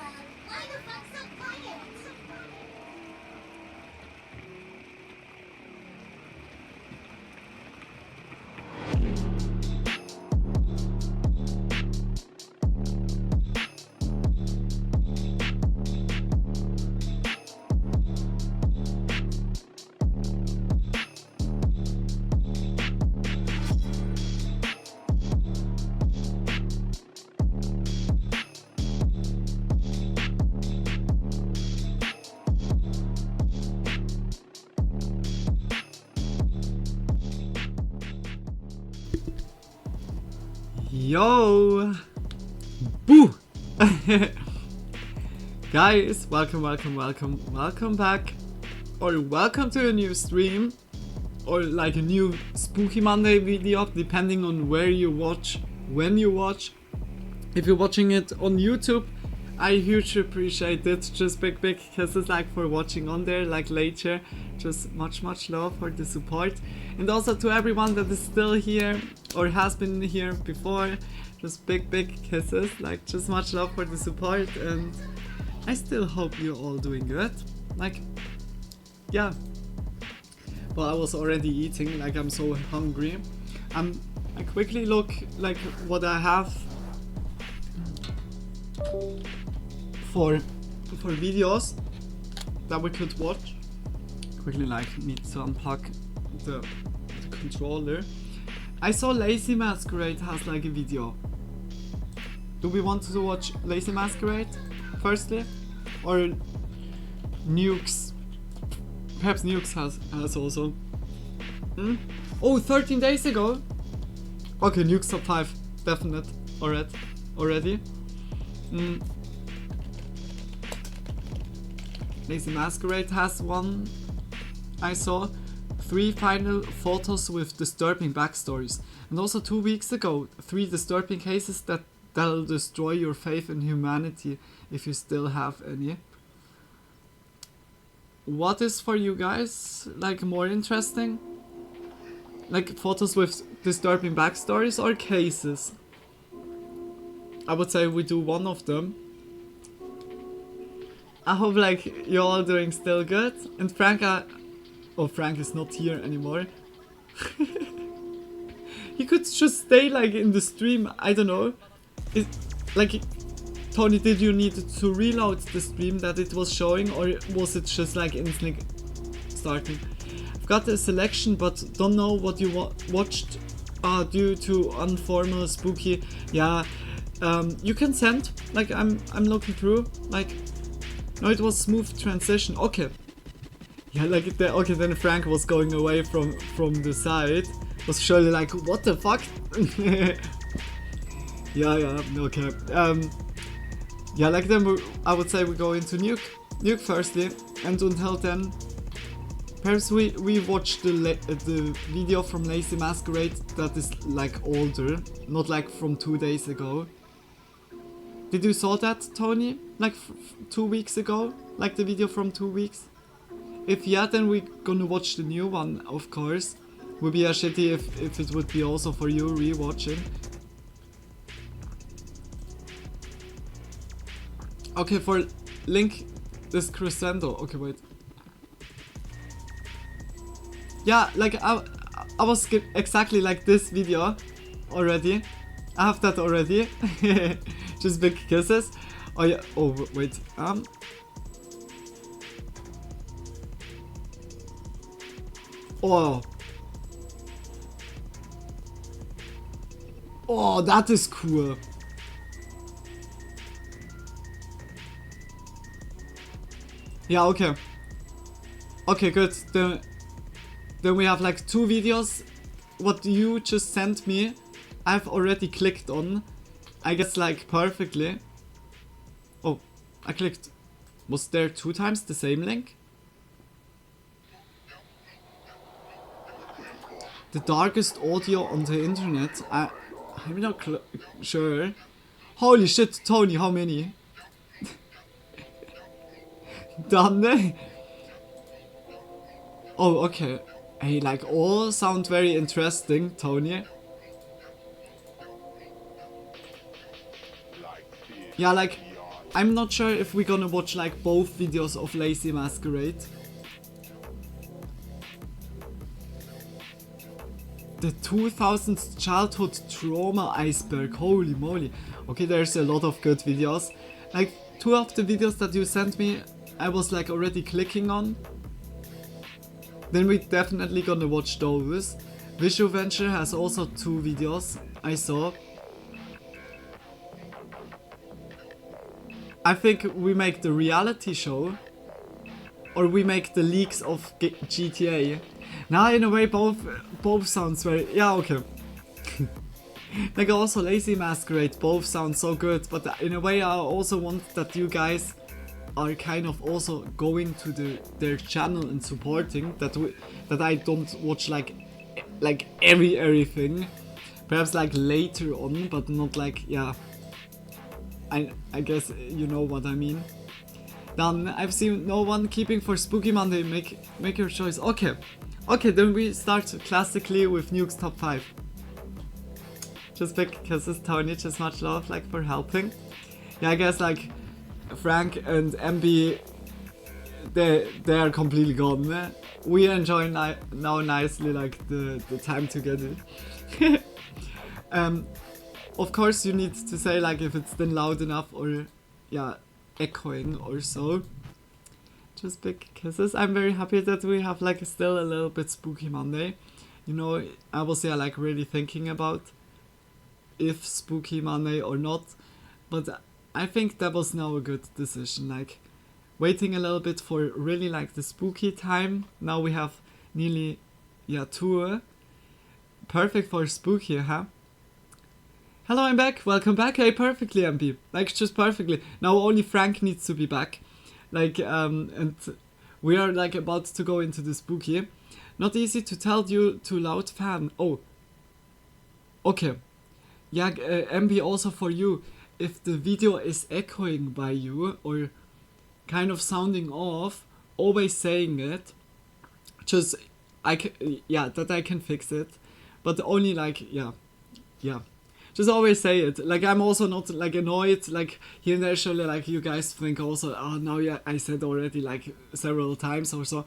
Why the fuck so quiet? Yo! Boo! Guys, welcome back. Or welcome to a new stream. Or like a new Spooky Monday video, depending on where you watch, when you watch. If you're watching it on YouTube, I hugely appreciate it. Just big kisses like for watching on there, like later. Just much love for the support. And also to everyone that is still here or has been here before, just big kisses, like just much love for the support. And I still hope you're all doing good. Like, yeah. Well, I was already eating, like I'm so hungry. I quickly look like what I have for videos that we could watch. Quickly like need to unplug the controller. I saw Lazy Masquerade has like a video. Do we want to watch Lazy Masquerade firstly? Or Nukes? Perhaps Nukes has also. Oh, 13 days ago? Okay, Nukes top 5. Definite. Already. Lazy Masquerade has one. I saw 3 final photos with disturbing backstories. And also 2 weeks ago, 3 disturbing cases that'll destroy your faith in humanity if you still have any. What is for you guys like more interesting? Like photos with disturbing backstories or cases? I would say we do one of them. I hope like you're all doing still good. And Frank is not here anymore. He could just stay like in the stream, I don't know. Like, Tony, did you need to reload the stream that it was showing, or was it just like instantly starting? I've got a selection but don't know what you watched due to unformal spooky. Yeah, you can send, like I'm looking through, like, no, it was smooth transition. Okay. Yeah, like okay, then Frank was going away from the side. Was surely like, what the fuck? yeah, okay. Yeah, like then I would say we go into Nuke firstly, and until then, perhaps we watch the video from Lazy Masquerade that is like older, not like from 2 days ago. Did you saw that, Tony? Like 2 weeks ago? Like the video from 2 weeks? If yeah, then we're gonna watch the new one, of course. Would be a shitty if it would be also for you rewatching. Okay, for Link this crescendo. Okay, wait. Yeah, like I was exactly like this video already. I have that already. Just big kisses. Oh yeah. Oh wait. Oh. Oh, that is cool. Yeah, okay. Okay, good. Then we have like 2 videos. What you just sent me, I've already clicked on. I guess like perfectly. Oh, I clicked. Was there 2 times the same link? The darkest audio on the internet. I'm not sure. Holy shit, Tony, how many? Done. Oh, okay. Hey, like all sound very interesting, Tony. Yeah, like I'm not sure if we're gonna watch like both videos of Lazy Masquerade. The 2000s childhood trauma iceberg, holy moly. Okay, there's a lot of good videos. Like 2 of the videos that you sent me, I was like already clicking on. Then we definitely gonna watch those. Visual Venture has also 2 videos I saw. I think we make the reality show, or we make the leaks of GTA. Now in a way both sounds very, yeah, okay. Like also Lazy Masquerade, both sound so good, but in a way I also want that you guys are kind of also going to their channel and supporting, that I don't watch like everything. Perhaps like later on, but not like, yeah. I guess you know what I mean. Then I've seen no one keeping for Spooky Monday. Make your choice. Okay, then we start classically with Nuke's top 5. Just because it's Tony, just much love like for helping. Yeah, I guess like Frank and MB, they are completely gone. We enjoy now nicely like the time together. Of course you need to say like if it's then loud enough or yeah, echoing or so. Just big kisses. I'm very happy that we have like still a little bit Spooky Monday. You know, I was yeah like really thinking about if Spooky Monday or not, but I think that was now a good decision. Like waiting a little bit for really like the spooky time. Now we have nearly 2. Perfect for spooky, huh? Hello, I'm back. Welcome back. Hey, perfectly, MB. Like, just perfectly. Now only Frank needs to be back. Like, and we are like about to go into the spooky. Not easy to tell you to loud fan. Oh. Okay. Yeah, MB, also for you. If the video is echoing by you or kind of sounding off, always saying it. Just, that I can fix it. But only like, yeah. Just always say it. Like I'm also not like annoyed. Like here and there, surely like you guys think also, oh no, yeah, I said already like several times or so.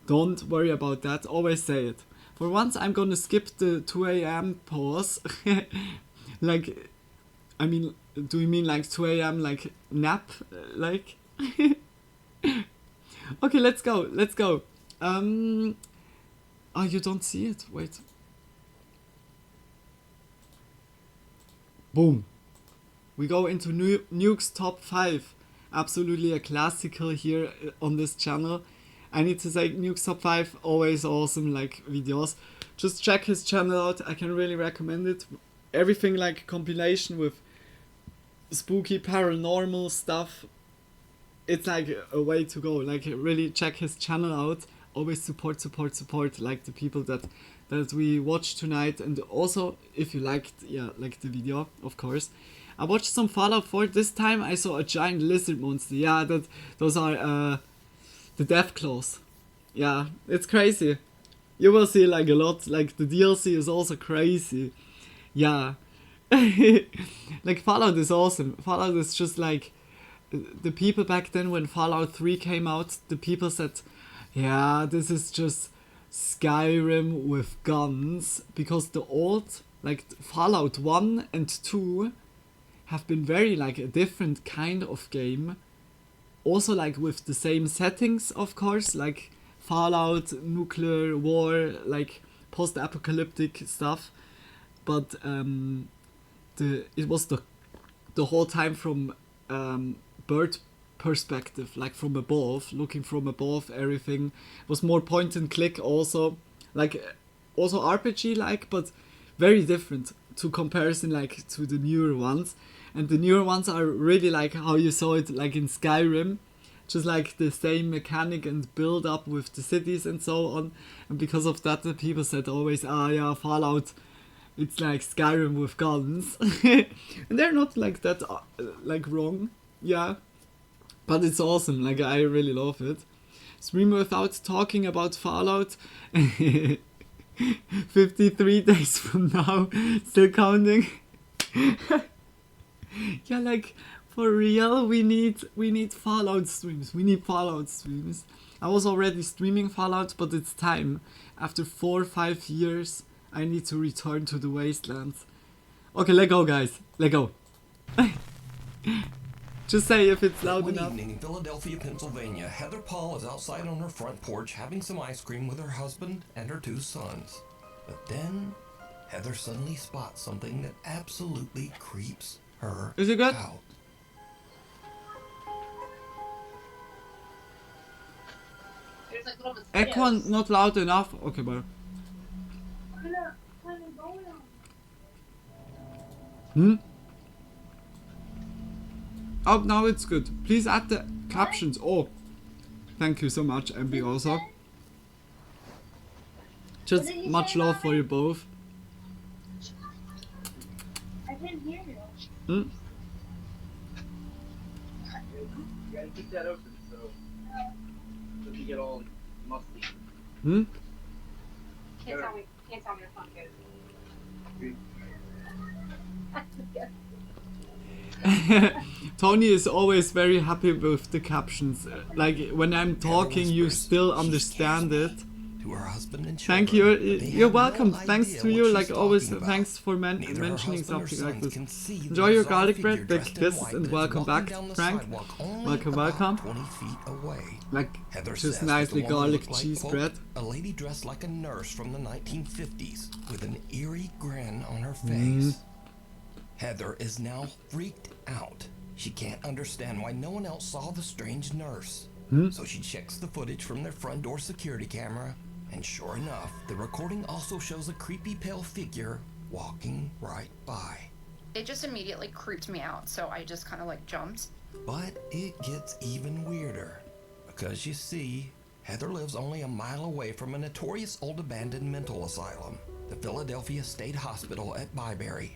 Don't worry about that. Always say it. For once, I'm gonna skip the 2 a.m. pause. Like, I mean, do you mean like 2 a.m. like nap? Like, okay, let's go. Oh, you don't see it. Wait. Boom. We go into Nuke's top 5. Absolutely a classical here on this channel. I need to say Nuke's top 5, always awesome like videos. Just check his channel out. I can really recommend it. Everything like compilation with spooky paranormal stuff. It's like a way to go. Like really check his channel out. Always support like the people that we watched tonight, and also if you liked like the video, of course. I watched some Fallout 4. This time I saw a giant lizard monster. Yeah, those are the death claws. Yeah, it's crazy. You will see like a lot. Like the DLC is also crazy. Yeah. Like Fallout is awesome. Fallout is just like the people back then when Fallout 3 came out, the people said, yeah, this is just Skyrim with guns, because the old like Fallout 1 and 2 have been very like a different kind of game, also like with the same settings, of course, like Fallout, nuclear war, like post-apocalyptic stuff, but it was the whole time from bird perspective, like from above, looking from above. Everything was more point and click, also like also RPG like, but very different to comparison like to the newer ones. And the newer ones are really like how you saw it like in Skyrim, just like the same mechanic and build up with the cities and so on. And because of that, the people said always, yeah, Fallout, it's like Skyrim with guns. And they're not like that like wrong, yeah, but it's awesome. Like I really love it. Stream without talking about Fallout. 53 days from now, still counting. Yeah, like For real, we need Fallout streams. We need Fallout streams. I was already streaming Fallout, but it's time. After 4 or 5 years, I need to return to the wastelands. Okay, let go, guys. Let go. Just say if it's loud enough. One evening in Philadelphia, Pennsylvania, Heather Paul is outside on her front porch having some ice cream with her husband and her 2 sons. But then, Heather suddenly spots something that absolutely creeps her Is it good? out. Echo not loud enough. Okay, bye. Oh, now it's good. Please add the captions. Oh, thank you so much, MB also. Just much love for you both. I didn't hear you. Hmm? You gotta keep that open so it doesn't get all musty. Hmm? Can't tell me your phone goes. Tony is always very happy with the captions. Like when I'm talking, you still understand it. To her husband and Thank children, you. but they You're have no welcome. Thanks idea to what you. she's Like always, talking about. thanks for Neither her mentioning husband or something like sons this. can see the Enjoy your bizarre garlic figure bread, big dressed in kisses, white and that is welcome walking back, down the Frank. sidewalk only Welcome, about welcome. 20 feet away. Like Heather just says that nicely the woman garlic looked like, cheese quote, bread. a lady dressed like a nurse from the 1950s with an eerie grin on her Mm-hmm. face. Heather is now freaked out. She can't understand why no one else saw the strange nurse. So she checks the footage from their front door security camera, and sure enough, the recording also shows a creepy pale figure walking right by. It just immediately creeped me out, so I just kind of like jumped. But it gets even weirder, because you see, Heather lives only a mile away from a notorious old abandoned mental asylum, the Philadelphia State Hospital at Byberry.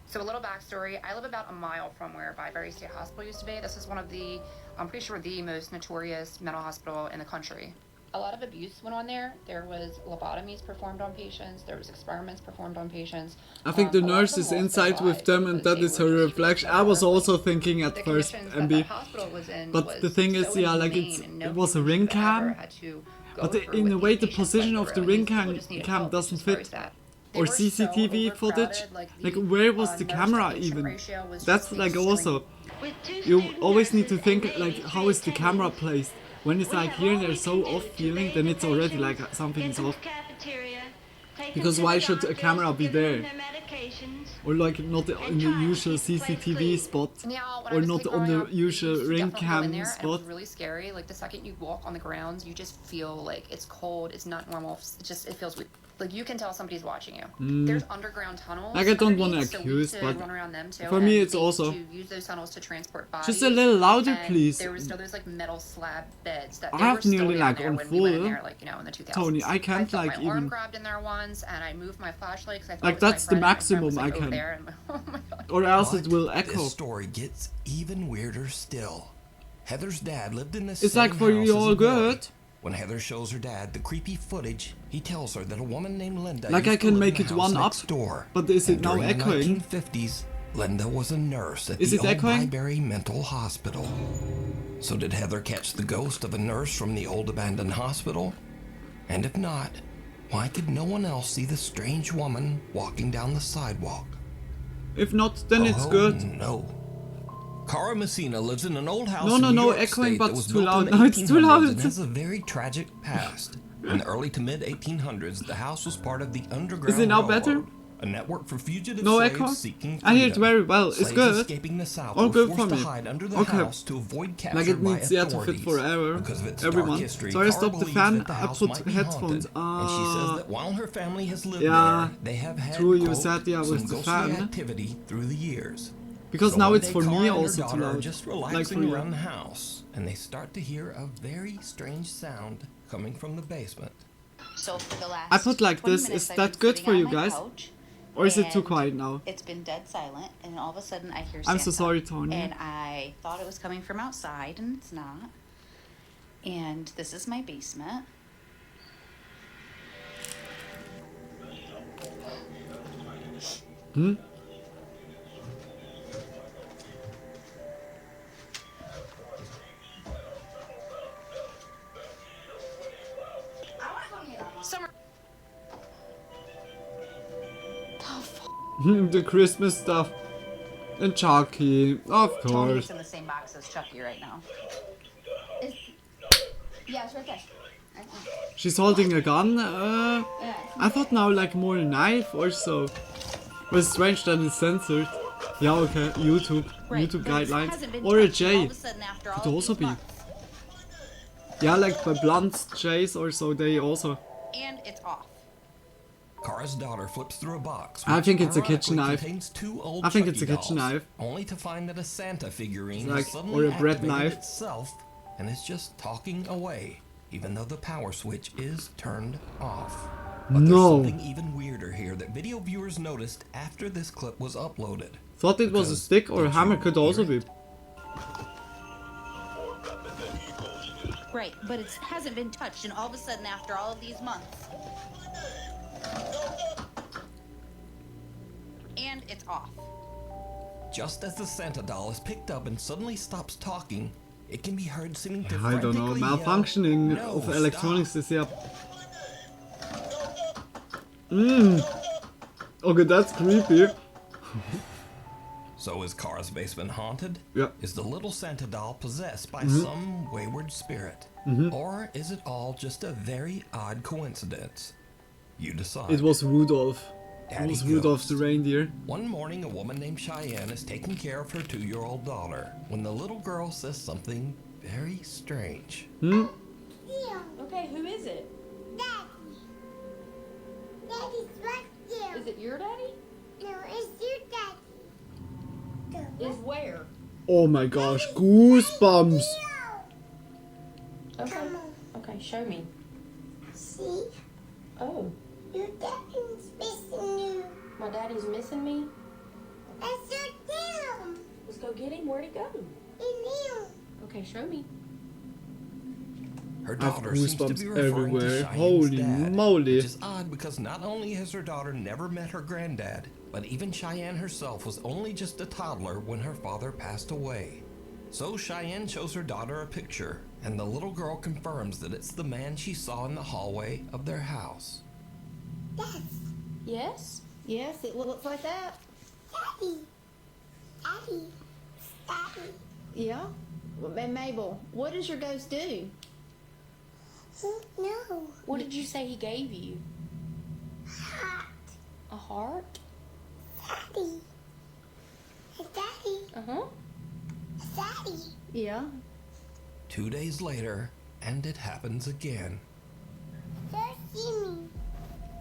So a little backstory, I live about a mile from where Byberry State Hospital used to be. This is one of the, I'm pretty sure the most notorious mental hospital in the country. A lot of abuse went on there. There was lobotomies performed on patients. There was experiments performed on patients. I think the A lot of nurse them is lost their inside with lives them, and because that they is were her just reflection. treated I was horribly. also thinking at The first, conditions that MB. that hospital was in But was the thing is, so yeah, like inhumane, and no it was a human ring should have ever cam, had to go but through in what a these way the patients position went of the through, and ring these people just needed cam help, doesn't which is very fit. sad. They Or were so CCTV footage. overcrowded, Like the, where was the nurse camera to patient even? ratio was That's just like extreme. also. You always need to think like how is the camera placed? When it's like here and they're so off feeling, then it's already like something is off. Because why should a camera be there? Or like not in the usual CCTV spot, Yeah, when I or was a not kid on growing the up, we usual used to ring definitely go in cam there, and it spot. was really scary. Like the second you walk on the grounds, you just feel like it's cold. It's not normal. It feels weird. Like you can tell somebody's watching you. There's underground tunnels. Like, I don't wanna underneath, so we accuse, used to but run around them too, for me and it's they used also- to use those tunnels to transport bodies. Just a little louder, and please. There was still those like metal slab beds that I they have were still nearly, down like, there on when we went in full. there, like in the 2000s. Tony, I can't, I felt like, my arm even- grabbed in there once, and I moved my flashlight because I thought Like, it was my that's the friend, and my friend was, maximum like, I over can. there, and oh my god. Or else But it will echo. this story gets even weirder still. Heather's dad lived in this It's same like for house you as all a boy. good. When Heather shows her dad the creepy footage, he tells her that a woman named Linda Like, used I to can live make in it the one house up, next door. but is it And now during the echoing? 1950s, Linda was a nurse at Is the it old echoing? Byberry Mental Hospital. So did Heather catch the ghost of a nurse from the old abandoned hospital? And if not, why could no one else see the strange woman walking down the sidewalk? If not, then it's Oh, good. no. Cara Messina lives in an old house No, in no, New no, York echoing, State but that was too built loud. in the No, it's too 1800s loud. and has a very tragic past. In the early to mid 1800s, the house was part of the Underground Is it now better? Railroad, a network for fugitive No slaves echo? seeking I hear it freedom. very well. It's Slaves good. escaping the South All were good forced for to me. hide under the Okay. house to avoid capture Like it by needs yeah to fit authorities. forever. Because of its Everyone. dark history, Sorry, I Cara stopped the believes fan. that the I house put might be headphones. haunted, and she says that while her family has lived Yeah. there, they have had True, you quote, said, yeah, some with the ghostly fan. activity through the years. Because So now one it's day, for Cara me and her also too daughter are loud. just Like relaxing for you. around the house, and they start to hear a very strange sound coming from the basement. So for the last I put like 20 this. minutes, Is I've that been good sitting for on you my guys? couch, Or is it too and quiet now? It's been dead silent, and all of a sudden I hear I'm so Santa. sorry, Tony. And I thought it was coming from outside, and it's not. And this is my basement. The Christmas stuff. And Chucky, of Tony's course. in the same box as Chucky right now. Yeah, it's right there. She's holding a gun. I thought now like more a knife or so. But it's strange that it's censored. Yeah, okay. YouTube guidelines. Or a J. Could also be. Yeah, like by blunt J's or so, they also. And it's off. Kara's daughter flips through a box. I which think it's a kitchen ironically knife. contains two old I think it's Chucky a kitchen dolls, knife. only to find that a Santa figurine Like- has suddenly or a bread activated knife. itself and is just talking away, even though the power switch is turned off. But there's No. something even weirder here that video viewers noticed after this clip was uploaded. Thought it was a Because stick or a did hammer, you could also hear be. Right, but it hasn't been touched, and all of a sudden, after all of these months. And it's off. Just as the Santa doll is picked up and suddenly stops talking, it can be heard seeming to I don't know, frantically yell, malfunctioning "No, of stop." electronics is yeah. Okay, that's creepy. So is Kara's basement haunted? Yeah. Is the little Santa doll possessed by some wayward spirit? Or is it all just a very odd coincidence? You decide. It was Rudolph. It Daddy was Rudolph Ghost. the reindeer. One morning, a woman named Cheyenne is taking care of her 2-year-old daughter when the little girl says something very strange. Okay, who is it? Daddy. Daddy's right there. Is it your daddy? No, it's your daddy. Is where? Oh my gosh, goosebumps. Okay. Okay, show me. See? Oh, Your daddy's missing you. my daddy's missing me? That's your tail. Let's go get him. Where'd he go? In you. Okay, show me. Her I have daughter seems to goosebumps be referring everywhere. to Cheyenne's Holy dad, moly. which is odd because not only has her daughter never met her granddad, but even Cheyenne herself was only just a toddler when her father passed away. So Cheyenne shows her daughter a picture, and the little girl confirms that it's the man she saw in the hallway of their house. Yes? Yes, it looks like that. Daddy. Daddy. Daddy. Yeah. Well, and Mabel, what does your ghost do? No. What did you say he gave you? Hot. A heart? Daddy. Daddy. Uh-huh. Daddy. Yeah. 2 days later, and it happens again. Don't see me.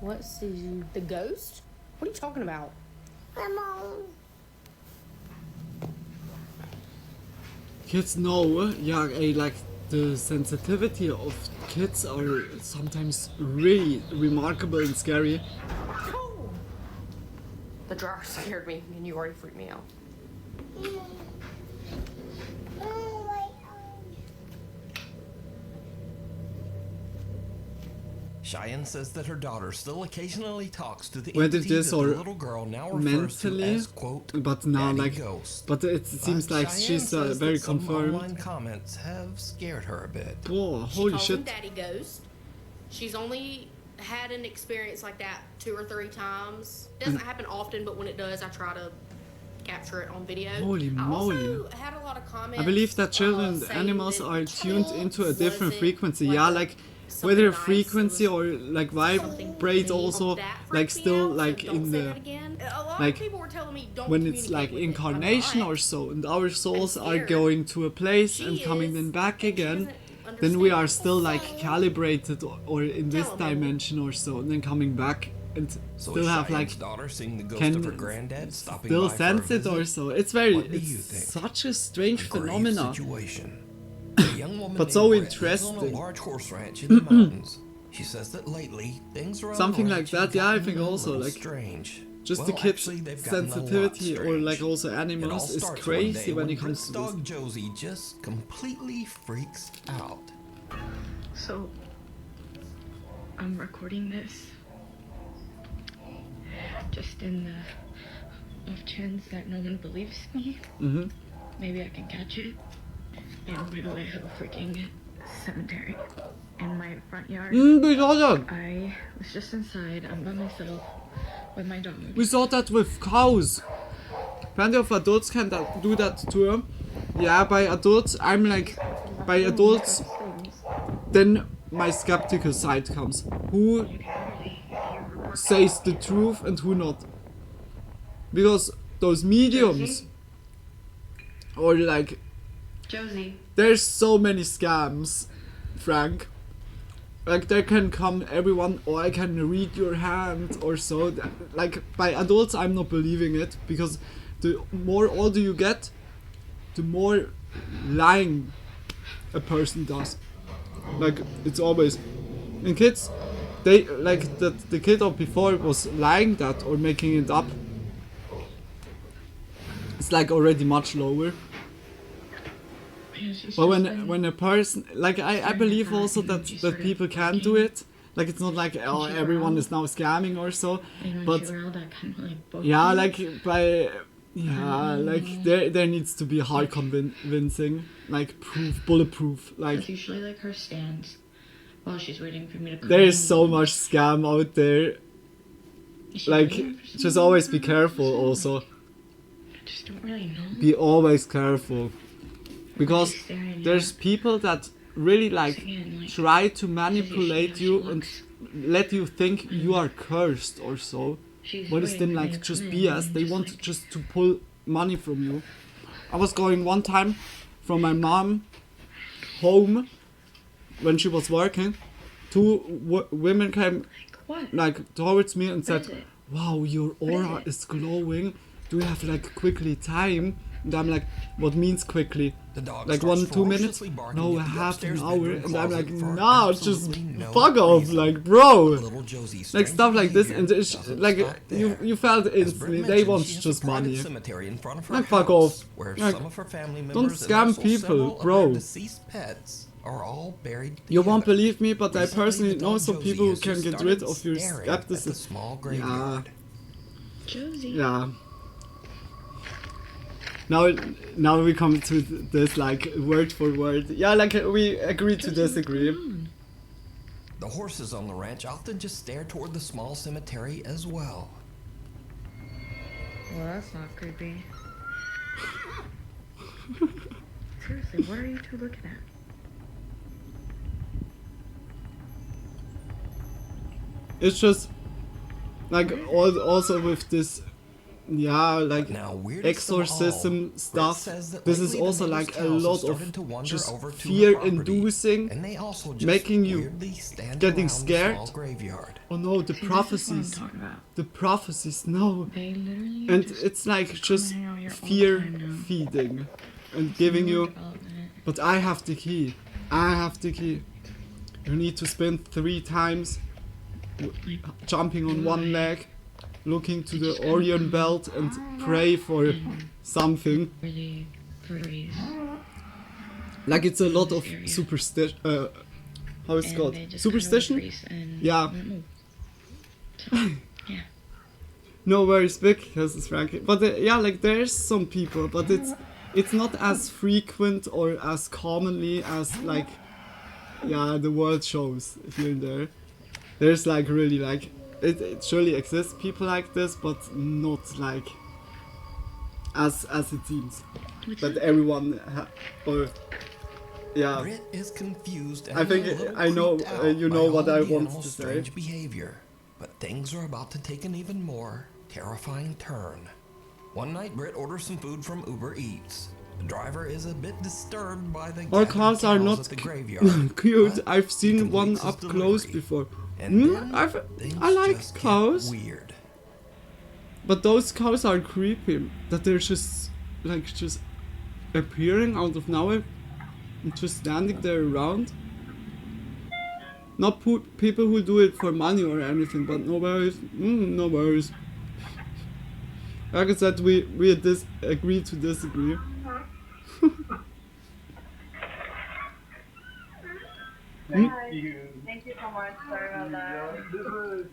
What sees you? The ghost? What are you talking about? Come on. Kids know, yeah, like the sensitivity of kids are sometimes really remarkable and scary. Oh! The dryer scared me, and you already freaked me out. Oh, my arm. Cheyenne says that her daughter still occasionally talks to the Whether entity this that or the little girl now refers to mentally, as, quote, but now Daddy like, Ghost. but it seems But like Cheyenne she's says very that some confirmed. online comments have scared her a bit. Oh, She holy calls him shit! Daddy Ghost. She's only had an experience like that 2 or 3 times. It doesn't happen often, but when it does, I try to capture it on video. Holy I moly. also had a lot of comments. I believe that children and saying animals that are tuned into a different wasn't frequency. like Yeah, a- like something whether nice, it frequency was or like something vibrate mean. also, That like freaked me still out, like so don't in say the that again. A lot like, of people were telling me don't when it's communicate like with it. I'm incarnation not. or so, and our souls are scared. going to a place She and coming is, then back and she again. doesn't Then we are understand. still like calibrated or in this Tell 'em, Mabel. dimension or so, and then coming back and So still is have Cheyenne's like daughter seeing the ghost can of her granddad stopping still by sense for a it or visit? so. It's very, What do you it's think? such a strange A grave phenomena. situation. A young woman But named so Britt lives on interesting. a large horse ranch in the mountains. She says that lately things around Something the like ranch have that, yeah, I gotten think a also, little like, strange. Just Well, the kids' actually, they've gotten a lot sensitivity or like strange. also It all animals is starts one crazy day when it Britt's comes to this. dog Josie just completely freaks out. So, I'm recording this just in the off chance that no one believes me. Mm-hmm. Maybe I can catch it. And we go to a freaking cemetery in my front yard. Big dog. I was just inside. I'm by myself with my dog. We saw that with cows. Plenty of adults can do that too. Yeah, by adults, I'm like, by adults, then my skeptical side comes. Who says the truth and who not? Because those mediums, or like, Josie. there's so many scams, Frank. Like there can come everyone, or I can read your hand or so. Like by adults, I'm not believing it, because the more older you get, the more lying a person does. Like it's always, and kids, they like that the kid of before was lying that or making it up. It's like already much lower. But when a person, like I believe also that people can do it. Like it's not like oh everyone is now scamming or so, but yeah, like by like there needs to be hard convincing, like proof, bulletproof. Like it's usually like her stance while she's waiting for me to come there is in. so much scam out there. Like just always be careful also. I just don't really know. Be always careful. Because there's people that really like try to manipulate you and let you think you are cursed or so. But it's then like just BS. They want just to pull money from you. I was going one time from my mom home when she was working. Two women came like towards me and said, "Wow, your aura is glowing. Do you have like quickly time?" And I'm like, what means quickly? Like 1-2 minutes? No, half an hour. And I'm like, nah, just fuck off, like bro. Like stuff like this, and it's like you felt instantly they want just money. Like fuck off. Like, don't scam people, bro. You won't believe me, but I personally know some people who can get rid of your skepticism. Yeah. Yeah. Now we come to this like word for word. Yeah, like we agree to disagree. The horses on the ranch often just stare toward the small cemetery as well. Well, that's not creepy. Seriously, what are you two looking at? It's just like also with this. Yeah, like exorcism stuff. This is also like a lot of just fear-inducing, making you getting scared. Oh no, the prophecies. The prophecies, no. And it's like just fear-feeding and giving you. But I have the key. I have the key. You need to spin 3 times, jumping on one leg, looking to the Orion belt and pray for something. Like it's a lot of superstition. How is it called? Superstition? Yeah. No worries, big, because it's Frankie. But yeah, like there's some people, but it's not as frequent or as commonly as like the world shows here and there. There's like really like. It surely exists people like this, but not like as it seems. That everyone Brit is confused. I think I know you know what I want to say. Strange behavior, but things are about to take an even more terrifying turn. One night, Brit orders some food from Uber Eats. The driver is a bit disturbed by the all cows are not cute. I've seen one up close before. I like cows. Weird. But those cows are creepy. That they're just like just appearing out of nowhere and just standing there around. Not people who do it for money or anything, but no worries. No worries. Like I said, we agree to disagree. Thank you so much. Sorry about that. This is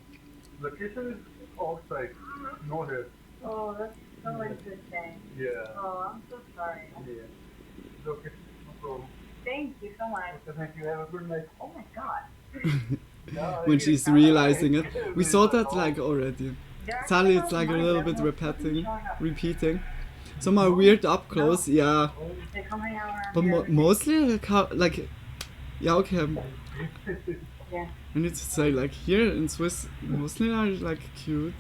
location is outside, no here. Oh, that's so interesting. Yeah. Oh, I'm so sorry. Yeah. It's okay, no problem. Thank you so much. Okay, thank you. Have a good night. Oh my god. When she's realizing it, we saw that like already. Sadly, it's like a little bit repeating. Some are weird up close, yeah. But mostly like how, like, yeah, okay. Yeah. I need to say, like, here in Swiss, mostly are like cute.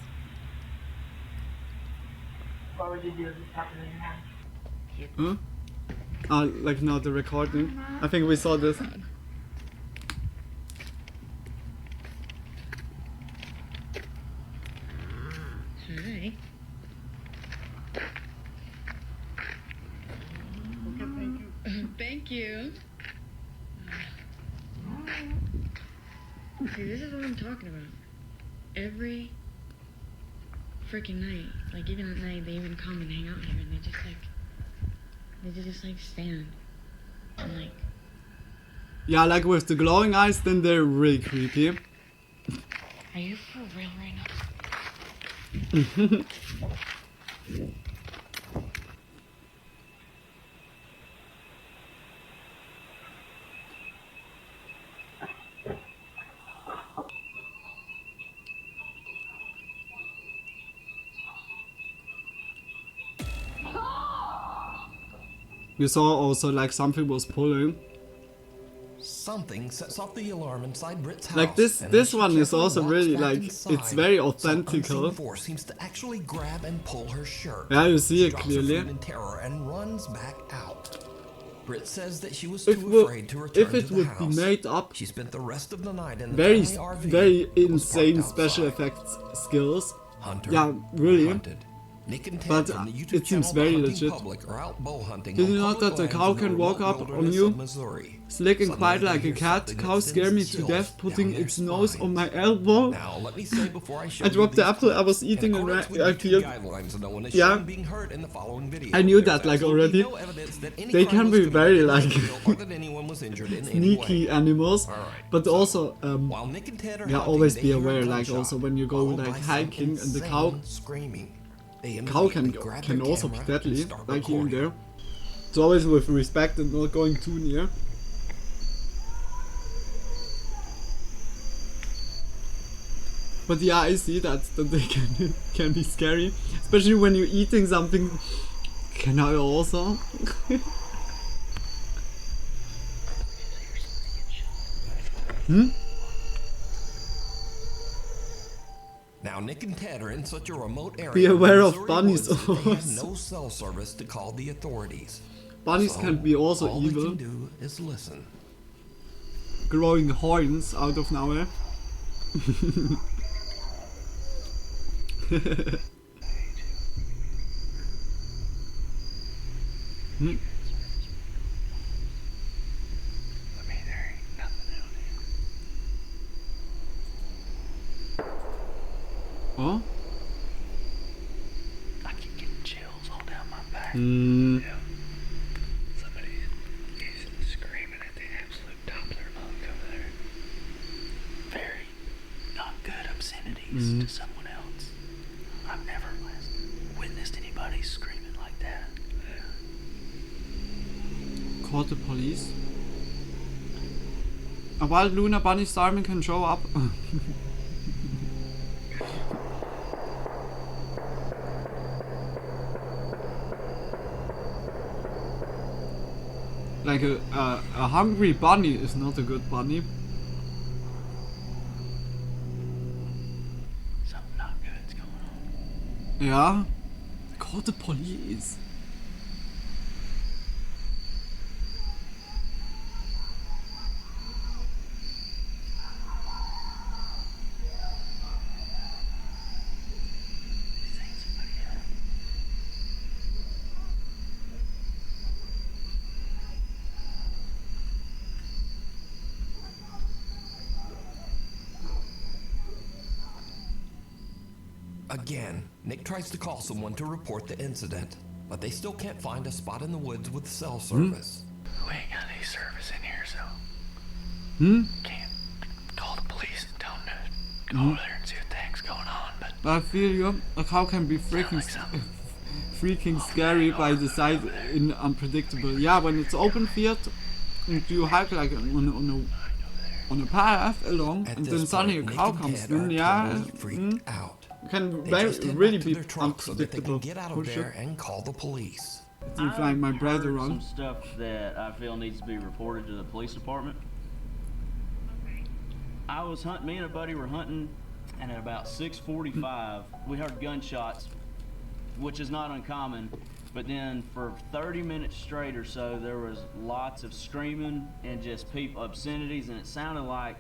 What would you do if this happened in your house? Huh? Like now the recording. I think we saw this. Hi. Thank you. See, this is what I'm talking about. Every freaking night, like even at night, they even come and hang out here, and they just like stand and like. Yeah, like with the glowing eyes, then they're really creepy. Are you for real right now? You saw also like something was pulling. Something sets off the alarm inside Britt's house. Like this one is also really like, it's very authentical. Force seems to actually grab and pull her shirt. Yeah, you see it She drops her clearly. food in terror and runs back out. Britt says that she was too afraid to return If to it the would house. be made up, She spent the rest of the night in the very family RV very that was insane parked special outside. effects skills. Hunter Yeah, really. hunted. Nick and Ted But from the YouTube it seems channel The very Hunting legit. Public are out bow hunting Did on you know public that the lands cow in the can walk remote up on wilderness you? of Missouri? Slick and Suddenly quiet they like a hear cat, something cow that scare me sends to chills death, putting down their its nose spine. on my elbow. Now, let me say before I show I you dropped the these apple I was clips, eating in and accordance with I YouTube feel. guidelines, no one is Yeah. shown being hurt in the following video. I knew There's that like absolutely already. no evidence that any They crime can was be very committed like in the video or that anyone was injured in any way. sneaky animals, but also While Nick and Ted are yeah, hunting, always they be hear a aware. Like gunshot, also when you go followed like by some hiking and the cow insane screaming. They cow can immediately grab their also be camera and deadly, start like here and recording. there. So always with respect and not going too near. But yeah, I see that they can be scary, especially when you're eating something. Can I also? Now Nick and Ted are in such a remote area. Be aware of Missouri bunnies woods that They have also. no cell service to call the authorities. Bunnies So, can be also all evil. they can do is listen. Growing horns out of nowhere. Hmm? Oh? I keep getting chills all down my back. Hmm. Yeah. Somebody is screaming at the absolute top of their lungs over there. Very not good obscenities to someone else. I've never witnessed anybody screaming like that. Call the police. A wild Luna bunny starving can show up. Like a hungry bunny is not a good bunny. Something not good's going on. Yeah. Call the police. Again, Nick tries to call someone to report the incident, but they still can't find a spot in the woods with cell service. We ain't got any service in here, so can't call the police and tell them to go over there and see what the heck's going on. But I feel you. A cow can be freaking scary by the size in unpredictable. Yeah, when it's open field and you hike like on a path along, At and this then suddenly a point, cow Nick and comes Ted in. are Yeah. totally freaked out. can They very, just head really back to be their truck so that they unpredictable. can get out for of sure. there and call the police. It seems like my brother Some on. stuff that I feel needs to be reported to the police department. I was hunting. Me and a buddy were hunting, and at about 6:45, we heard gunshots, which is not uncommon. But then for 30 minutes straight or so, there was lots of screaming and just obscenities, and it sounded like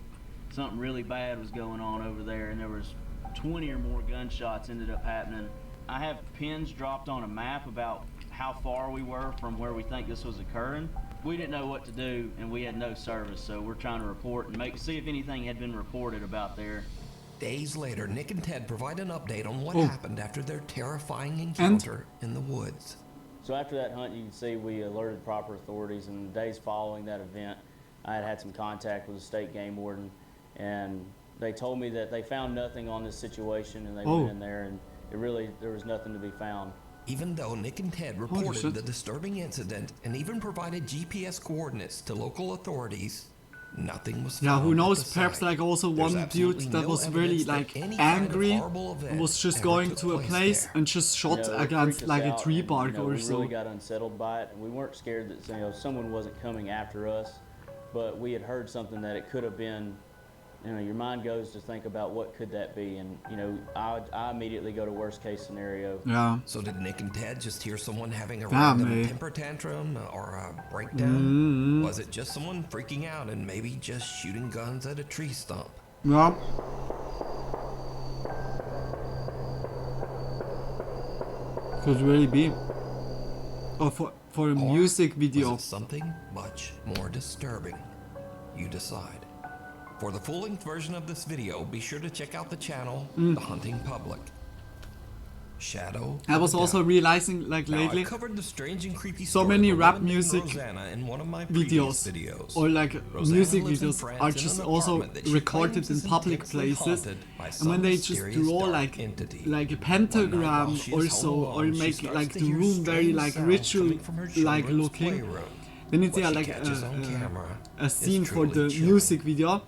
something really bad was going on over there. And there was 20 or more gunshots ended up happening. I have pins dropped on a map about how far we were from where we think this was occurring. We didn't know what to do, and we had no service, so we're trying to report and see if anything had been reported about there. Days later, Nick and Ted provide an update on what Oh. happened after their terrifying encounter in the woods. So after that hunt, you can see we alerted proper authorities, and the days following that event, I had some contact with the state game warden, and they told me that they found nothing on this situation, and they went in there, and there was nothing to be found. Even though Nick and Ted reported the disturbing incident and even provided GPS coordinates to local authorities, nothing was found. Yeah, who at knows? the Perhaps site. like also There's one dude absolutely that no was really evidence that like any kind of angry horrible event and was just ever going took to a place place there. and just shot It against freaked like us a out, tree and, bark or we so. really got unsettled by it, and we weren't scared that someone wasn't coming after us, but we had heard something that it could have been. Your mind goes to think about what could that be, and I immediately go to worst case scenario. Yeah. So did Nick and Ted just hear someone having a Damn, random eh. temper tantrum or a breakdown? Mm-hmm. Was it just someone freaking out and maybe just shooting guns at a tree stump? Yeah. Could really be. Or for a music video. Was it something much more disturbing? You decide. For the full-length version of this video, be sure to check out the channel, The Hunting Public. Shadow. I was also realizing like Now, lately I've covered the strange and creepy so story many of a rap woman named music Rosanna in one of my videos, previous videos. or like Rosanna music lives in videos France are in just an also apartment that she recorded claims in is public intensely places, haunted by and some when they just mysterious draw dark like entity. a One night pentagram while she or is home so, or alone, she make starts like to the hear room very strange like sounds ritual coming from her like children's looking. playroom. Then it's What she like catches on camera a scene is for the truly chilling. music video,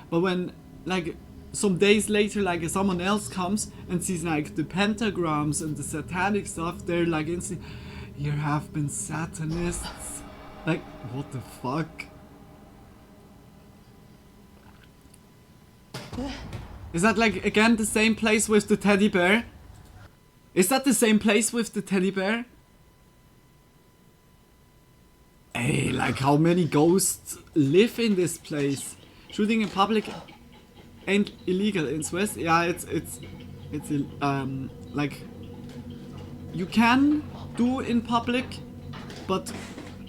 but when like some days later like someone else comes and sees like the pentagrams and the satanic stuff, they're like instantly, "Here have been Satanists." Like, what the fuck? Is that like again the same place with the teddy bear? Is that the same place with the teddy bear? Hey, like how many ghosts live in this place? Shooting in public ain't illegal in Swiss. Yeah, it's like you can do in public, but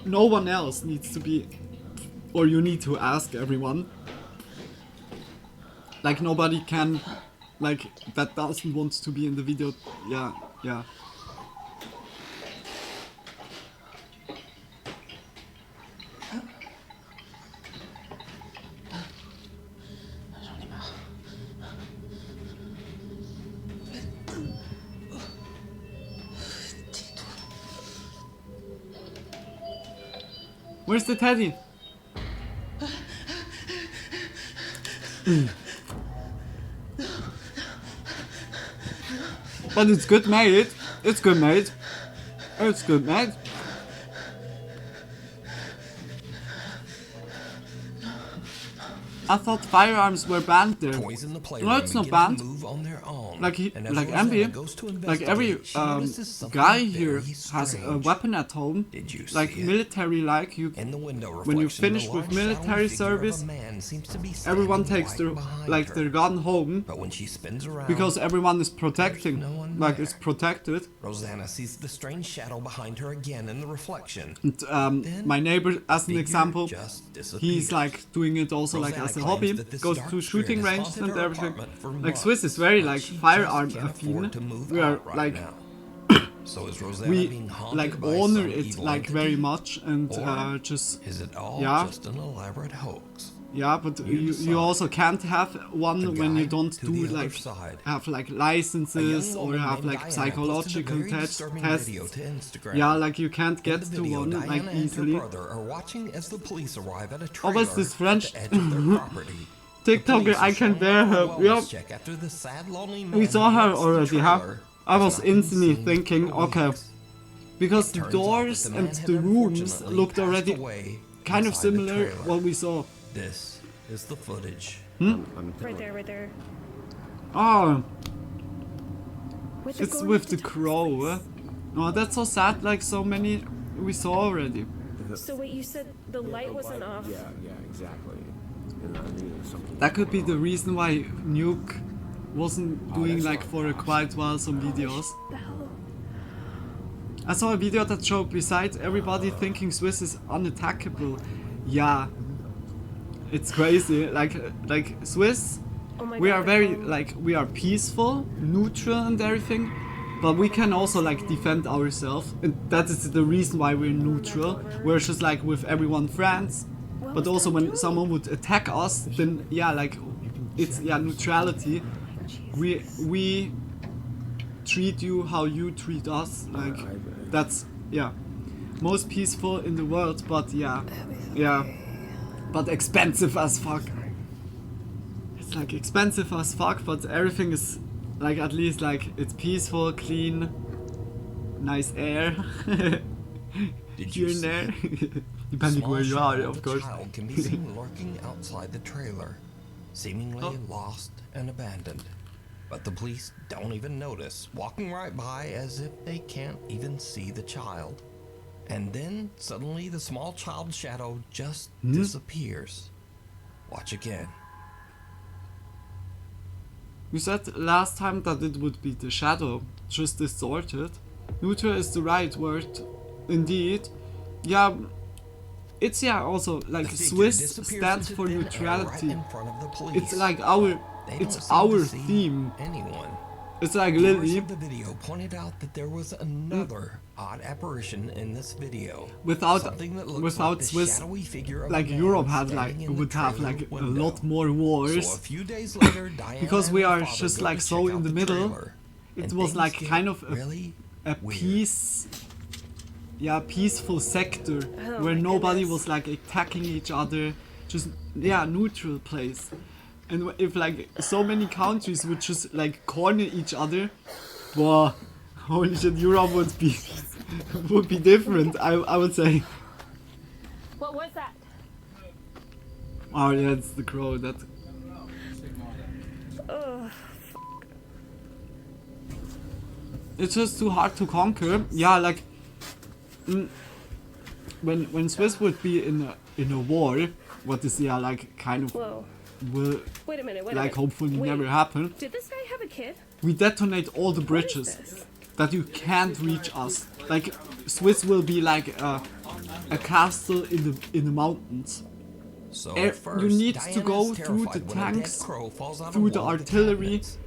no one else needs to be, or you need to ask everyone. Like nobody can, like that doesn't want to be in the video. Yeah, yeah. Where's the teddy? But it's good made. It's good made. It's good made. I thought firearms were banned there. Toys in the playroom No, it's not begin to banned. move on their own. Like And as like Rosanna Ambi, goes to like every investigate, she notices something guy very here has a strange. weapon at home, Did you like see it? military. Like you, In the window when you reflection, finish the with large military shadowy figure of service, a man seems to be everyone standing takes right their behind like her. their gun home. But when she spins around, Because everyone is protecting, no one like there. it's protected. Rosanna sees the strange shadow behind her again in the reflection. And, my neighbor, as an example, just disappears. he's like doing it also like Rosanna as a claims hobby, that this goes dark to spirit shooting has ranges haunted and her everything. apartment for Like Swiss is months, very but like she firearm just can't affine. afford to move We are out right like now. So is Rosanna we being haunted like by honor some it evil like very entity? much and Or just is it all yeah. just an elaborate hoax? Yeah, but you decide. also can't have one when you don't to do the other like side. have like A young licenses or woman have named like Diana psychological posted a very tests. disturbing video to Instagram. Yeah, like you can't In get the to video, one Diana like and her easily. brother are watching as the police arrive at a Oh, trailer what's this at French? the edge of their property. TikToker, I can dare her. Yep. Check after the sad, lonely We man saw her who already, huh? trailer I has was not been instantly seen thinking, for okay, weeks. because It the turns out doors that the and man had the rooms unfortunately looked passed already away kind of inside the similar trailer. what we saw. This is the footage. Right there, right there. Oh, Wait, they're it's going with up the the top crow. place. Oh, that's so sad, like so many we saw already. So wait, you said the light wasn't off. Yeah, exactly. And I knew there was something. That could be the reason why Nuke wasn't doing like for a quite while some videos. The hell? I saw a video that showed besides everybody thinking Swiss is unattackable. Yeah, it's crazy. Like Swiss, Oh my we God, are very like we are peaceful, neutral and everything, but we can also like defend ourselves. And that is the reason why we're neutral. We're just like with everyone friends, but also when someone would attack us, then yeah, like it's neutrality. We treat you how you treat us. Like that's most peaceful in the world, but but expensive as fuck. It's like expensive as fuck, but everything is like at least like it's peaceful, clean, nice air. Did Here you and see there, it? depending Small where you shadow are, of of a course. child can be seen lurking outside the trailer, seemingly lost and abandoned. But the police don't even notice, walking right by as if they can't even see the child. And then suddenly the small child's shadow just disappears. Watch again. You said last time that it would be the shadow, just distorted. Neutral is the right word, indeed. Yeah, it's also like The figure Swiss disappears stands into for thin air neutrality. right in front of the police. It's like our, They it's don't seem our to see theme. anyone. It's like Viewers Lily. of the video pointed out that there was another odd apparition in this video. Without like the Swiss, shadowy figure of like a man Europe had standing in the would have trailer like window. a lot more wars. So a few days later, Diana because and we her are father just go like to so check in out the middle. trailer, It and was things like get kind of really a weird. peaceful sector Oh where my nobody goodness. was like attacking each other, just neutral place. And if like so many countries would just like corner each other, wow, holy shit, Europe would be different. I would say. What was that? Oh yeah, it's the crow. That Ugh. it's just too hard to conquer. Yeah, like when Swiss would be in a war, what is like kind of Whoa. will Wait a minute. Wait a like minute. hopefully Wait, never happen. Did this guy have a kid? We detonate all the bridges this? that you can't reach us. Like Swiss will be like a castle in the mountains. So You at first, need to Diana go is through the terrified when a dead tanks, crow falls out of through the one of artillery, cabinets,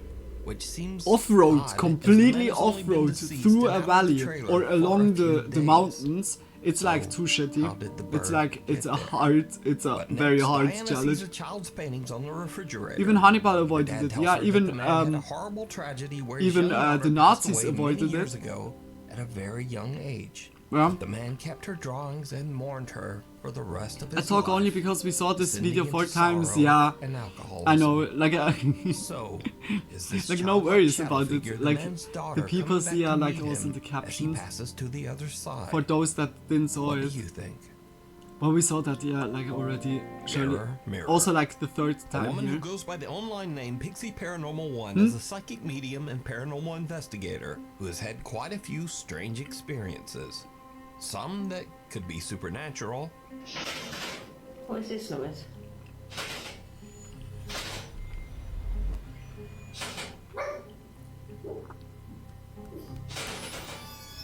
which seems off-road, odd, as the completely man has only been off-road, deceased through and a out of the valley trailer or for along a few the days. mountains. It's like So, too shitty. how did the It's bird like it's get a there? hard, it's a But very next, hard Diana challenge. sees a child's paintings on the refrigerator. Even Hannibal Her avoided dad it. tells Yeah, her that even the man had a horrible tragedy where his even young daughter the passed Nazis away many avoided years it. ago at a very young age. Yeah. The man kept her drawings and mourned her for the rest of his I talk life. only because we saw this descending video 4 into times. sorrow Yeah, and I know. alcoholism. Like So, is this like no childlike worries shadow about figure it. the Like man's the daughter people coming back see to like meet also him the as he captions passes to the other side? for those that didn't saw What it. do you think? Well, we saw that like already. Surely. Mirror, mirror. Also like the third A time woman who here. goes by the online name Pixie Paranormal 1 Hmm? is a psychic medium and paranormal investigator who has had quite a few strange experiences. Some that could be supernatural. What is this noise?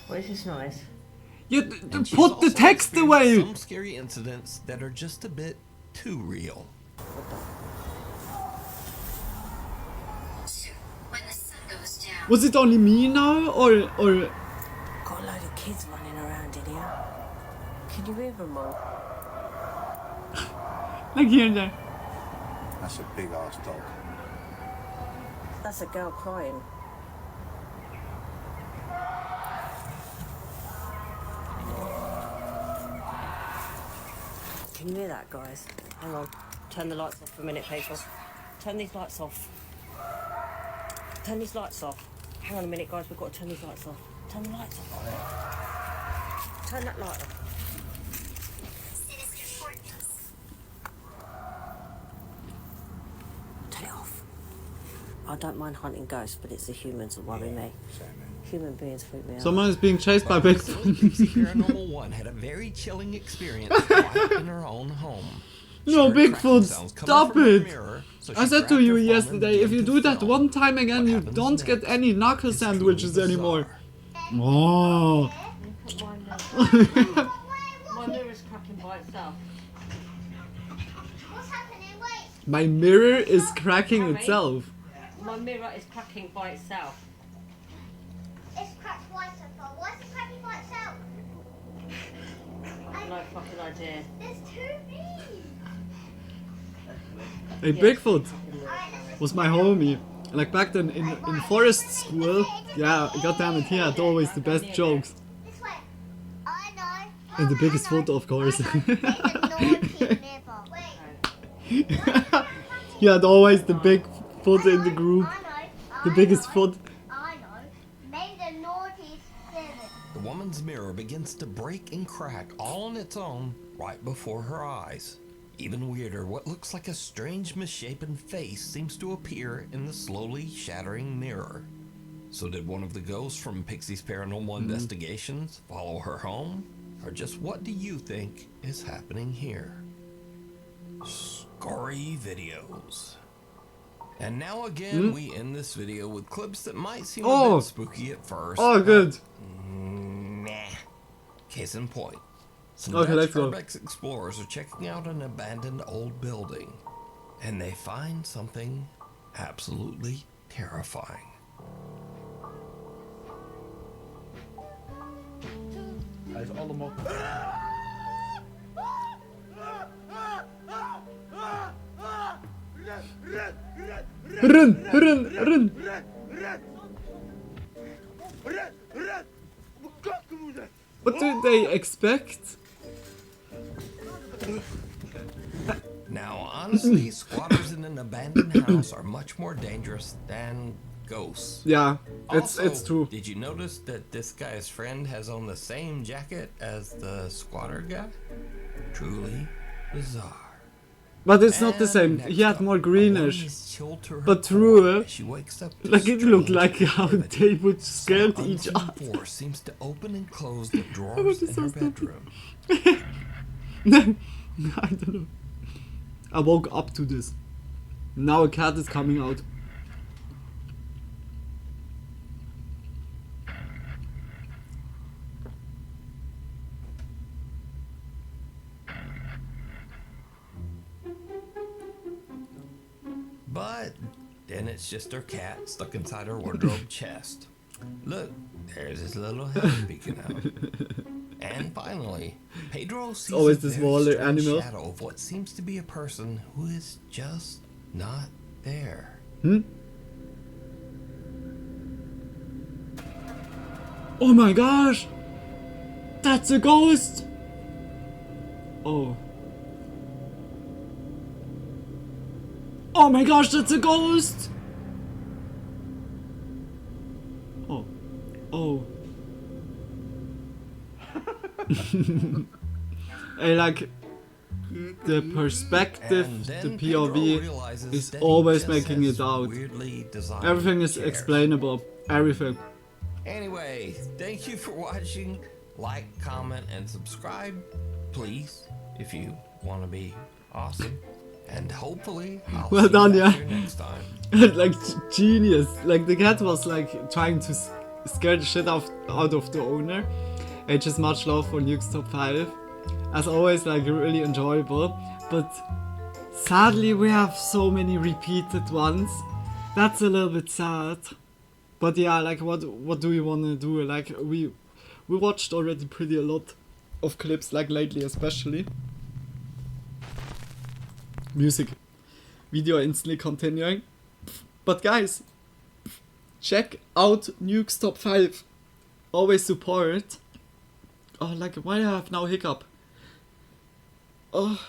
What is this noise? Yeah, And she's put the also text experienced away. Some scary incidents that are just a bit too real. When the sun goes down. Was it only me now, or Got a load of kids running around in here. Can you hear them all? like here and there? That's a big ass dog. That's a girl crying. Can you hear that, guys? Hang on. Turn the lights off for a minute, people. Turn these lights off. Turn these lights off. Hang on a minute, guys. We've got to turn these lights off. Turn the lights off. Turn that light off. Turn it off. I don't mind hunting ghosts, but it's the humans that worry me. Human beings freak me out. Someone is being chased by Bigfoot. Paranormal 1 had a very chilling experience right in her own home. No, Bigfoot, stop it! I said to you yesterday, if you do that one time again, you don't get any knuckle sandwiches anymore. Oh. My mirror's cracking by itself. What's happening? Wait. My mirror is cracking itself. My mirror is cracking by itself. It's cracked twice so far. Why is it cracking by itself? No fucking idea. There's two bees. Hey, Bigfoot was my homie. Like back then in forest school, yeah, goddamn it, he had always the best jokes. This way. I know. And the biggest foot, of course. He had always the big foot in the group. The biggest foot. I know. Maybe the naughty 7. The woman's mirror begins to break and crack all on its own right before her eyes. Even weirder, what looks like a strange misshapen face seems to appear in the slowly shattering mirror. So did one of the ghosts from Pixie's Paranormal Investigations follow her home? Or just what do you think is happening here? Scary videos. And now again, we end this video with clips that might seem a bit spooky at first. Oh, good. Nah. Case in point. Some Okay, let's go. Urbex explorers are checking out an abandoned old building, and they find something absolutely terrifying. Hij is allemaal... Run, run, run. What do they expect? Now, honestly, squatters in an abandoned house are much more dangerous than ghosts. Yeah, Also, it's true. Did you notice that this guy's friend has on the same jacket as the squatter guy? Truly bizarre. But it's not the same. He had more greenish. But true, like it looked like how they would scare each other. Force seems to open and close the drawers in her bedroom. I don't know. I woke up to this. Now a cat is coming out. But then it's just her cat stuck inside her wardrobe chest. Look, there's his little head peeking out. And finally, Pedro sees always a the very smaller strange animal. shadow of what seems to be a person who is just not there. Oh my gosh! That's a ghost! Oh. Oh my gosh, that's a ghost! Oh. Oh. I like the perspective, the POV is always making it out. Everything is explainable. Everything. Anyway, thank you for watching. Like, comment, and subscribe, please, if you want to be awesome. And hopefully, I'll Well see done, you yeah. back here next time. Like genius. Like the cat was like trying to scare the shit out of the owner. It's just much love for Nuke's Top 5. As always, like really enjoyable. But sadly, we have so many repeated ones. That's a little bit sad. But yeah, like what do we want to do? Like we watched already pretty a lot of clips, like lately especially. Music. Video instantly continuing. But guys, check out Nuke's Top 5. Always support. Oh, like why do I have now hiccup? Oh,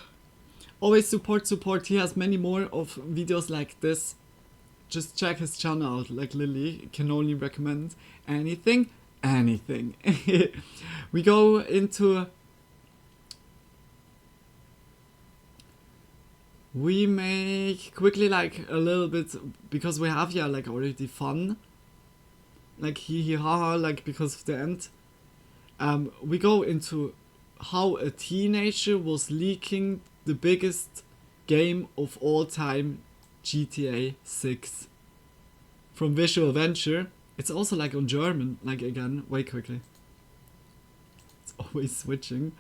Always support. He has many more of videos like this. Just check his channel out, like Lily. Can only recommend anything. We go into... We make quickly like a little bit, because we have here like already fun. Like hee ha, like because of the end. We go into how a teenager was leaking the biggest game of all time, GTA 6. From Visual Venture. It's also like on German, like again, wait quickly. It's always switching.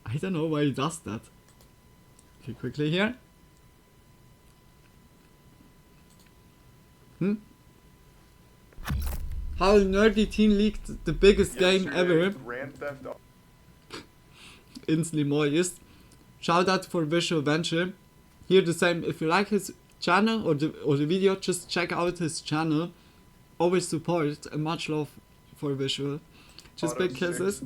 I don't know why it does that. Okay, quickly here. How a nerdy teen leaked the biggest game ever. Grand Theft Auto. Instantly moist. Shout out for Visual Venture. Here the same. If you like his channel or the video, just check out his channel. Always support and much love for Visual. Just big kisses.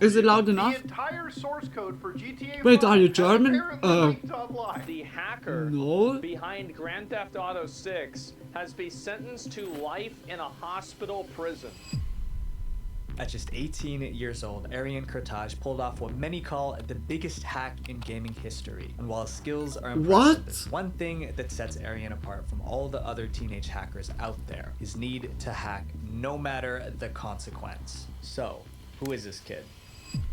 Is it loud enough? The entire source code for GTA Wait, 5 are you German? The hacker No. behind Grand Theft Auto 6 has been sentenced to life in a hospital prison. At just 18 years old, Arian Kurtaj pulled off what many call the biggest hack in gaming history. And while his skills are impressive, there's one thing that sets Arian apart from all the other teenage hackers out there: his need to hack no matter the consequence. So, who is this kid?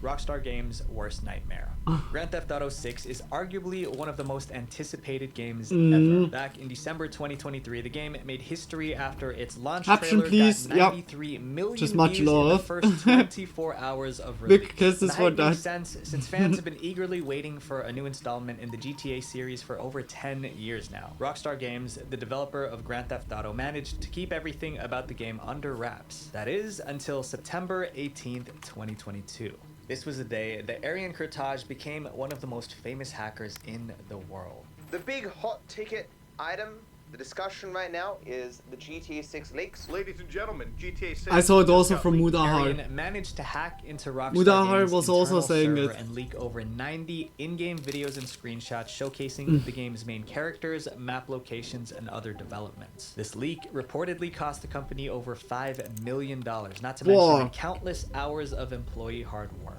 Rockstar Games' worst nightmare. Grand Theft Auto 6 is arguably one of the most anticipated games ever. Back in December 2023, the game made history after its launch Caption, trailer please. got 93 million Just much views love. in the first 24 hours of release. Big kisses for that. Makes sense since fans have been eagerly waiting for a new installment in the GTA series for over 10 years now. Rockstar Games, the developer of Grand Theft Auto, managed to keep everything about the game under wraps. That is, until September 18th, 2022. This was the day that Arian Kurtaj became one of the most famous hackers in the world. The big hot ticket item, the discussion right now, is the GTA 6 leaks. Ladies and gentlemen, GTA 6. I saw it also from Mudahar. Arian managed to hack into Rockstar Mudahar Games' was also internal saying server it. and leak over 90 in-game videos and screenshots showcasing the game's main characters, map locations, and other developments. This leak reportedly cost the company over $5 million, not to mention countless hours of employee hard work.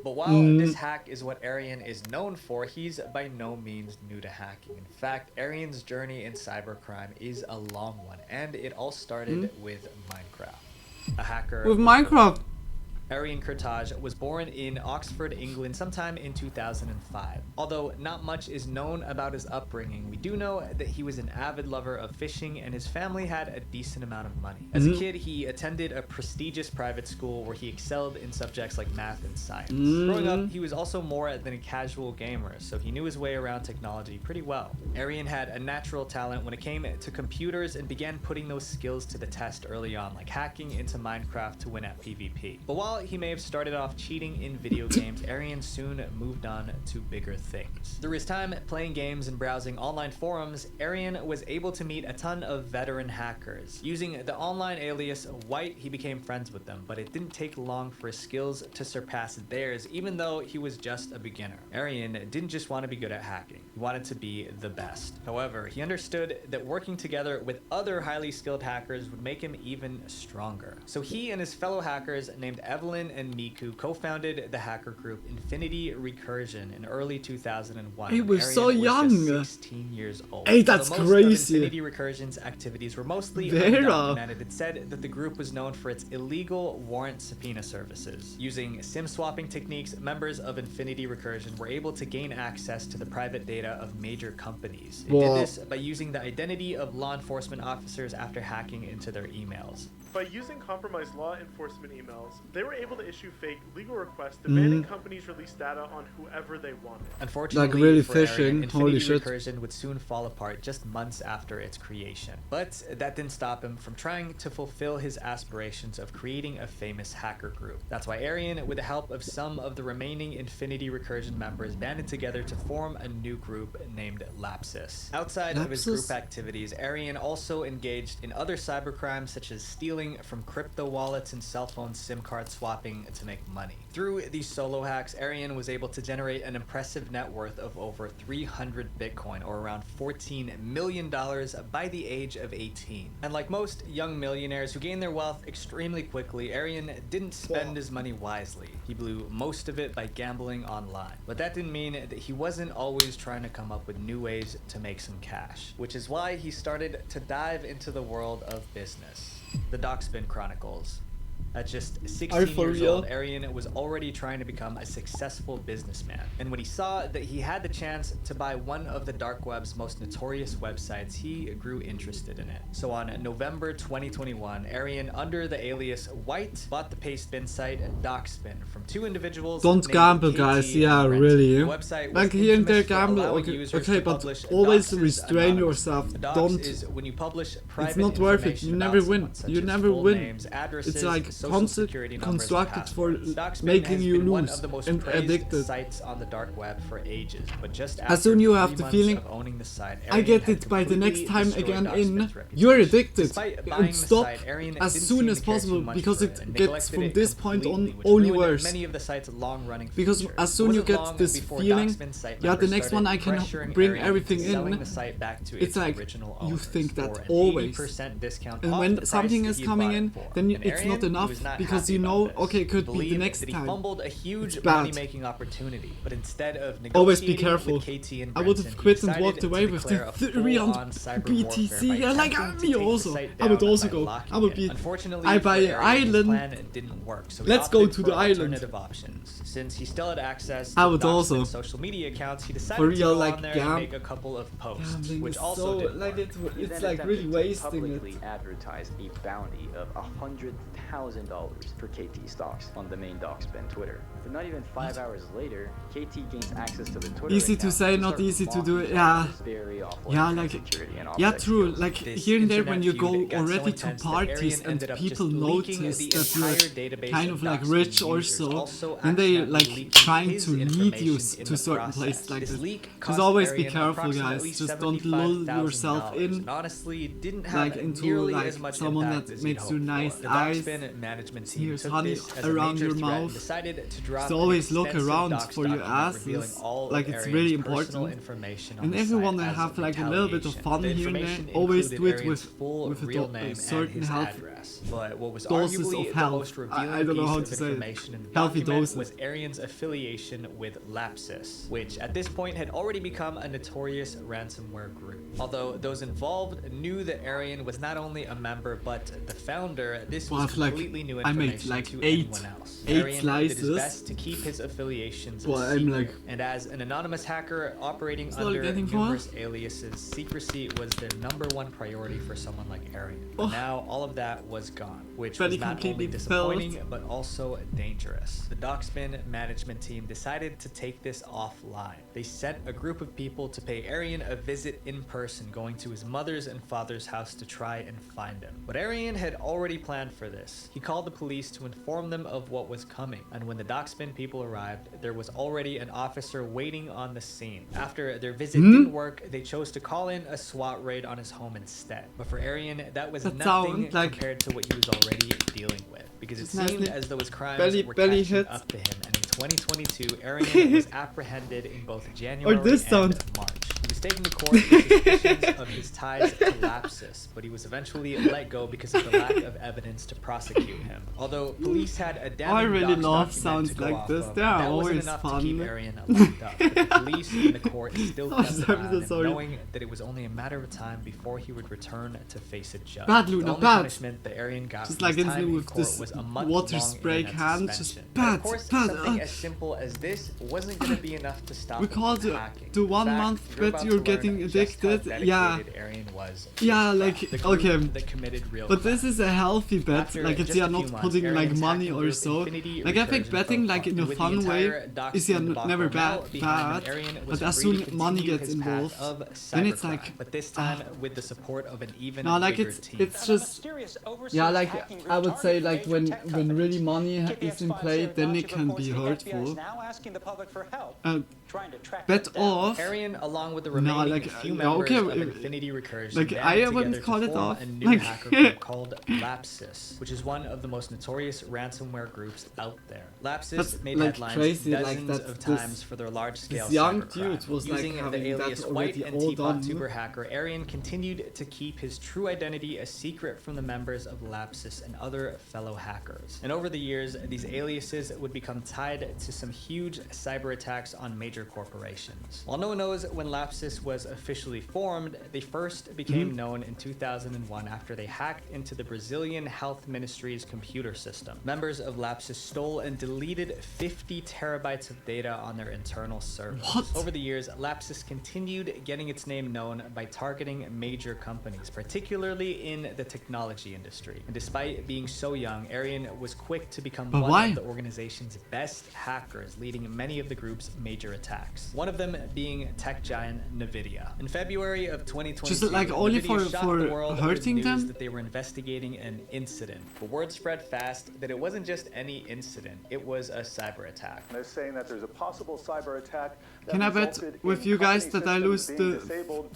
But while this hack is what Arian is known for, he's by no means new to hacking. In fact, Arian's journey in cybercrime is a long one, and it all started with Minecraft. A hacker with Minecraft. Arian Kurtaj was born in Oxford, England sometime in 2005. Although not much is known about his upbringing, we do know that he was an avid lover of fishing and his family had a decent amount of money. As a kid, he attended a prestigious private school where he excelled in subjects like math and science. Growing up, he was also more than a casual gamer, so he knew his way around technology pretty well. Arian had a natural talent when it came to computers and began putting those skills to the test early on, like hacking into Minecraft to win at PvP. But while he may have started off cheating in video games, Arian soon moved on to bigger things. Through his time playing games and browsing online forums, Arian was able to meet a ton of veteran hackers. Using the online alias White, he became friends with them, but it didn't take long for his skills to surpass theirs, even though he was just a beginner. Arian didn't just want to be good at hacking, he wanted to be the best. However, he understood that working together with other highly skilled hackers would make him even stronger. So he and his fellow hackers named Evelyn and Miku co-founded the hacker group Infinity Recursion in early 2001. He was so young. Just 16 years old. Hey, that's most crazy. Of Infinity Recursion's activities were mostly Vera. undocumented. It said that the group was known for its illegal warrant subpoena services. Using SIM swapping techniques, members of Infinity Recursion were able to gain access to the private data of major companies. They did this by using the identity of law enforcement officers after hacking into their emails. By using compromised law enforcement emails, they were able to issue fake legal requests demanding companies release data on whoever they wanted. Unfortunately, like really for fishing. Arian, Holy Infinity shit. Recursion would soon fall apart just months after its creation. But that didn't stop him from trying to fulfill his aspirations of creating a famous hacker group. That's why Arian, with the help of some of the remaining Infinity Recursion members, banded together to form a new group named Lapsus. Outside of his group activities, Arian also engaged in other cybercrimes such as stealing from crypto wallets and cell phone SIM card swaps swapping to make money. Through these solo hacks, Arian was able to generate an impressive net worth of over 300 Bitcoin, or around $14 million by the age of 18. And like most young millionaires who gain their wealth extremely quickly, Arian didn't spend his money wisely. He blew most of it by gambling online. But that didn't mean that he wasn't always trying to come up with new ways to make some cash, which is why he started to dive into the world of business. The Dockspin Chronicles. At just 16 years old, Arian was already trying to become a successful businessman. And when he saw that he had the chance to buy one of the dark web's most notorious websites, he grew interested in it. So on November 2021, Arian, under the alias White, bought the pay-spin site Dockspin from two individuals. Don't gamble, guys. Yeah, really. Like here and there gamble, okay, but always restrain yourself. Don't. It's not worth it. You never win. You never win. It's like constructed for making you lose and addicted. Sites on the dark web for ages, but just as soon you have the feeling, I get it by the next time again in, you're addicted, and stop as soon as possible, because it gets from this point on only worse. Because as soon you get this feeling, yeah, the next one I can bring everything in, it's like you think that always, and when something is coming in, then it's not enough, because you know, okay, it could be the next time. He fumbled a huge money-making opportunity, but instead of always be careful. I would have quit and walked away with the 300 BTC. Yeah, like me also. I would also go. I would be. I buy an island. Let's go to the island. Since he still had access to I would also. Social media accounts, he decided to go on there and make a couple of posts, which also didn't work. It's like really wasting it. Advertised a bounty of $100,000 for KT stocks on the main Dockspin Twitter. But not even 5 hours later, KT gains access to the Twitter. Easy to say, not easy to do it. Yeah. Yeah, like, yeah, true. Like here and there, when you go already to parties and people notice that you're kind of like rich or so, and they like trying to lead you to certain places like this. Just always be careful, guys. Just don't lull yourself in, like into like someone that makes you nice eyes. Here's honey around your mouth. So always look around for your asses. Like it's really important. And everyone that have like a little bit of fun here and there, always do it with a certain health doses of health. I don't know how to say it. Healthy doses. Was Arian's affiliation with Lapsus, which at this point had already become a notorious ransomware group. Although those involved knew that Arian was not only a member but the founder, this was completely new information to anyone else. Eight slices. Did his best to keep his affiliations secret, and as an anonymous hacker operating under numerous aliases, secrecy was their #1 priority for someone like Arian. But now all of that was gone, which was not only disappointing but also dangerous. The Dockspin management team decided to take this offline. They sent a group of people to pay Arian a visit in person, going to his mother's and father's house to try and find him. But Arian had already planned for this. He called the police to inform them of what was coming, and when the Dockspin people arrived, there was already an officer waiting on the scene. After their visit didn't work, they chose to call in a SWAT raid on his home instead. But for Arian, that was nothing compared to what he was already dealing with, because it seemed as though his crimes were catching up to him, and in 2022, Arian was apprehended in both January and March. He was taken to court with suspicions of his ties to Lapsus, but he was eventually let go because of the lack of evidence to prosecute him. Although police had a damning I really love document sounds to go like off this. of, They are that wasn't always enough fun. to keep Arian locked up. But the police and the court still kept him on him, knowing that it was only a matter of time before he would return to face a judge. Bad, the Luna, only bad. punishment that Arian got Just from like his time in with court this was a water spray can. Just but bad, of course, bad. something as simple as this wasn't going to be enough to stop We him called from the hacking. 1 month bet you're getting addicted. Yeah. Yeah, like okay. But this is a healthy bet. Like it's yeah not putting like money or so. Like I think betting like in a fun way is yeah never bad. But as soon money gets involved, then it's like. But this time with the support of an even no, like bigger it's team. just yeah, like I would say like when really money is in play, then it can be hurtful. Bet off Arian, along with the remaining like, few yeah, members okay, of it- Infinity Recursion like, banded I wouldn't together call to it form off, a new like- hacker group called Lapsus, which is one of the most notorious ransomware groups out there. Lapsus That's, made like, headlines crazy, like, dozens that of this- times for their large-scale this young cybercrime. dude was, like, Using the having that alias White already and all Teapot done. Tuber hacker, Arian continued to keep his true identity a secret from the members of Lapsus and other fellow hackers. And over the years, these aliases would become tied to some huge cyber attacks on major corporations. While no one knows when Lapsus was officially formed, they first became known in 2001 after they hacked into the Brazilian Health Ministry's computer system. Members of Lapsus stole and deleted 50 terabytes of data on their internal servers. Over the years, Lapsus continued getting its name known by targeting major companies, particularly in the technology industry. And despite being so young, Arian was quick to become But one why? of the organization's best hackers, leading many of the group's major attacks. One of them being tech giant NVIDIA. In February of 2022, Just, like, only NVIDIA shocked for the world with hurting news them? that they were investigating an incident. But word spread fast that it wasn't just any incident, it was a cyber attack. They're saying that there's a possible cyber attack. Can I bet with you guys that I lose the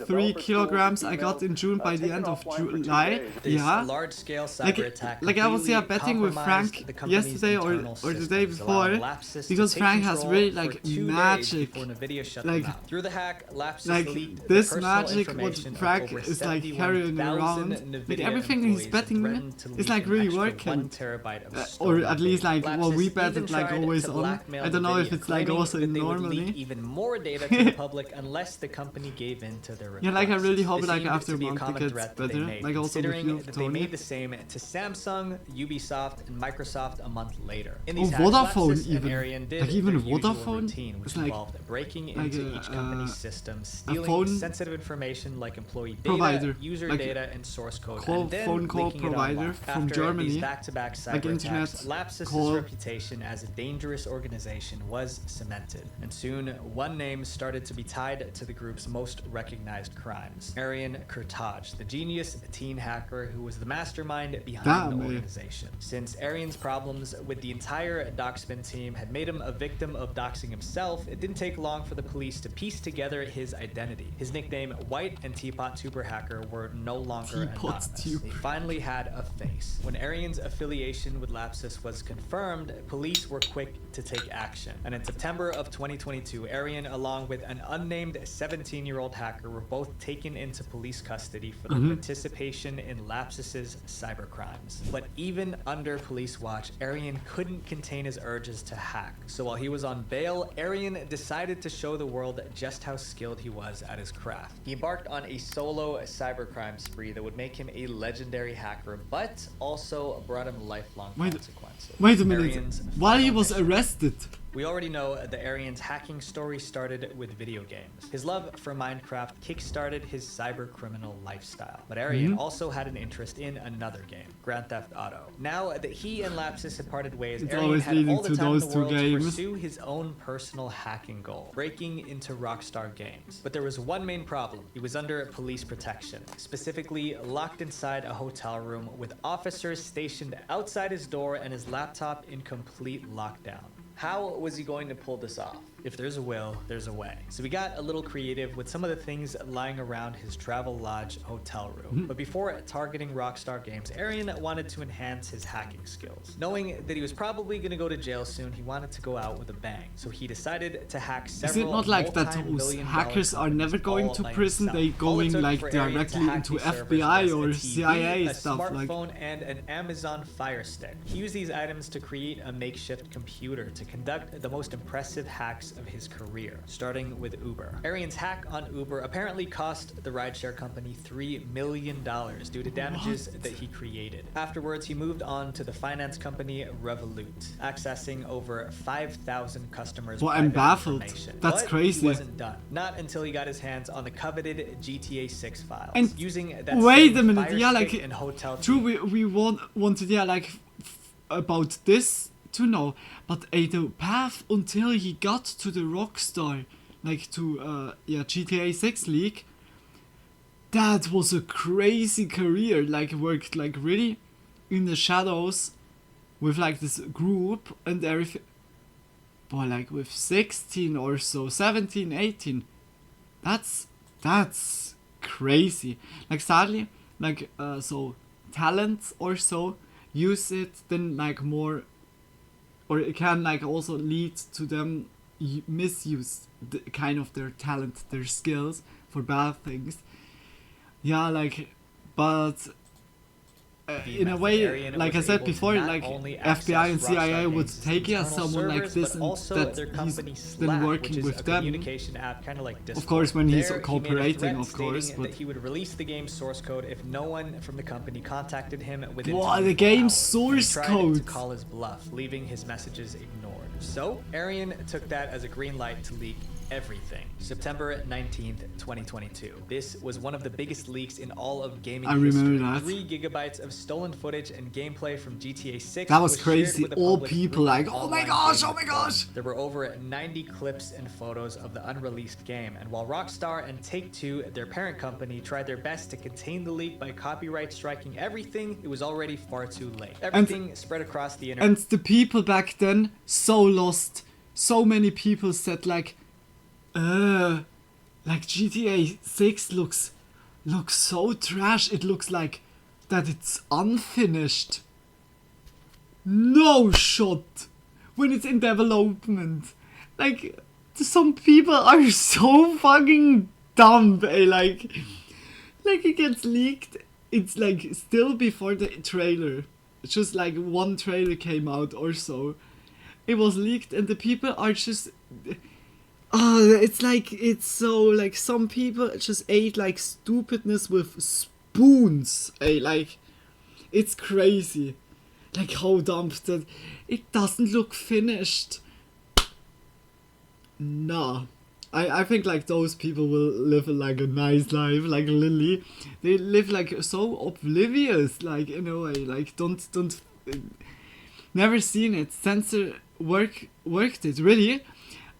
3 kilograms I got in June by the end of July? This Yeah. large-scale cyber Like, attack like I was completely betting with compromised Frank the company's yesterday or internal the day systems, before, allowing Lapsus to because take Frank has control really for like 2 days magic, before NVIDIA shut like them out. Through the hack, Lapsus like leaked this the personal magic what information of Frank over is like carrying 71,000 around. Like NVIDIA everything he's employees and betting threatened to is leak like an really extra 1 working. terabyte of Or stolen at least data. like what we Lapsus bet even it like tried always to on. blackmail I don't know if NVIDIA, it's like claiming also that they would normally. leak even more data to the public unless the company gave in to their requests. Yeah, like I really hope This like seemed after to a be a month it common gets threat that they better. made, Like also with considering you, that they Tony. made the same to Samsung, Ubisoft, and Microsoft a month later. In Oh, these hacks, Vodafone Lapsus and even. Arian did Like even their usual Vodafone routine, which is like involved breaking like into each company's system, stealing phone sensitive information like employee data, provider, user like data, and source code, call, and then phone call leaking it provider online. from After Germany, these back-to-back cyber like internet attacks, Lapsus's call. reputation as a dangerous organization was cemented, and soon one name started to be tied to the group's most recognized crimes: Arian Kurtaj, the genius teen hacker who was the mastermind behind the organization. Since Arian's problems with the entire Doxspin team had made him a victim of doxing himself, it didn't take long for the police to piece together his identity. His nickname, White and Teapot Tuber Hacker, were no longer anonymous. They finally had a face. When Arian's affiliation with Lapsus was confirmed, police were quick to take action. And in September of 2022, Arian, along with an unnamed 17-year-old hacker, were both taken into police custody for their participation in Lapsus's cybercrimes. But even under police watch, Arian couldn't contain his urges to hack. So while he was on bail, Arian decided to show the world just how skilled he was at his craft. He embarked on a solo cybercrime spree that would make him a legendary hacker, but also brought him lifelong consequences. Wait a minute. Arian's While he final was mission. arrested. We already know that Arian's hacking story started with video games. His love for Minecraft kickstarted his cyber criminal lifestyle. But Arian also had an interest in another game, Grand Theft Auto. Now that he and Lapsus had parted ways, It's Arian always had leading all the to time in those the two world to games. pursue his own personal hacking goal, breaking into Rockstar Games. But there was one main problem. He was under police protection, specifically locked inside a hotel room with officers stationed outside his door and his laptop in complete lockdown. How was he going to pull this off? If there's a will, there's a way. So we got a little creative with some of the things lying around his travel lodge hotel room. But before targeting Rockstar Games, Arian wanted to enhance his hacking skills. Knowing that he was probably going to go to jail soon, he wanted to go out with a bang. So he decided to hack Is several it not like that those multi-billion-dollar hackers are never going all to by prison? himself. They All it going took like for Arian to directly hack into these servers FBI was or a TV, CIA a stuff like. smartphone, and an Amazon Fire Stick. He used these items to create a makeshift computer to conduct the most impressive hacks of his career, starting with Uber. Arian's hack on Uber apparently cost the rideshare company $3 million due to damages that he created. Afterwards, he moved on to the finance company Reupload, accessing over 5,000 customers' Well, I'm private baffled. information. That's But crazy. He wasn't done. Not until he got his hands on the coveted GTA 6 files. And using that wait a same minute, Fire yeah, Stick like and hotel true. We wanted yeah like about this to know, but the path until he got to the Rockstar, like to GTA 6 league. That was a crazy career. Like worked like really in the shadows with like this group and everything. But like with 16 or so, 17, 18, that's That's crazy. Like sadly, like so talents or so use it then like more, or it can like also lead to them misuse the kind of their talent, their skills for bad things. Yeah, like, but in a way, like I said before, like FBI and CIA would take it as someone like this and that he's been working with them. Of course, when he's cooperating, of course. But that he would release the game's source code if no one from the company contacted him within wow, the game's source code. to call his bluff, leaving his messages ignored. So Arian took that as a green light to leak everything. September 19th, 2022. This was one of the biggest leaks in all of gaming history. 3 gigabytes of stolen footage and gameplay from GTA 6. That was crazy. All people like, oh my gosh, oh my gosh. There were over 90 clips and photos of the unreleased game, and while Rockstar and Take-Two, their parent company, tried their best to contain the leak by copyright striking everything, it was already far too late. Everything spread across the internet. And the people back then, so lost. So many people said like GTA 6 looks so trash. It looks like that it's unfinished. No shot. When it's in development. Like, some people are so fucking dumb, eh? Like it gets leaked. It's like still before the trailer. It's just like one trailer came out or so. It was leaked and the people are just... it's like, it's so, like, some people just ate, like, stupidness with spoons, eh? Like, it's crazy. Like, how dumb that... It doesn't look finished. Nah. I think, like, those people will live, like, a nice life, like Lily. They live, like, so oblivious, like, in a way. Like, don't... Never seen it. Censor worked it, really.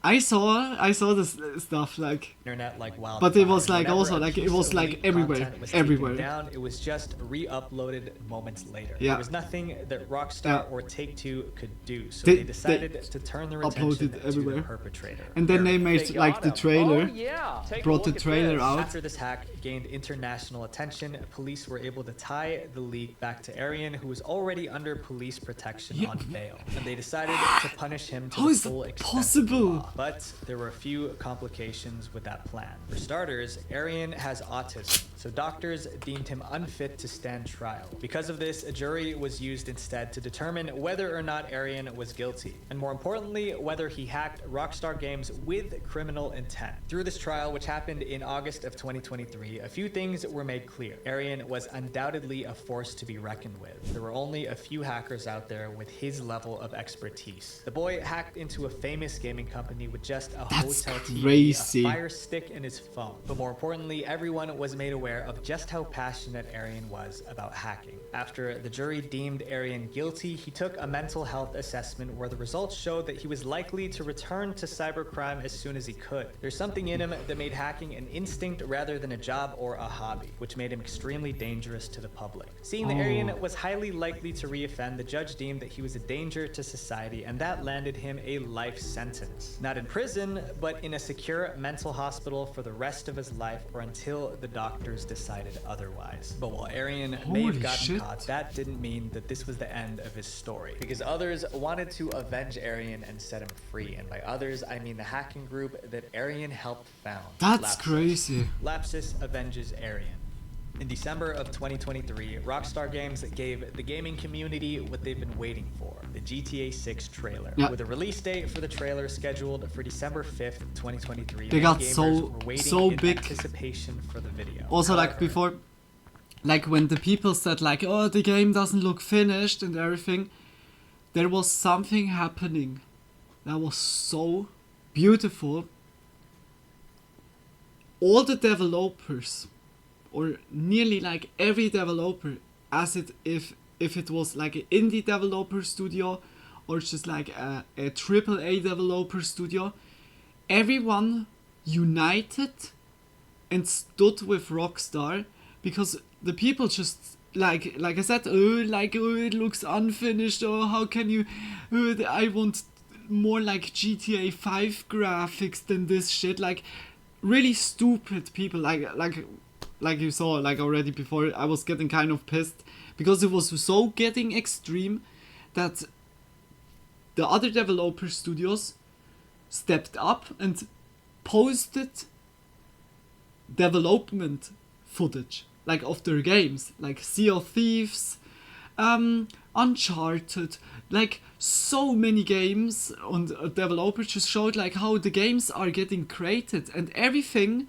I saw this stuff like internet like wild, but it was like also like it was like everywhere. Down. It was just re-uploaded moments later. Yeah. There was nothing that Rockstar or Take-Two could do, so they decided to turn their attention to the perpetrator. And then they made like the trailer, brought the trailer out. After this hack gained international attention, police were able to tie the leak back to Arian, who was already under police protection on bail, and they decided to punish him to the full extent of the law. But there were a few complications with that plan. For starters, Arian has autism, so doctors deemed him unfit to stand trial. Because of this, a jury was used instead to determine whether or not Arian was guilty, and more importantly, whether he hacked Rockstar Games with criminal intent. Through this trial, which happened in August of 2023, a few things were made clear. Arian was undoubtedly a force to be reckoned with. There were only a few hackers out there with his level of expertise. The boy hacked into a famous gaming company with just a hotel TV, a fire stick, and his phone. But more importantly, everyone was made aware of just how passionate Arian was about hacking. After the jury deemed Arian guilty, he took a mental health assessment where the results showed that he was likely to return to cybercrime as soon as he could. There's something in him that made hacking an instinct rather than a job or a hobby, which made him extremely dangerous to the public. Seeing that Arian was highly likely to reoffend, the judge deemed that he was a danger to society, and that landed him a life sentence. Not in prison, but in a secure mental hospital for the rest of his life or until the doctors decided otherwise. But while Arian may have gotten caught, that didn't mean that this was the end of his story, because others wanted to avenge Arian and set him free. And by others, I mean the hacking group that Arian helped found. That's crazy. Lapsus avenges Arian. In December of 2023, Rockstar Games gave the gaming community what they've been waiting for, the GTA 6 trailer. Yeah. With a release date for the trailer scheduled for December 5th, 2023, they got gamers were waiting so in big. anticipation for the video. Also, like before, like when the people said like, oh, the game doesn't look finished and everything, there was something happening that was so beautiful. All the developers, or nearly like every developer, as if it was like an indie developer studio or just like a AAA developer studio, everyone united and stood with Rockstar, because the people just like I said, it looks unfinished, or how can you, I want more like GTA 5 graphics than this shit. Like, really stupid people, like you saw, like already before, I was getting kind of pissed because it was so getting extreme that the other developer studios stepped up and posted development footage, like of their games, like Sea of Thieves, Uncharted, like so many games, and developers just showed like how the games are getting created, and everything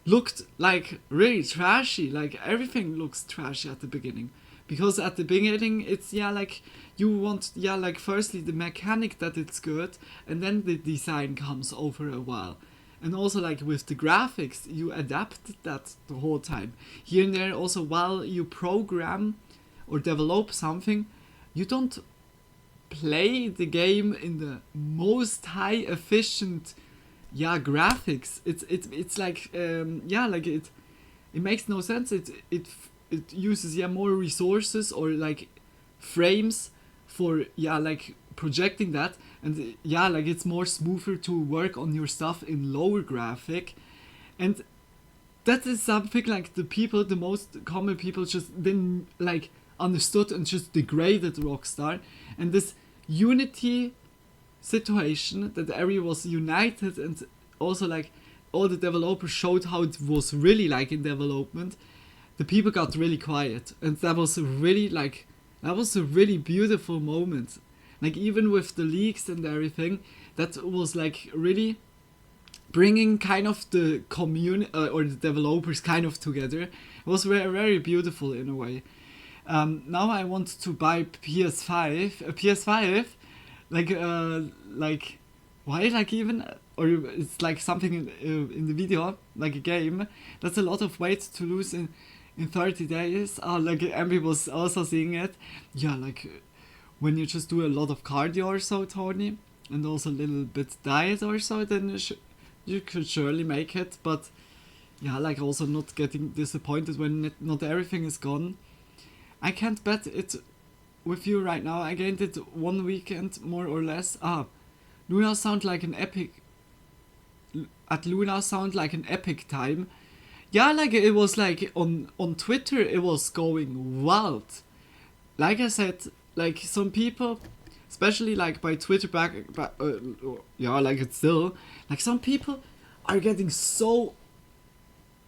looked like really trashy. Like everything looks trashy at the beginning, because at the beginning it's like you want like firstly the mechanic that it's good, and then the design comes over a while. And also like with the graphics, you adapt that the whole time. Here and there also, while you program or develop something, you don't play the game in the most high efficient graphics. It's like like it makes no sense. It uses more resources or like frames for like projecting that, and like it's more smoother to work on your stuff in lower graphic. And that is something like the most common people just didn't like understood and just degraded Rockstar. And this unity situation that everyone was united, and also like all the developers showed how it was really like in development, the people got really quiet, and that was a really beautiful moment. Like even with the leaks and everything, that was like really bringing kind of the community or the developers kind of together. It was very, very beautiful in a way. Now I want to buy PS5. A PS5, like why like even, or it's like something in the video, like a game. That's a lot of weight to lose in 30 days. Like Emily was also seeing it. Yeah, like when you just do a lot of cardio or so, Tony, and also a little bit diet or so, then you could surely make it. But yeah, like also not getting disappointed when not everything is gone. I can't bet it with you right now. I gained it 1 weekend more or less. Luna sound like an epic. At Luna sound like an epic time. Yeah, like it was like on Twitter it was going wild. Like I said, like some people, especially like by Twitter like it's still like some people are getting so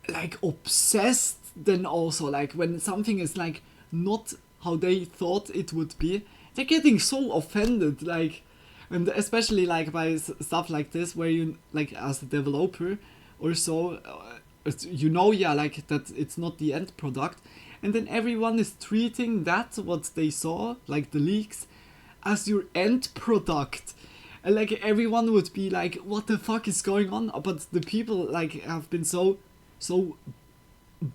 like obsessed. Then also like when something is like not how they thought it would be, they're getting so offended, like, and especially like by stuff like this where you like as a developer or so like that it's not the end product, and then everyone is treating that what they saw, like the leaks, as your end product, and like everyone would be like, what the fuck is going on? But the people like have been so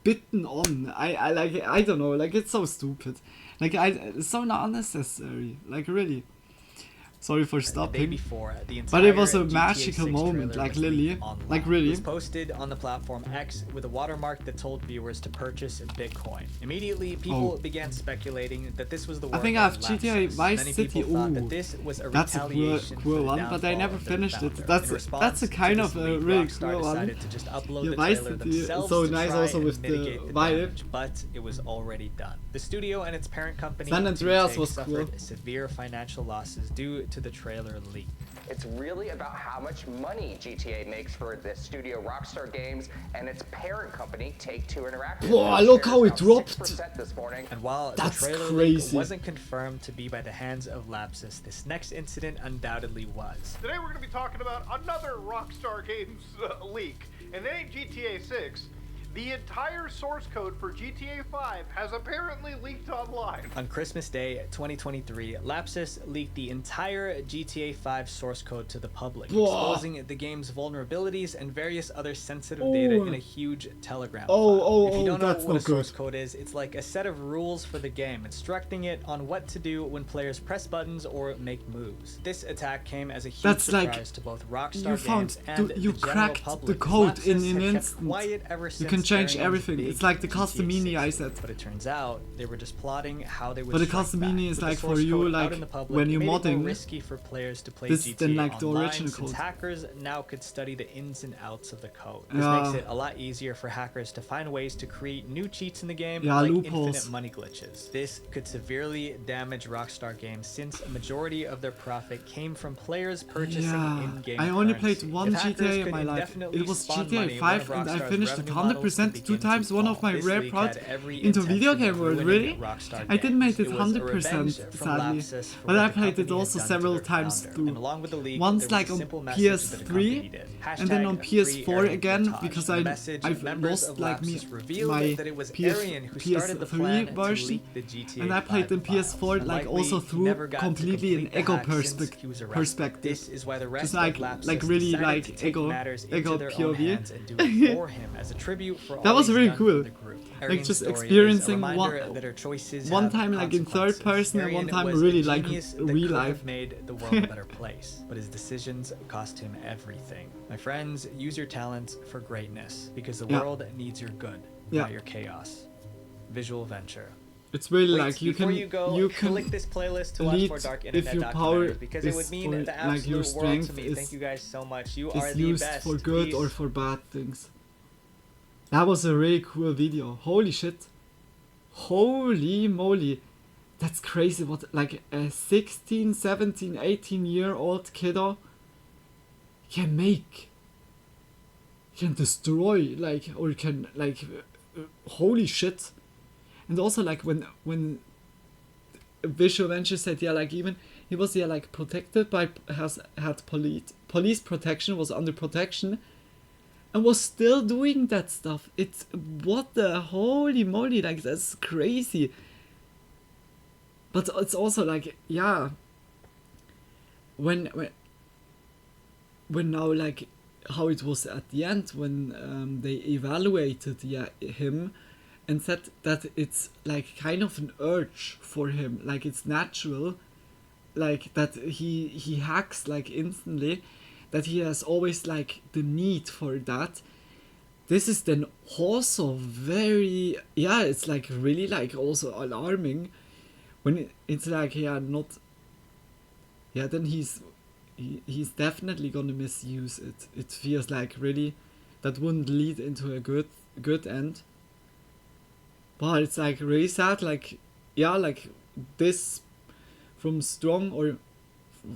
bitten on. I don't know, like it's so stupid, like it's so not unnecessary, like really. Sorry for stopping. But it was a magical moment, like Lily, like really. It was posted on the platform X with a watermark that told viewers to purchase Bitcoin. Immediately, people began speculating that this was the work I think I have GTA Vice City. That's a cool one, but I never finished it. That's a kind of a really cool one. Yeah, Vice City, so nice also with the vibe. But it was already done. The studio and its parent company San Andreas was suffered severe financial losses due to the trailer leak. It's really about how much money GTA makes for the studio Rockstar Games and its parent company, Take-Two Interactive. Whoa, look how it dropped! This morning. And while the trailer leak wasn't confirmed to be by the hands of Lapsus, this next incident undoubtedly was. Today we're going to be talking about another Rockstar Games leak, and it ain't GTA 6. The entire source code for GTA 5 has apparently leaked online. On Christmas Day 2023, Lapsus leaked the entire GTA 5 source code to the public, exposing the game's vulnerabilities and various other sensitive data in a huge Telegram file. If you don't know what a source code is, it's like a set of rules for the game, instructing it on what to do when players press buttons or make moves. This attack came as a huge surprise to both Rockstar Games and the general public. You cracked the code in an instant. Quiet ever since you can change Arian's everything. big It's like the GTA custom mini 6 I loop, said. But it turns out they were just plotting how they would. But the strike custom back. mini is With the like for source you, code out like in the public, when it you're made it more modding. risky for players to play This GTA than like the online, original since code. hackers now could study the ins and outs of the code. This Yeah. makes it a lot easier for hackers to find ways to create new cheats in the game, Yeah, like loopholes. infinite money glitches. This could severely damage Rockstar Games since a majority of their profit came from players purchasing Yeah, in-game I only currency. played one If hackers GTA in could my life. indefinitely It was spawn GTA money, 5 one of and I Rockstar's finished it revenue models 100% could 2 begin times. to One of fall. my This rare leak proud had every into video intention of game world, ruining really? Rockstar I didn't make Games. it It was a 100% revenge from sadly. lapses for But what I the played it company had also done to several their times founder. too. And along with the leak, Once there was like a on simple message that the company PS3 did. and then on Hashtag PS4 free again Arian because Protege. I The message, I've members lost of like me Lapsus revealed my that it was Arian who started the PS3 plan to version leak the GTA and I played 5 in PS4 files. like Likely, also he through never got to completely an complete the ego hack since he was arrested. perspective. This is why the rest Just of like Lapsus really decided like to take ego matters into their own POV. hands and do it for him as a tribute for That all was he's really done cool. for the group. Like Arian's just story is a experiencing reminder that our choices one have time like in third consequences. person and one Arian time was really a like genius that real could life. have made the world a better place, but his decisions cost him everything. My friends, use your talents for greatness because the Yeah. world needs your good, Yeah. not your chaos. Visual venture. It's really Wait, like you before can you go, click this playlist to watch lead more dark if internet your power documentaries because it would is mean for, the like your absolute world to strength me. is, Thank you guys so much. You is are the used best. for good Peace. or for bad things. That was a really cool video. Holy shit. Holy moly. That's crazy what like a 16, 17, 18-year-old kiddo can make. Can destroy like or can like holy shit. And also like when Visual Venture said yeah like even he was yeah like protected by had police protection, was under protection and was still doing that stuff. It's what the holy moly, like that's crazy. But it's also like yeah when now like how it was at the end when they evaluated him and said that it's like kind of an urge for him, like it's natural, like that he hacks like instantly, that he has always like the need for that. This is then also very it's like really like also alarming when it's like then he's definitely gonna misuse it. It feels like really that wouldn't lead into a good end. But it's like really sad, like like this from strong or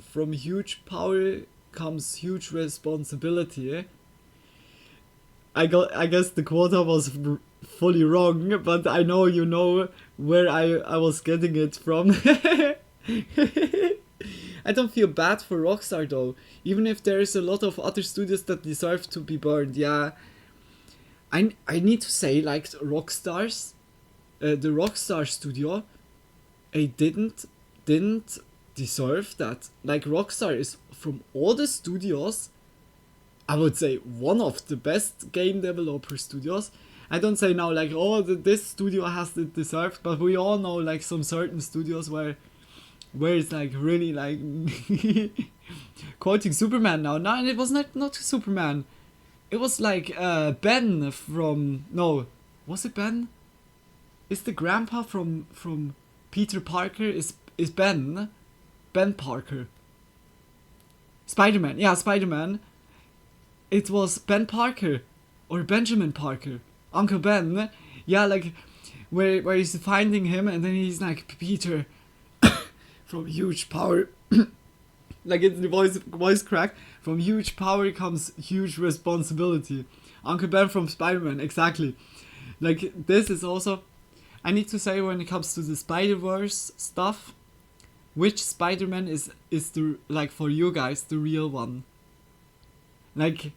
from huge power comes huge responsibility. I guess the quota was fully wrong, but I know you know where I was getting it from. I don't feel bad for Rockstar though, even if there's a lot of other studios that deserve to be burned. Yeah, I need to say like Rockstar's, the Rockstar studio, it didn't deserve that. Like Rockstar is from all the studios, I would say one of the best game developer studios. I don't say now like this studio has it deserved, but we all know like some certain studios where it's like really like quoting Superman now. No, it was not Superman. It was like Ben from was it Ben? Is the grandpa from Peter Parker is Ben Parker? Spider-Man, yeah, Spider-Man. It was Ben Parker or Benjamin Parker, Uncle Ben. Yeah, like where he's finding him and then he's like Peter from huge power. Like it's the voice crack. From huge power comes huge responsibility. Uncle Ben from Spider-Man, exactly. Like this is also, I need to say when it comes to the Spider-Verse stuff, which Spider-Man is the, like for you guys, the real one? Like,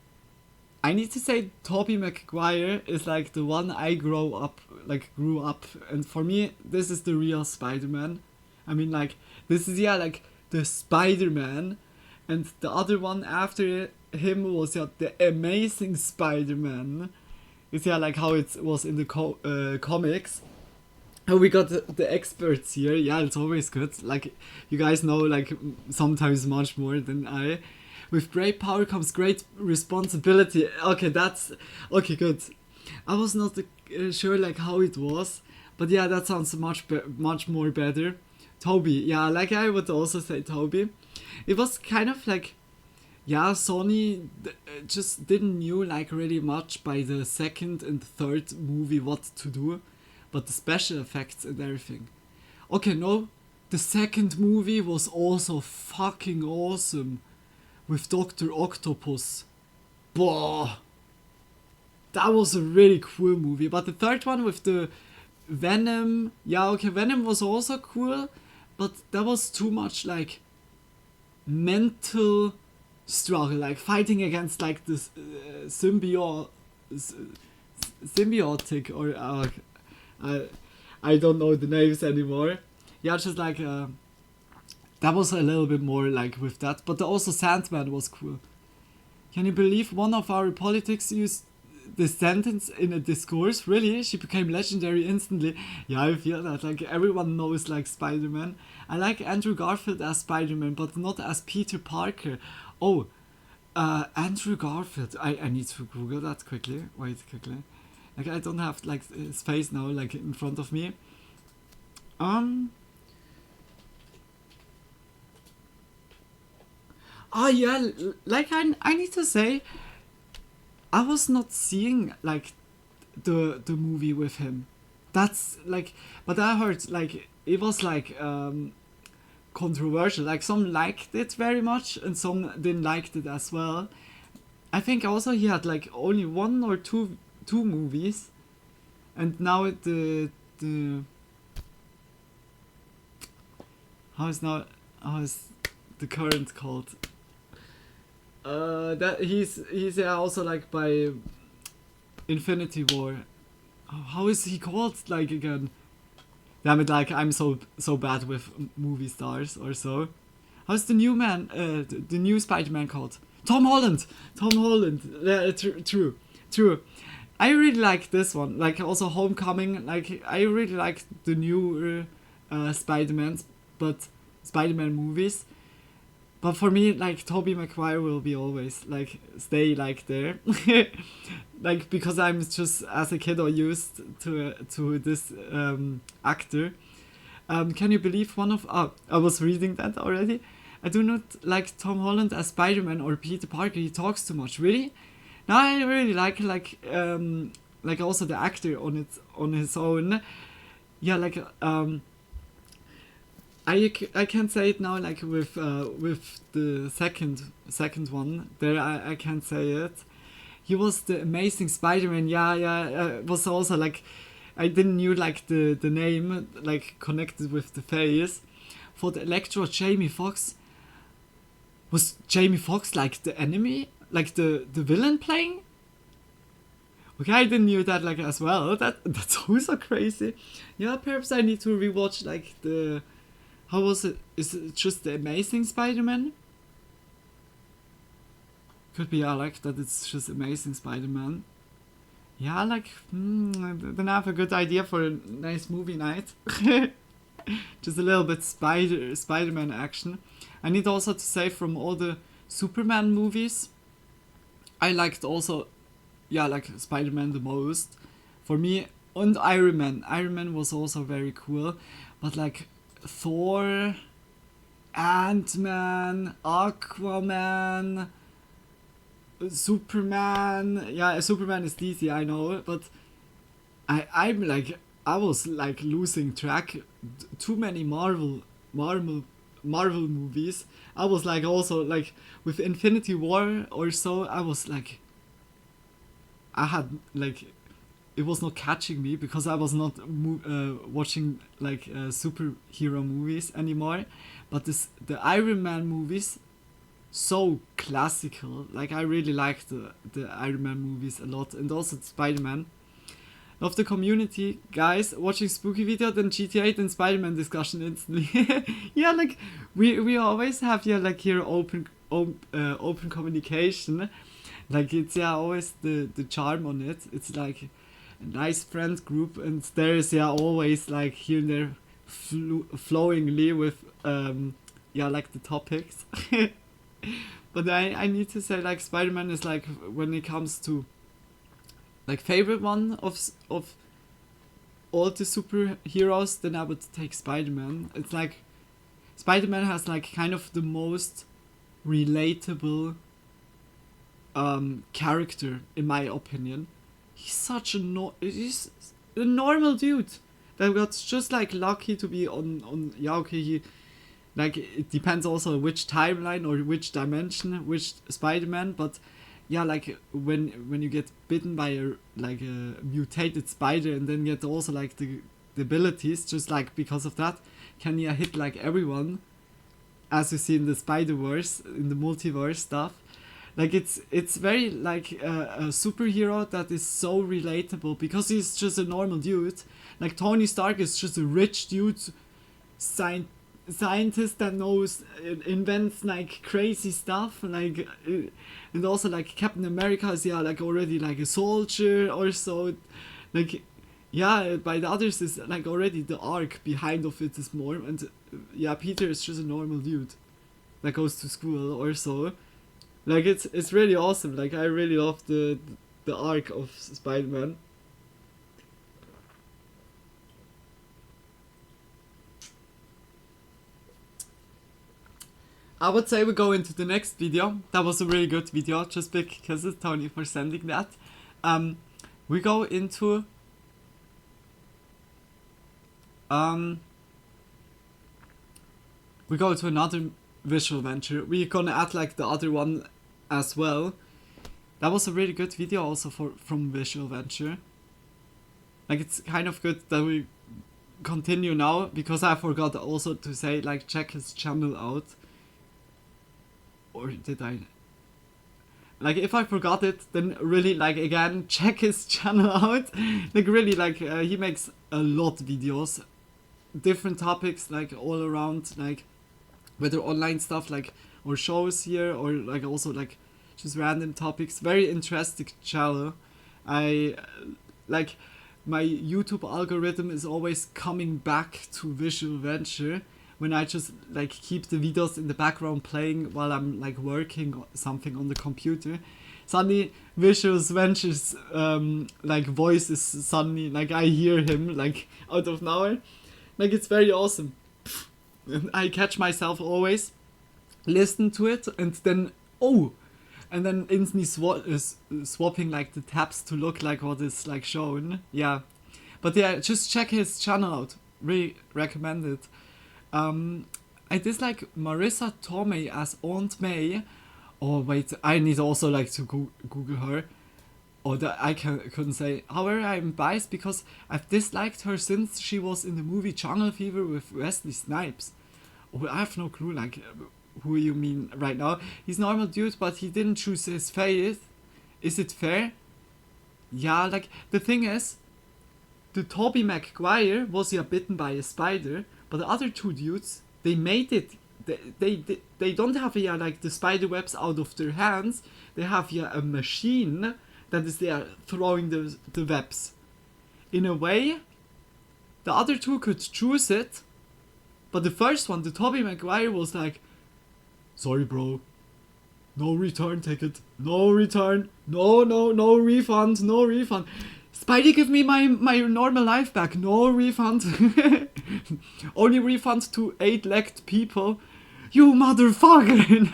I need to say Tobey Maguire is like the one I grew up, and for me, this is the real Spider-Man. I mean, like, this is, like, the Spider-Man, and the other one after him was, the Amazing Spider-Man. It's, like, how it was in the comics. Oh, we got the experts here. Yeah, it's always good. Like, you guys know, like, sometimes much more than I. With great power comes great responsibility. Okay, good. I was not sure like how it was, but yeah, that sounds much more better. Toby, yeah, like I would also say Toby. It was kind of like, yeah, Sony just didn't knew like really much by the second and third movie what to do, but the special effects and everything. Okay, no, the second movie was also fucking awesome with Dr. Octopus. Boah, that was a really cool movie. But the third one with the Venom, yeah, okay, Venom was also cool, but that was too much like mental struggle, like fighting against like this symbiotic or I don't know the names anymore. Yeah, just like that was a little bit more like with that, but also Sandman was cool. Can you believe one of our politics used the sentence in a discourse? Really? She became legendary instantly. Yeah, I feel that. Like, everyone knows, like, Spider-Man. I like Andrew Garfield as Spider-Man, but not as Peter Parker. Oh, Andrew Garfield. I need to Google that quickly. Wait, quickly. Like, I don't have, like, his face now, like, in front of me. Oh, yeah, like, I need to say, I was not seeing like the movie with him. That's like, but I heard like it was like controversial. Like some liked it very much and some didn't like it as well. I think also he had like only one or two movies, and now the how is the current called? That he's also like by Infinity War. Oh, how is he called like again? Damn it! Like I'm so bad with movie stars or so. How's the new man? The new Spider-Man called? Tom Holland. Tom Holland. Yeah, true. I really like this one. Like also Homecoming. Like I really like the new Spider-Man movies. But for me, like, Tobey Maguire will be always, like, stay, like, there. Like, because I'm just, as a kid, used to this actor. Can you believe one of... Oh, I was reading that already. I do not like Tom Holland as Spider-Man or Peter Parker. He talks too much. Really? No, I really like also the actor on his own. Yeah, like, I can say it now, like with the second one. There I can say it. He was the Amazing Spider-Man. Yeah. Was also like I didn't knew like the name like connected with the face. For the Electro, Jamie Foxx. Was Jamie Foxx like the enemy, like the villain playing? Okay, I didn't knew that like as well. That's also crazy. Yeah, perhaps I need to rewatch like the. How was it? Is it just the Amazing Spider-Man? Could be, I like that it's just Amazing Spider-Man. Yeah, like, then I have a good idea for a nice movie night. Just a little bit Spider-Man action. I need also to say from all the Superman movies, I liked also, yeah, like Spider-Man the most. For me, and Iron Man. Iron Man was also very cool. But like, Thor, Ant-Man, Aquaman, Superman. Yeah, Superman is DC, I know, but I was like losing track. Too many Marvel movies. I was like also like with Infinity War or so. I was like, I had like. It was not catching me because I was not watching like superhero movies anymore, but the Iron Man movies, so classical. Like I really like the Iron Man movies a lot, and also Spider-Man. Love the community, guys. Watching spooky video, then GTA, then Spider-Man discussion instantly. Yeah, like we always have here open communication. Like it's always the charm on it. It's like a nice friend group, and there is always like here and there flowingly with like the topics. But I need to say like Spider-Man is like when it comes to like favorite one of all the superheroes, then I would take Spider-Man. It's like Spider-Man has like kind of the most relatable character in my opinion. He's such a he's a normal dude that got just like lucky to be on yeah, okay, he like it depends also which timeline or which dimension, which Spider-Man, but yeah, like when you get bitten by a mutated spider and then get also like the abilities, just like because of that, can you hit like everyone, as you see in the Spider-Verse, in the multiverse stuff. Like it's very like a superhero that is so relatable because he's just a normal dude. Like Tony Stark is just a rich dude, scientist that knows, invents like crazy stuff, like and also like Captain America is like already like a soldier or so, like yeah, by the others is like already the arc behind of it is more, and yeah, Peter is just a normal dude that goes to school or so. Like it's really awesome. Like I really love the arc of Spider-Man. I would say we go into the next video. That was a really good video, just because it's Tony for sending that. We go into we go to another visual venture. We're gonna add like the other one as well. That was a really good video also from visual venture. Like it's kind of good that we continue now, because I forgot also to say like check his channel out. Or did I? Like if I forgot it, then really like again check his channel out. Like really like he makes a lot of videos, different topics like all around, like whether online stuff like or shows here or like also like just random topics. Very interesting channel. I like my YouTube algorithm is always coming back to visual venture when I just like keep the videos in the background playing while I'm like working something on the computer. Suddenly visual ventures like voice is suddenly like I hear him like out of nowhere. Like it's very awesome. And I catch myself always listen to it and then and then instantly swapping like the tabs to look like what is like shown. Yeah, but yeah, just check his channel out. Really recommend it. I dislike Marissa Tomei as Aunt May. Oh wait, I need also like to Google her. Or that I couldn't say. However, I'm biased because I've disliked her since she was in the movie Jungle Fever with Wesley Snipes. Oh, I have no clue like who you mean right now. He's normal dude, but he didn't choose his faith. Is it fair? Yeah, like the thing is, the Tobey Maguire was bitten by a spider, but the other two dudes, they made it. They don't have like the spider webs out of their hands. They have a machine that is there throwing the webs. In a way, the other two could choose it, but the first one, the Tobey Maguire, was like, sorry bro, no return ticket, no return, no refund, no refund. Spidey, give me my normal life back, no refund. Only refund to 8-legged people. You motherfucker!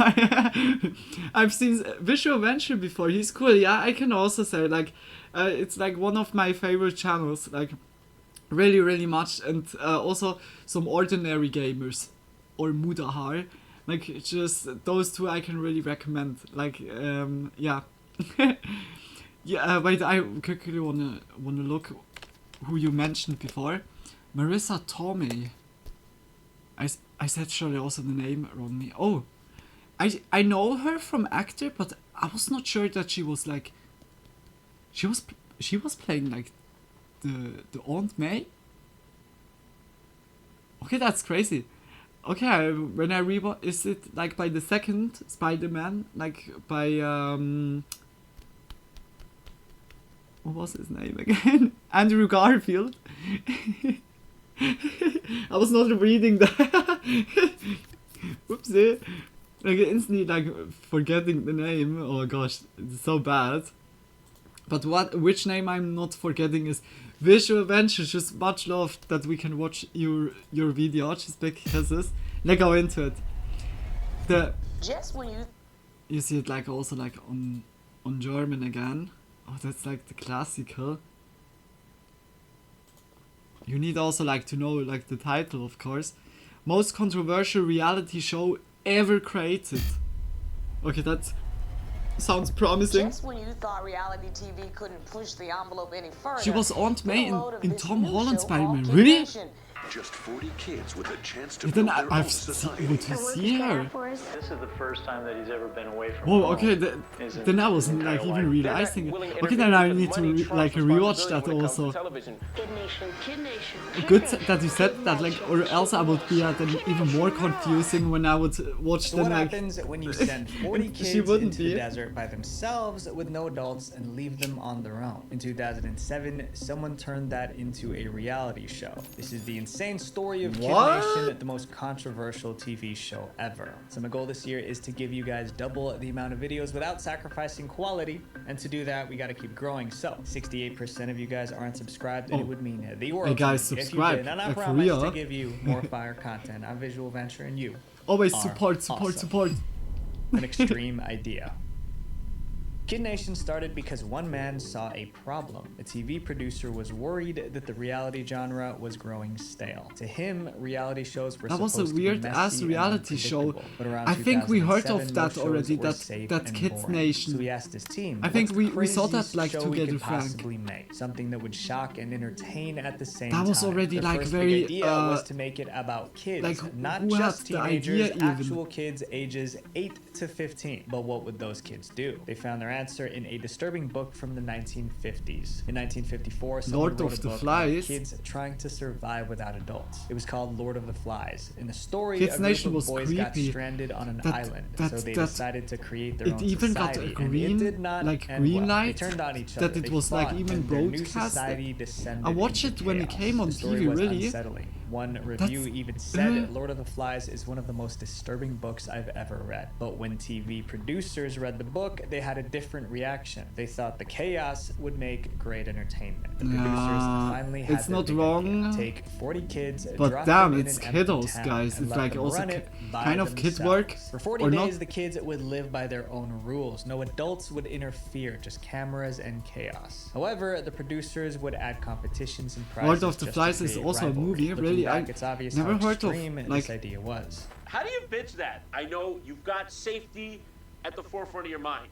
I've seen Visual Venture before, he's cool, yeah, I can also say, like, it's like one of my favorite channels, like, really, really much, and also some ordinary gamers, or Mudahar, like, just, those two I can really recommend, like, yeah. Yeah, wait, I quickly wanna look who you mentioned before. Marissa Tomei. I said surely also the name wrongly. Oh, I know her from actor, but I was not sure that she was like. She was playing like the Aunt May. Okay, that's crazy. Okay, when I rewatch, is it like by the second Spider-Man, like by what was his name again? Andrew Garfield. I was not reading that. Whoopsie. Like instantly like forgetting the name. Oh gosh, it's so bad. But which name I'm not forgetting is Visual Adventure. Just much love that we can watch your video. Just big kisses. Let's go into it. Just when you see it like also like on German again. Oh, that's like the classical. You need also like to know like the title, of course. Most controversial reality show ever created. Okay, that sounds promising. Just when you thought reality TV couldn't push the envelope any further, She was Aunt May in Tom Holland's Spider-Man. Kid Really? Nation. Just 40 kids with a chance to Yeah, then build their own I've society. got to see her. This is the first time that he's ever been away from Whoa, home. okay, then I wasn't like even realizing it. Okay, then I need to like rewatch that also. Good that you said that, like, or else I would be then even more confusing when I would watch So them what like. happens when you send 40 kids She wouldn't into be. the desert by themselves with no adults and leave them on their own? In 2007, someone turned that into a reality show. This is the insane story of Kid What? Nation, the most controversial TV show ever. So my goal this year is to give you guys double the amount of videos without sacrificing quality. And to do that, we gotta keep growing. So 68% of you guys aren't subscribed, and it would mean the world. Hey guys, to me if you subscribe, did. And I like, for promise real. to give you more fire content on Visual Venture, and you Always are support. awesome. An extreme idea. Kid Nation started because one man saw a problem. A TV producer was worried that the reality genre was growing stale. To him, reality shows were That was a supposed to be weird messy ass and reality show. unpredictable. But around I think we heard 2007, of that those shows already. were safe That and Kids boring. Nation. So he asked his team, I think "What's the we saw that craziest like show we together, could Frank. possibly make? Something that would shock and entertain at the same That time." was already The like first very big idea was to make it about kids, like, not who had just the teenagers, idea even? actual kids ages 8 to 15. But what would those kids do? They found their answer in a disturbing book from the 1950s. In 1954, someone Lord wrote of a the book Flies? about kids trying to survive without adults. It was called Lord of the Flies. In the story, Kids a group Nation of was boys got creepy. stranded on an That- island, that- so they that- decided to create their it own even got a society. green- and it did not like, end green well. light, They turned on each that other. it They was, like, fought, even and their new broadcasted. society descended I watched into it when it chaos. came on The story TV, was really. unsettling. One review That's- even said Lord of the Flies is one of the most disturbing books I've ever read. But when TV producers read the book, they had a different reaction. They thought the chaos would make great entertainment. The producers finally had it's their not big wrong. idea. Take 40 kids, But drop damn, them in it's an empty kiddos, town, guys. and It's let like them also run it by kind of kid work, themselves. For 40 or days, not. the kids would live by their own rules. No adults would interfere, just cameras and chaos. However, the producers would add competitions and prizes. Lord of the just Flies to is create also a rivalry. movie. Looking Really, back, I it's obvious never how heard of extreme like. this idea was. How do you pitch that? I know you've got safety at the forefront of your mind.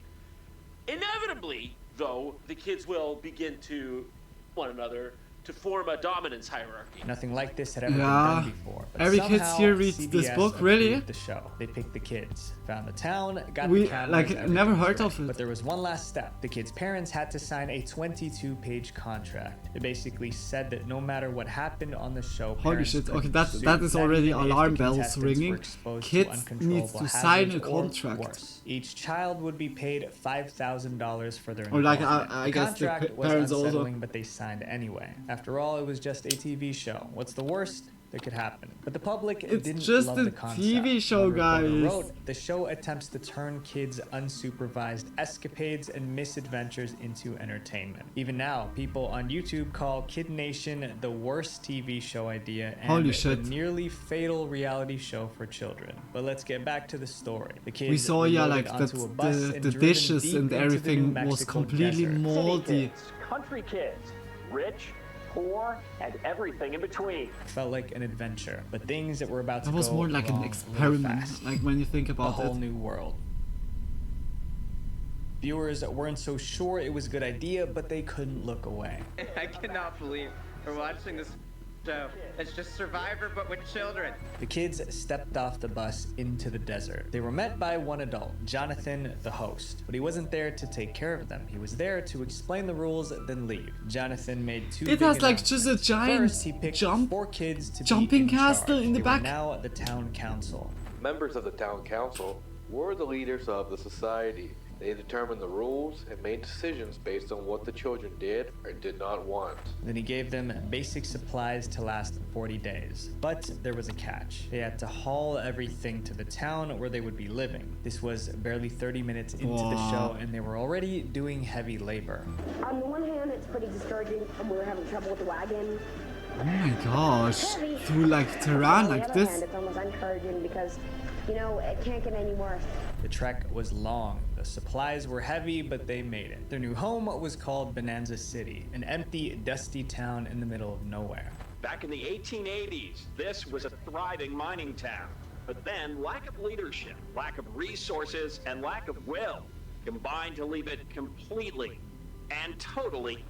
Inevitably, though, the kids will begin to one another to form a dominance hierarchy. Nothing like this had ever been Yeah. done before. But Every kid somehow here reads CBS this book, approved really? The show. They picked the kids, found the town, got We, the cameras, like, everything never was heard ready. of it. But there was one last step. The kids' parents had to sign a 22-page contract. It basically said that no matter what happened on the show, Holy parents shit! couldn't Okay, that sue, is not already even if the alarm bells contestants were ringing. exposed to Kids needs uncontrollable to sign a hazards or contract. worse. Each child would be paid $5,000 for their Or like, involvement. I The guess the contract was parents also. unsettling, but they signed anyway. After all, it was just a TV show. What's the worst that could happen? But the public It's didn't just love a the concept. TV show, One reporter guys. wrote, the show attempts to turn kids' unsupervised escapades and misadventures into entertainment. Even now, people on YouTube call Kid Nation the worst TV show idea and Holy a shit. nearly fatal reality show for children. But let's get back to the story. The kids We saw, were yeah, loaded like onto that a bus and the driven dishes deep and into the New everything was Mexico completely desert. moldy. Kids, country kids, rich, poor, and everything in between. Felt like an adventure, but things that were about to That was go more like an wrong experiment, really fast. like when you think A about whole it. new world. Viewers weren't so sure it was a good idea, but they couldn't look away. I cannot believe we're watching this show. It's just Survivor, but with children. The kids stepped off the bus into the desert. They were met by one adult, Jonathan, the host. But he wasn't there to take care of them. He was there to explain the rules, then leave. Jonathan made two It big has like just a announcements. giant First, he picked jump, 4 kids to jumping be in castle charge. in the They were back. now the town council. Members of the town council were the leaders of the society. They determined the rules and made decisions based on what the children did or did not want. Then he gave them basic supplies to last 40 days. But there was a catch. They had to haul everything to the town where they would be living. This was barely 30 minutes into the show, and they were already doing heavy labor. On the one hand, it's pretty discouraging, and we were having trouble with the wagon. Oh my gosh. Through like terrain like this. On the other hand, it's almost encouraging because, you know, it can't get any worse. The trek was long. The supplies were heavy, but they made it. Their new home was called Bonanza City, an empty, dusty town in the middle of nowhere. Back in the 1880s, this was a thriving mining town. But then lack of leadership, lack of resources, and lack of will combined to leave it completely and totally.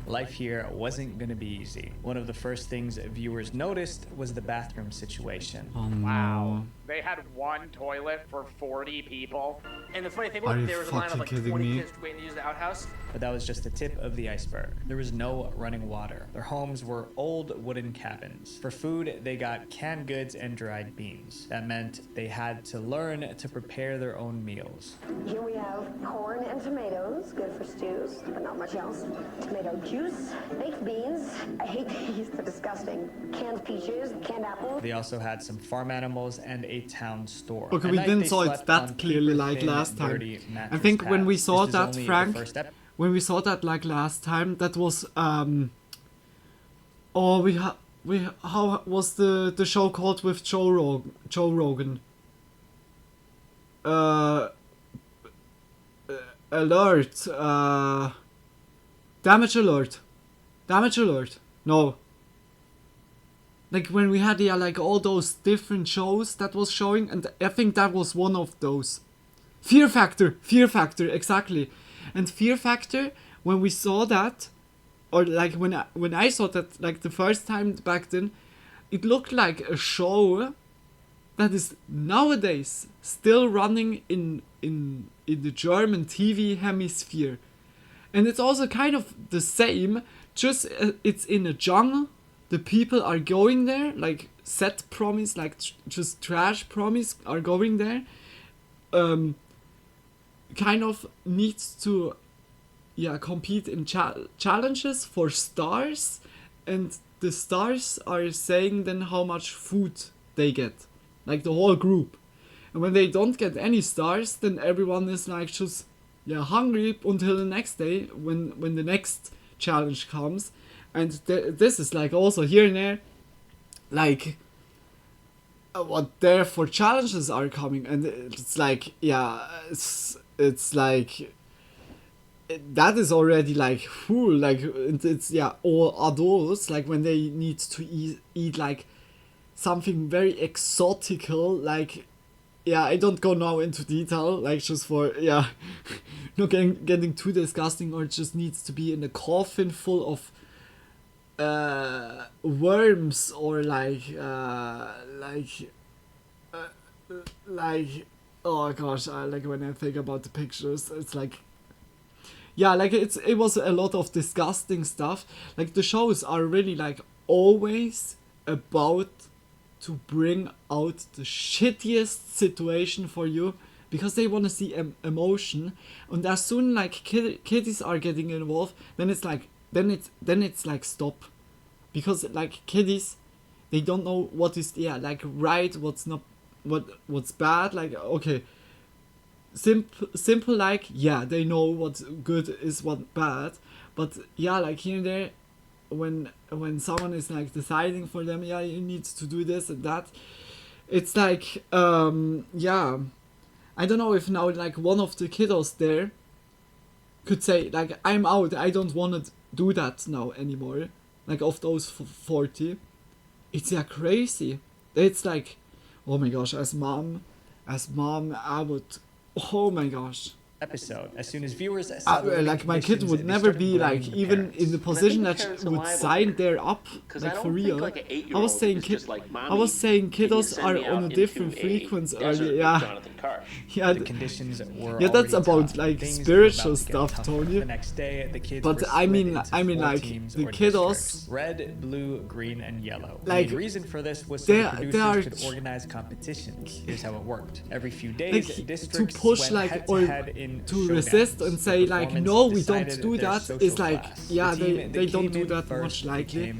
Life here wasn't gonna be easy. One of the first things viewers noticed was the bathroom situation. Oh no. Wow. They had one toilet for 40 people. And the funny thing was, there was a line of like 20 kids waiting to use the outhouse. But that was just the tip of the iceberg. There was no running water. Their homes were old wooden cabins. For food, they got canned goods and dried beans. That meant they had to learn to prepare their own meals. Here we have corn and tomatoes, good for stews, but not much else. Tomato juice, baked beans, I hate these, they're disgusting. Canned peaches, canned apples. They also had some farm animals and a town store. Okay, we didn't saw it that clearly like last time. I think when we saw that, Frank, when we saw that like last time, that was how was the show called with Joe Rogan? Alert. Damage alert. Damage alert. No. Like when we had like all those different shows that was showing, and I think that was one of those. Fear Factor, exactly. And Fear Factor, when we saw that, or like when I saw that like the first time back then, it looked like a show that is nowadays still running in the German TV hemisphere. And it's also kind of the same, just it's in a jungle. The people are going there, like set promise, like just trash promise are going there. Kind of needs to, compete in challenges for stars, and the stars are saying then how much food they get, like the whole group. And when they don't get any stars, then everyone is like just hungry until the next day when the next challenge comes. And this is like also here and there, like what there for challenges are coming, and it's like it's like that is already like full, like it's all adults, like when they need to eat like something very exotical, like I don't go now into detail, like just for not getting too disgusting, or it just needs to be in a coffin full of worms, or like oh gosh, like when I think about the pictures, it's like it was a lot of disgusting stuff. Like the shows are really like always about to bring out the shittiest situation for you, because they want to see emotion. And as soon like kiddies are getting involved, then it's like then it's like stop, because like kiddies, they don't know what is like right, what's not, what's bad. Like okay, simple like they know what's good is what bad, but like here and there, when someone is like deciding for them, you need to do this and that, it's like I don't know if now like one of the kiddos there could say like, I'm out, I don't want to do that now anymore, like of those 40. It's crazy. It's like, oh my gosh, as mom I would, oh my gosh. Episode. As soon as viewers saw like my kid would never be like even in the position that she would sign there up, like for real. I was saying kiddos are on a different frequency earlier. The conditions were that's about like spiritual stuff, Tony. The next day, the kids but were I mean like the kiddos, red, blue, green, and yellow. Like, the reason for this was so the producers could organize competitions. Here's how it worked. Every few days, like, districts to push went like head to head in to resist and say like, no, we don't do that, is like, yeah, they don't do that much likely.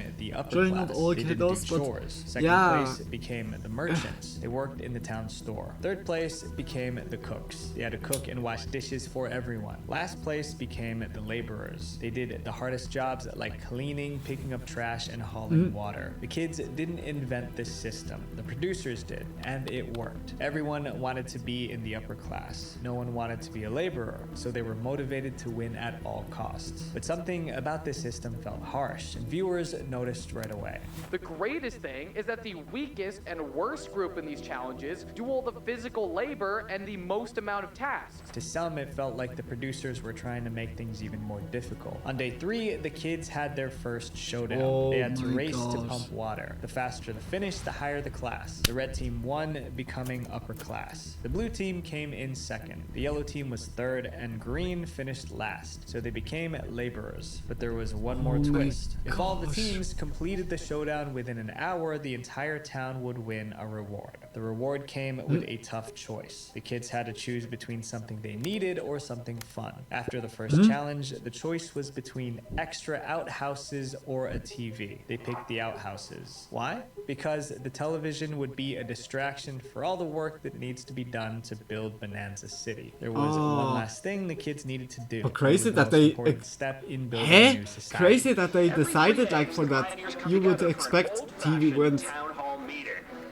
Surely not all kiddos, but Second place became the merchants. They worked in the town store. Third place became the cooks. They had to cook and wash dishes for everyone. Last place became the laborers. They did the hardest jobs like cleaning, picking up trash, and hauling water. The kids didn't invent this system. The producers did, and it worked. Everyone wanted to be in the upper class. No one wanted to be a laborer, so they were motivated to win at all costs. But something about this system felt harsh, and viewers noticed right away. The greatest thing is that the weakest and worst group in these challenges do all the physical labor and the most amount of tasks. To some, it felt like the producers were trying to make things even more difficult. On day 3, the kids had their first showdown. They had to race to pump water. The faster the finish, the higher the class. The red team won, becoming upper class. The blue team came in second. The yellow team was third, and green finished last. So they became laborers. But there was one more twist. If all the teams completed the showdown within an hour, the entire town would win a reward. The reward came with a tough choice. The kids had to choose between something they needed or something fun. After the first challenge, the choice was between extra outhouses or a TV. They picked the outhouses. Why? Because the television would be a distraction for all the work that needs to be done to build Bonanza City. There was one last thing the kids needed to do. But crazy that they step in building a new society. Crazy that they decided like for that. You would expect TV wins.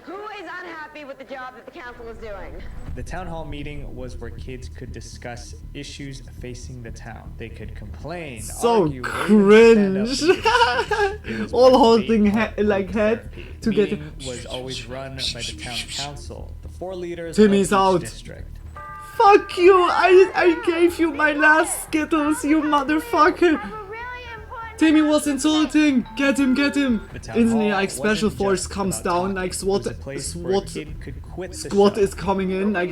Who is unhappy with the job that the council is doing? The town hall meeting was where kids could discuss issues facing the town. They could complain, so argue, cringe. All holding head to get. The meeting was always run by the town council. The 4 leaders Timmy's of each out. district. Fuck you! I gave you my last Skittles, you motherfucker! Timmy was insulting! Get him, get him! Instantly, like, special force comes down, like, SWAT squad is coming in, like,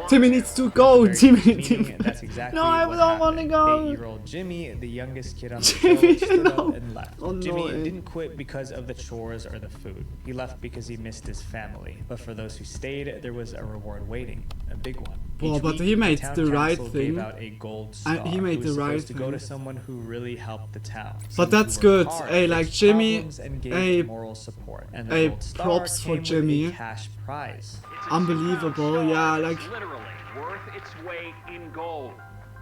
Timmy needs to go! Timmy. That's exactly no, I don't want to go! 8-year-old Jimmy, the youngest kid on the show, stood up and left. Oh, no. Jimmy didn't quit because of the chores or the food. He left because he missed his family. But for those who stayed, there was a reward waiting. A big one. Well, but he made the right thing. A gold star. He made the right thing. To go to someone who really helped the town. But that's good. Hey, like Jimmy, hey, moral support. And the gold star props for Jimmy. A cash prize. Unbelievable, yeah, like. Literally worth its weight in gold.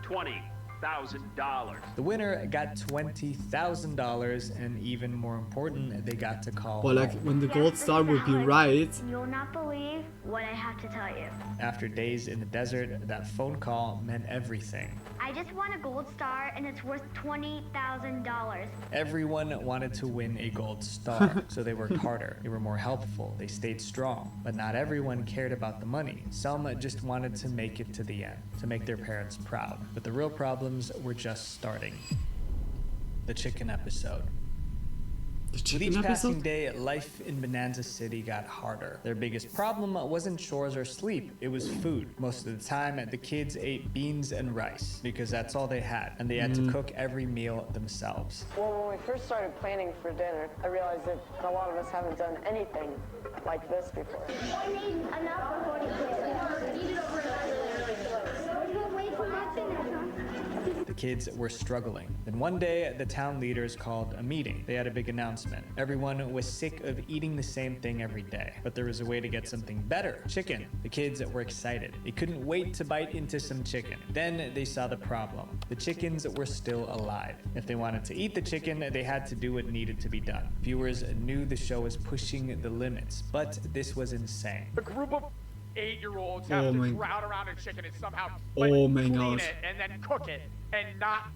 $20,000. The winner got $20,000, and even more important, they got to call well, like home. when the gold star would be right. You'll not believe what I have to tell you. After days in the desert, that phone call meant everything. I just won a gold star, and it's worth $20,000. Everyone wanted to win a gold star, so they worked harder. They were more helpful. They stayed strong. But not everyone cared about the money. Some just wanted to make it to the end, to make their parents proud. But the real problems were just starting. The chicken episode. With each passing day, life in Bonanza City got harder. Their biggest problem wasn't chores or sleep, it was food. Most of the time, the kids ate beans and rice, because that's all they had, and they had to cook every meal themselves. Well, when we first started planning for dinner, I realized that a lot of us haven't done anything like this before. I need enough for 40 kids. The kids were struggling. Then one day, the town leaders called a meeting. They had a big announcement. Everyone was sick of eating the same thing every day, but there was a way to get something better: chicken. The kids were excited. They couldn't wait to bite into some chicken. Then they saw the problem. The chickens were still alive. If they wanted to eat the chicken, they had to do what needed to be done. Viewers knew the show was pushing the limits, but this was insane. A group of 8-year-olds have to crowd around a chicken and somehow clean it and then cook it and not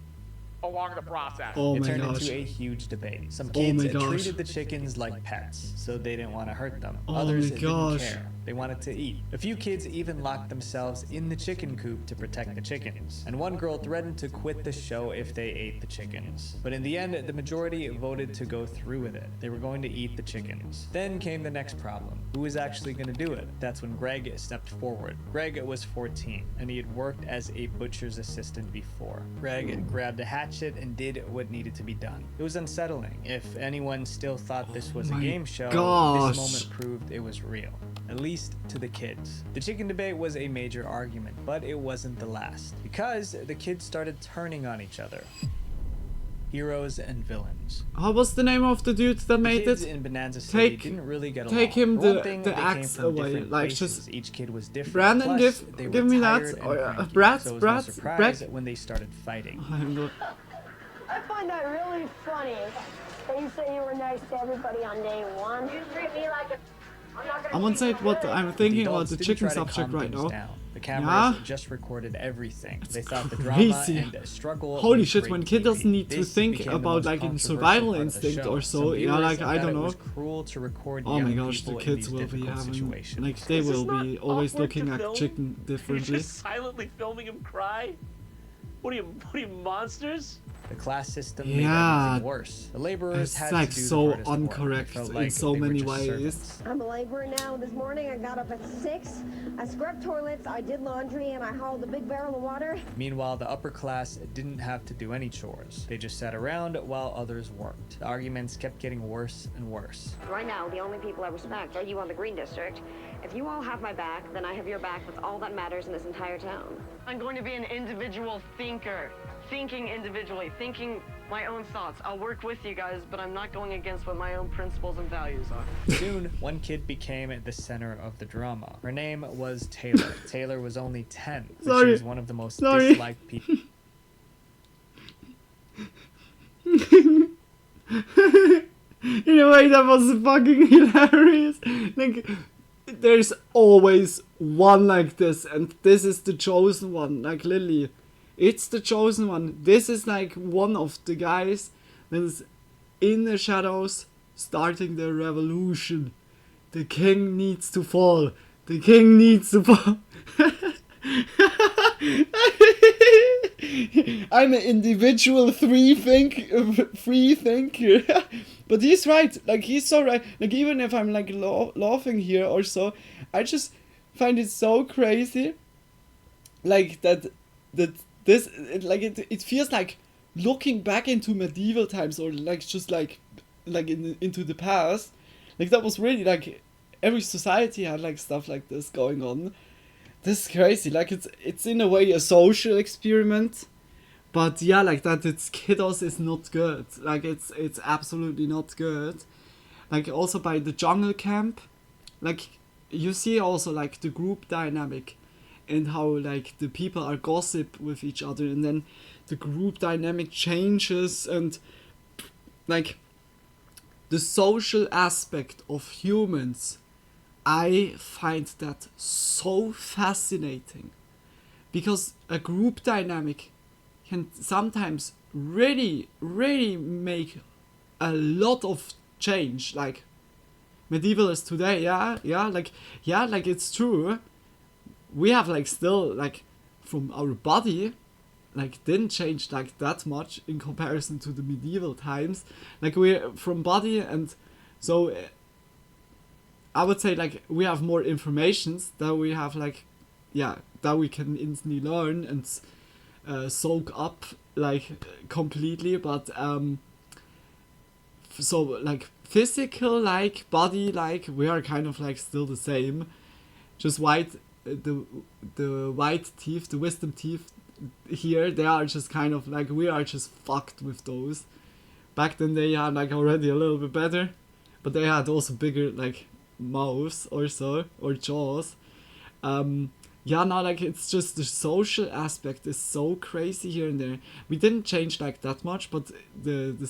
along the process. It turned into a huge debate. Some kids treated the chickens like pets, so they didn't want to hurt them. Others didn't care. They wanted to eat. A few kids even locked themselves in the chicken coop to protect the chickens. And one girl threatened to quit the show if they ate the chickens. But in the end, the majority voted to go through with it. They were going to eat the chickens. Then came the next problem. Who was actually going to do it? That's when Greg stepped forward. Greg was 14, and he had worked as a butcher's assistant before. Greg grabbed a hatchet and did what needed to be done. It was unsettling. If anyone still thought this was a game show, this moment proved it was real. At least least to the kids. The chicken debate was a major argument, but it wasn't the last, because the kids started turning on each other. Heroes and villains. How was the name of the dude that made kids it? in Bonanza City didn't really get along. Take him For one thing, the they came axe from away. different Like places. just Each kid was different. Brandon, Plus, they give were me tired that. and Or cranky, Brad, so it was Brad, no surprise Brad. when they started fighting. I find that really funny that you say you were nice to everybody on day one. You treat me like a... I won't say what I'm thinking about adults the didn't chicken try to subject calm right things now. down. The cameras Yeah. just recorded everything. It's they thought the crazy. drama and struggle. Holy was shit, great when kid TV. doesn't need to This think became the about most like in controversial survival part of the instinct show. or Some so, yeah, viewers like I thought don't it know. was cruel to record Oh my young gosh, the people in kids these will be difficult having situations. like they Is this will not be always awkward looking to at film? chicken You're differently. just silently filming him cry? What are you monsters? The class system Yeah, made everything worse. The laborers it's had like to do so the hardest work. It incorrect felt in like so they were many just ways. servants. I'm a laborer now. This morning I got up at 6. I scrubbed toilets, I did laundry, and I hauled a big barrel of water. Meanwhile, the upper class didn't have to do any chores. They just sat around while others worked. The arguments kept getting worse and worse. Right now, the only people I respect are you on the Green District. If you all have my back, then I have your back. That's all that matters in this entire town. I'm going to be an individual thinker. Thinking individually, thinking my own thoughts. I'll work with you guys, but I'm not going against what my own principles and values are. Soon, one kid became the center of the drama. Her name was Taylor. Taylor was only 10, but she was one of the most disliked people. In a way, that was fucking hilarious. Like, there's always one like this, and this is the chosen one. Like, Lily, it's the chosen one. This is like one of the guys that is in the shadows starting the revolution. The king needs to fall. The king needs to fall. I'm an individual free thinker. But he's right. Like, he's so right. Like, even if I'm like laughing here or so, I just find it so crazy. Like that this it feels like looking back into medieval times, or like just like into the past. Like, that was really like every society had like stuff like this going on. This is crazy. Like, it's in a way a social experiment, but yeah, like that it's kiddos is not good. Like, it's absolutely not good. Like, also by the jungle camp, like you see also like the group dynamic and how like the people are gossip with each other, and then the group dynamic changes, and like the social aspect of humans, I find that so fascinating, because a group dynamic can sometimes really make a lot of change. Like medievalists today, like it's true. We have like still like from our body, like didn't change like that much in comparison to the medieval times. Like we're from body, and so I would say like we have more informations that we have like, yeah, that we can instantly learn and soak up like completely. But so like physical, like body, like we are kind of like still the same, just white. The white teeth, the wisdom teeth here, they are just kind of like, we are just fucked with those. Back then they had like already a little bit better, but they had also bigger like mouths or so, or jaws. Yeah, no, like it's just the social aspect is so crazy here and there. We didn't change like that much, but the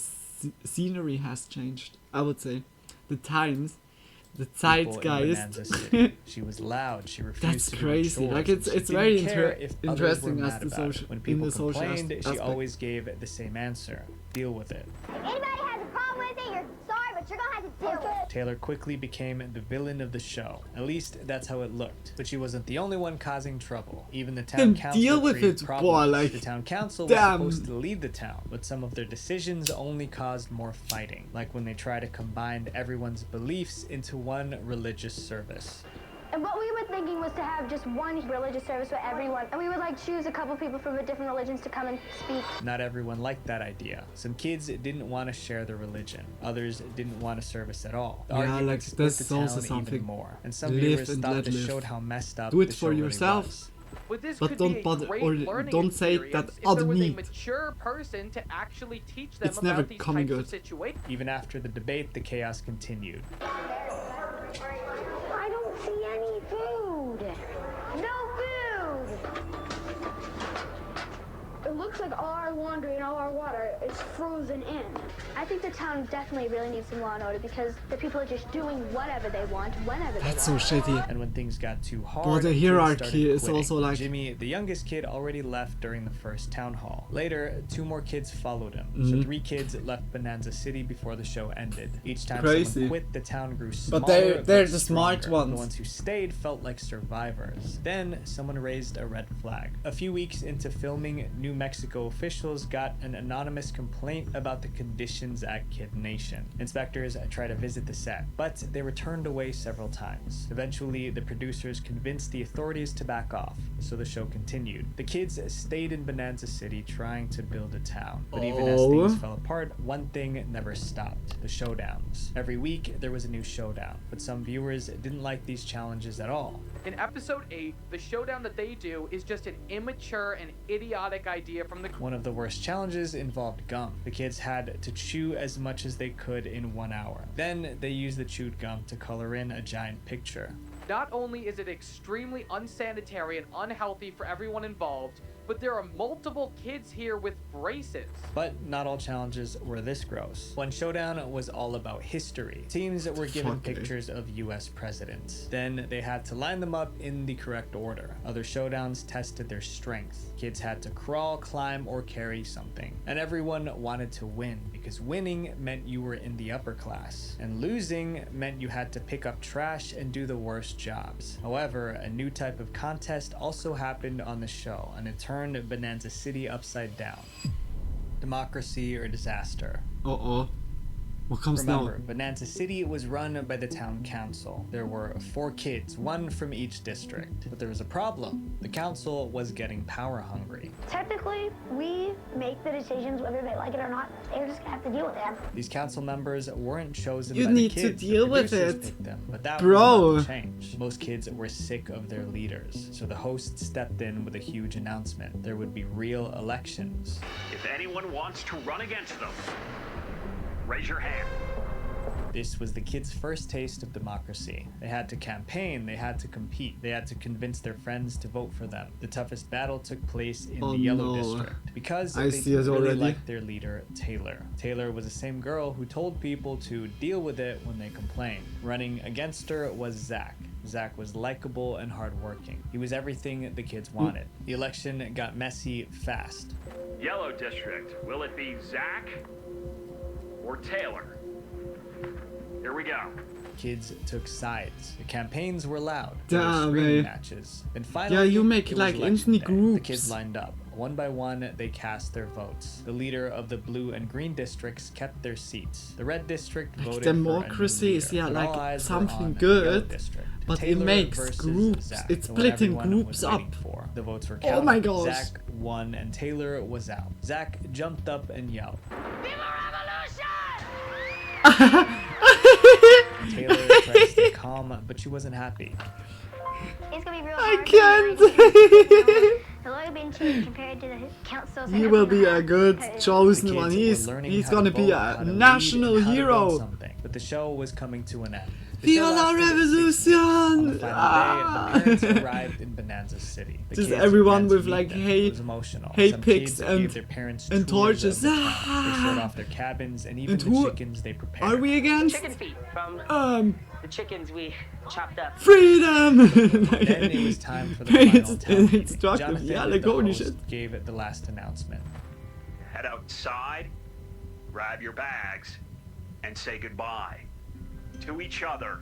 scenery has changed, I would say. The times, the zeitgeist. She was loud. She refused That's to crazy. do chores. Like it's She very didn't care if others interesting were as mad the about social it. When people in the social complained, she aspect. always gave the same answer: deal with it. Anybody has a problem with it, you're sorry, but you're gonna have to deal with it. Taylor quickly became the villain of the show. At least that's how it looked. But she wasn't the only one causing trouble. Even the town Then council deal with created it, problems. boy, like, the town council damn. was supposed to lead the town, but some of their decisions only caused more fighting. Like when they try to combine everyone's beliefs into one religious service. And what we were thinking was to have just one religious service for everyone. And we would like choose a couple people from the different religions to come and speak. Not everyone liked that idea. Some kids didn't want to share their religion. Others didn't want a service at all. The Yeah, like arguments split this the is also town something. even more. And some Live viewers and thought let this live. showed how messed up Do it the for show really yourself. was. But But don't bother or don't say that if other there was a need. mature person to actually teach them It's about never these coming types good. of situations. Even after the debate, the chaos continued. I don't see any food. No food. It looks like all our laundry and all our water is frozen in. I think the town definitely really needs some law and order because the people are just doing whatever they want, whenever they That's so want. shitty. And when things got too hard, But the kids hierarchy started is quitting. also like- Jimmy, the youngest kid, already left during the first town hall. Later, 2 more kids followed him. So Mhm. 3 kids left Bonanza City before the show ended. Each time Crazy. someone quit, the town grew smaller. But they're the smart stronger. ones. The ones who stayed felt like survivors. Then someone raised a red flag. A few weeks into filming, New Mexico officials got an anonymous complaint about the conditions at Kid Nation. Inspectors tried to visit the set, but they were turned away several times. Eventually, the producers convinced the authorities to back off, so the show continued. The kids stayed in Bonanza City trying to build a town, but even as things fell apart, one thing never stopped: the showdowns. Every week, there was a new showdown, but some viewers didn't like these challenges at all. In episode 8, the showdown that they do is just an immature and idiotic idea from the... One of the worst challenges involved gum. The kids had to chew as much as they could in 1 hour. Then they used the chewed gum to color in a giant picture. Not only is it extremely unsanitary and unhealthy for everyone involved, but there are multiple kids here with braces. But not all challenges were this gross. One showdown was all about history. Teams were given pictures of US presidents. Then they had to line them up in the correct order. Other showdowns tested their strength. Kids had to crawl, climb, or carry something. And everyone wanted to win, because winning meant you were in the upper class, and losing meant you had to pick up trash and do the worst jobs. However, a new type of contest also happened on the show, and it turned Bonanza City upside down. Democracy or disaster. Uh-oh. What comes Remember, now? Bonanza City was run by the town council. There were 4 kids, 1 from each district. But there was a problem. The council was getting power hungry. Technically, we make the decisions whether they like it or not. They're just gonna have to deal with that. These council members weren't chosen You by need the to kids. deal the with producers it. picked them, but that Bro. was about to change. Most kids were sick of their leaders, so the host stepped in with a huge announcement. There would be real elections. If anyone wants to run against them, raise your hand. This was the kids' first taste of democracy. They had to campaign, they had to compete, they had to convince their friends to vote for them. The toughest battle took place in the Yellow District because I they see it really already. liked their leader, Taylor. Taylor was the same girl who told people to deal with it when they complained. Running against her was Zach. Zach was likable and hardworking. He was everything the kids wanted. The election got messy fast. Yellow District, will it be Zach or Taylor? Here we go. Kids took sides. The campaigns were loud. Damn, There were screaming eh. matches. Then finally, Yeah, you make it was like election instantly day. groups. The kids lined up. One by one, they cast their votes. The leader of the blue and green districts kept their seats. The red district voted democracy for a is new leader. yeah And all like eyes were something on the yellow good, district. but Taylor it makes versus groups. Zach, It's the one splitting everyone groups was up. waiting for. The votes were Oh counted. my gosh. Zach won and Taylor was out. Zach jumped up and yelled. Taylor tried to stay calm, but she wasn't happy. It's gonna be real I hard. can't. The lawyer being cheated compared to the council. He will be a good chosen The one. kids were learning He's how to gonna be vote, how a to national lead, and how to build hero. something. But the show was coming to an end. The Viva show la lasted 6 weeks. revolution! On the final Ah. day, the parents arrived in Bonanza City. The Just kids everyone ran to with meet like them. hay, It was emotional. hay Some picks kids and gave their parents and tours torches. of the town. They showed Ah. off their cabins and even And the who chickens they prepared. are we against? Chicken feet from the chickens we chopped up. Freedom! Then it was time for the final town meeting. Instructive. Jonathan, Yeah, like the holy host, shit. gave it the last announcement. Head outside, grab your bags, and say goodbye to each other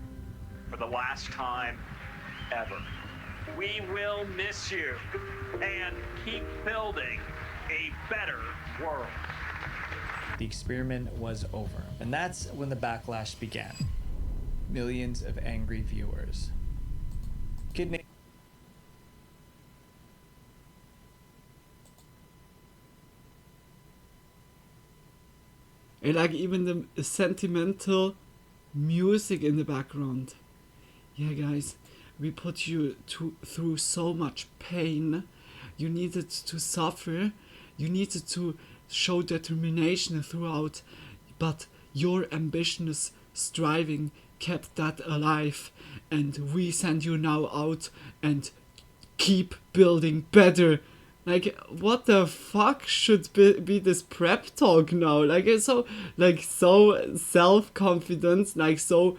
for the last time ever. We will miss you and keep building a better world. The experiment was over, and that's when the backlash began. Millions of angry viewers. and like even the sentimental music in the background. Yeah, guys, we put you through so much pain. You needed to suffer. You needed to show determination throughout, but your ambitious striving kept that alive, and we send you now out and keep building better. Like, what the fuck should be this prep talk now? Like, it's so self-confident, like so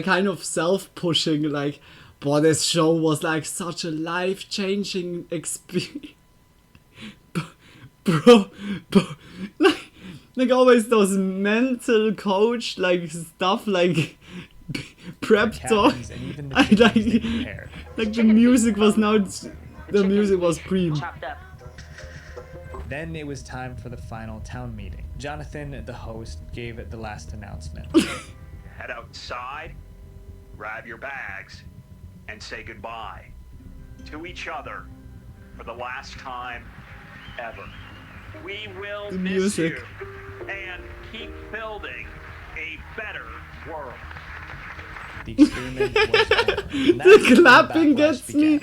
kind of self-pushing, like, boy, this show was like such a life-changing experience. bro, like always those mental coach like stuff, like prep talk. I like the music was now the music was cream. Then it was time for the final town meeting. Jonathan, the host, gave it the last announcement. Head outside, grab your bags, and say goodbye to each other for the last time ever. We will miss you and keep building a better world. The experiment was over. The clapping gets me.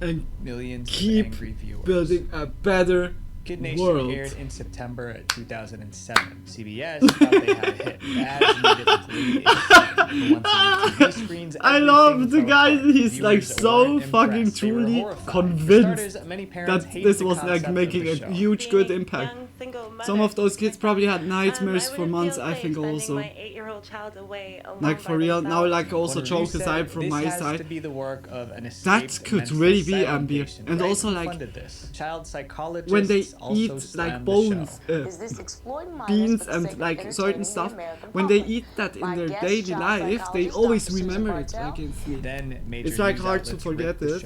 And millions keep of angry viewers. Building a better Kid Nation world. aired in September 2007. CBS thought they had a hit. Ads needed I love the guy. He's like so fucking truly convinced that this was like making a huge good impact. Some of those kids probably had nightmares for months, I think also. Like for real, now like also joke aside from my side, that could really be ambient. And also like when they eat like bones, beans and like certain stuff, when they eat that in their daily life, they always remember it against me. It's like hard to forget it.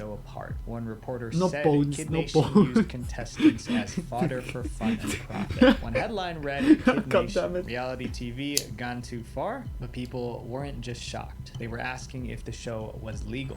One reporter no said bones, Kid no Nation bones. used contestants as fodder for fun and profit. One headline read, Kid Nation, reality TV gone too far, but people weren't just shocked. They were asking if the show was legal.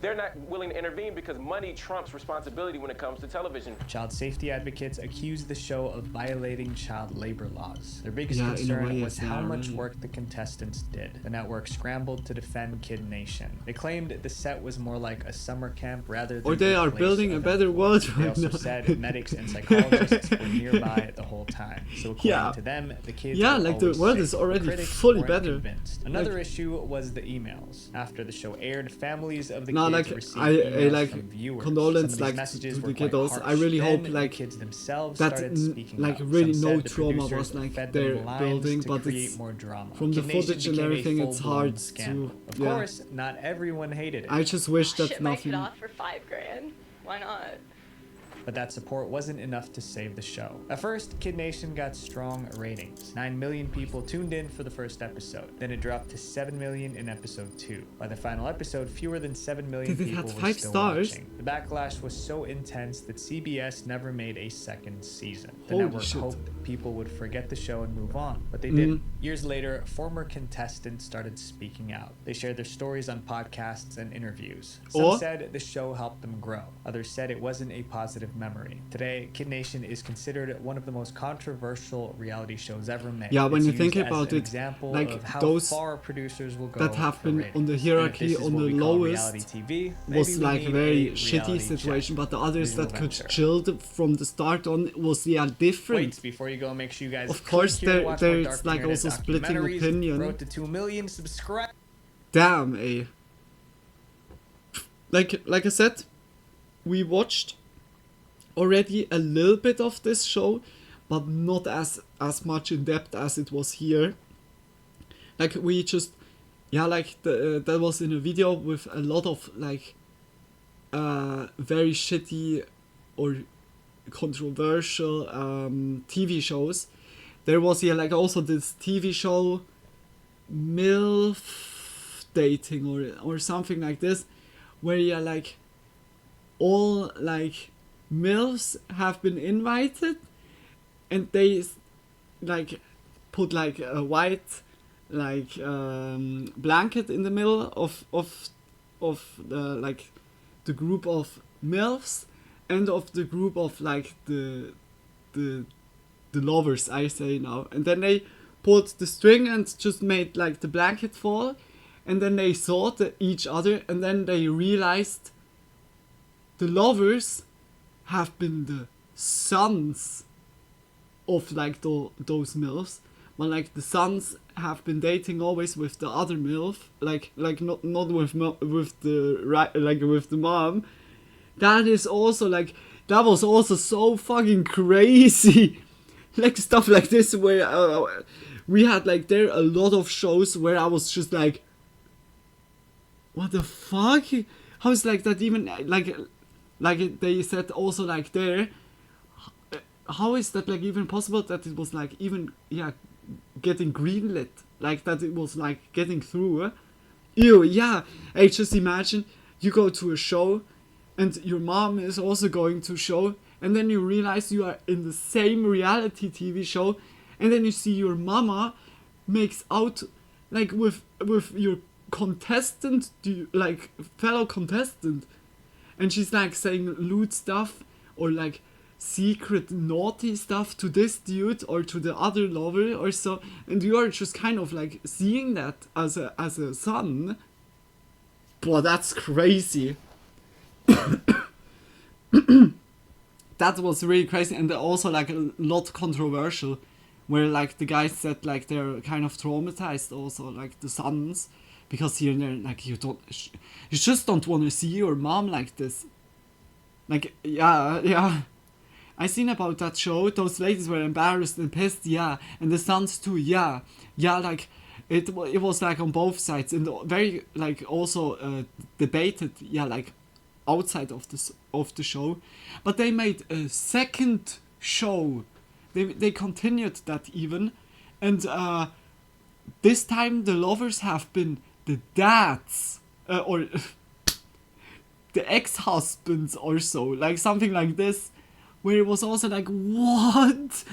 They're not willing to intervene because money trumps responsibility when it comes to television. Child safety advocates accused the show of violating child labor laws. Their biggest Yeah, in a concern way, was yes, how yeah, much really. work the contestants did. The network scrambled to defend Kid Nation. They claimed the set was more like a summer camp rather than Or they are place building a of better world They right also now. said medics and psychologists were nearby the whole time. So according to them, the kids Yeah, were like the always world safe. is already Critics fully weren't better. convinced. Another Like- issue was the emails. After the show aired, families of the No, kids like received I emails like from viewers. condolence Some of like these messages to were the quite kiddos. harsh. I really Then hope the like kids themselves that started speaking like up. really Some no said the trauma producers was like fed their them lines building, to but create it's more drama. from the Kid Nation footage and became a everything, it's full-blown hard scandal. to. Of Yeah. course, not everyone hated it. I just wish that Ship my nothing. kid off for $5,000. Why not? But that support wasn't enough to save the show. At first, Kid Nation got strong ratings. 9 million people tuned in for the first episode. Then it dropped to 7 million in episode 2. By the final episode, fewer than 7 million Did it people have were 5 still stars? watching. The backlash was so intense that CBS never made a second season. The Holy network shit. hoped people would forget the show and move on, but they Mhm. didn't. Years later, former contestants started speaking out. They shared their stories on podcasts and interviews. Some Or- said the show helped them grow. Others said it wasn't a positive memory. Today, Kid Nation is considered one of the most controversial reality shows ever made. Yeah, when It's you think used as about an it, example like of how those far producers will go that have for been ratings. on the And if hierarchy this is on what the we call lowest reality TV, was maybe we like a need very a shitty reality situation, check. but the others Visual that could venture. chilled from the start on was different. Wait, before you go, make sure you guys Of course, click here to there- watch more there's, Dark like, Internet also splitting documentaries. opinion. Road to 2 million subscribers. Damn, like I said, we watched already a little bit of this show, but not as much in depth as it was here. Like we just, yeah, like that was in a video with a lot of like very shitty or controversial TV shows. There was like also this TV show MILF dating or something like this, where like all like MILFs have been invited and they like put like a white like blanket in the middle of the like the group of MILFs and of the group of like the the lovers, I say now. And then they pulled the string and just made like the blanket fall, and then they saw each other, and then they realized the lovers have been the sons of like those MILFs, but like the sons have been dating always with the other MILF, like not with the right, like with the mom. That is also like, that was also so fucking crazy. Like stuff like this where we had like there a lot of shows where I was just like, what the fuck? How is like that even like they said also like there, how is that like even possible that it was like even getting greenlit, like that it was like getting through? Ew, yeah. I just imagine you go to a show and your mom is also going to a show, and then you realize you are in the same reality TV show, and then you see your mama makes out like with your contestant, like fellow contestant, and she's like saying lewd stuff or like secret naughty stuff to this dude or to the other lover or so, and you are just kind of like seeing that as a son. Boy, that's crazy. That was really crazy, and also like a lot controversial, where like the guys said like they're kind of traumatized also, like the sons, because here and there like you just don't want to see your mom like this. Like yeah. I seen about that show, those ladies were embarrassed and pissed, yeah, and the sons too, yeah, like it was like on both sides, and very like also debated, yeah, like outside of the show, but they made a second show, they continued that even, and this time the lovers have been the dads, or the ex-husbands or so, like something like this. Where it was also like, what?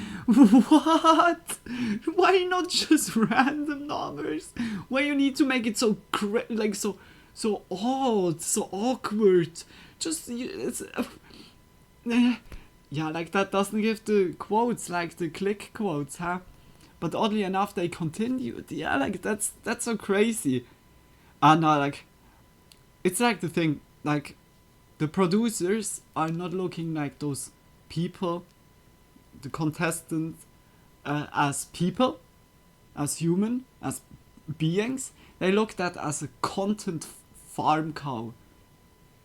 Why not just random numbers? Why you need to make it so so odd, so awkward? Just it's yeah, like that doesn't give the quotes, like the click quotes, huh? But oddly enough, they continued. Yeah, like that's so crazy. And no, like it's like the thing, like the producers are not looking like those people, the contestants, as people, as human, as beings. They looked at as a content farm cow.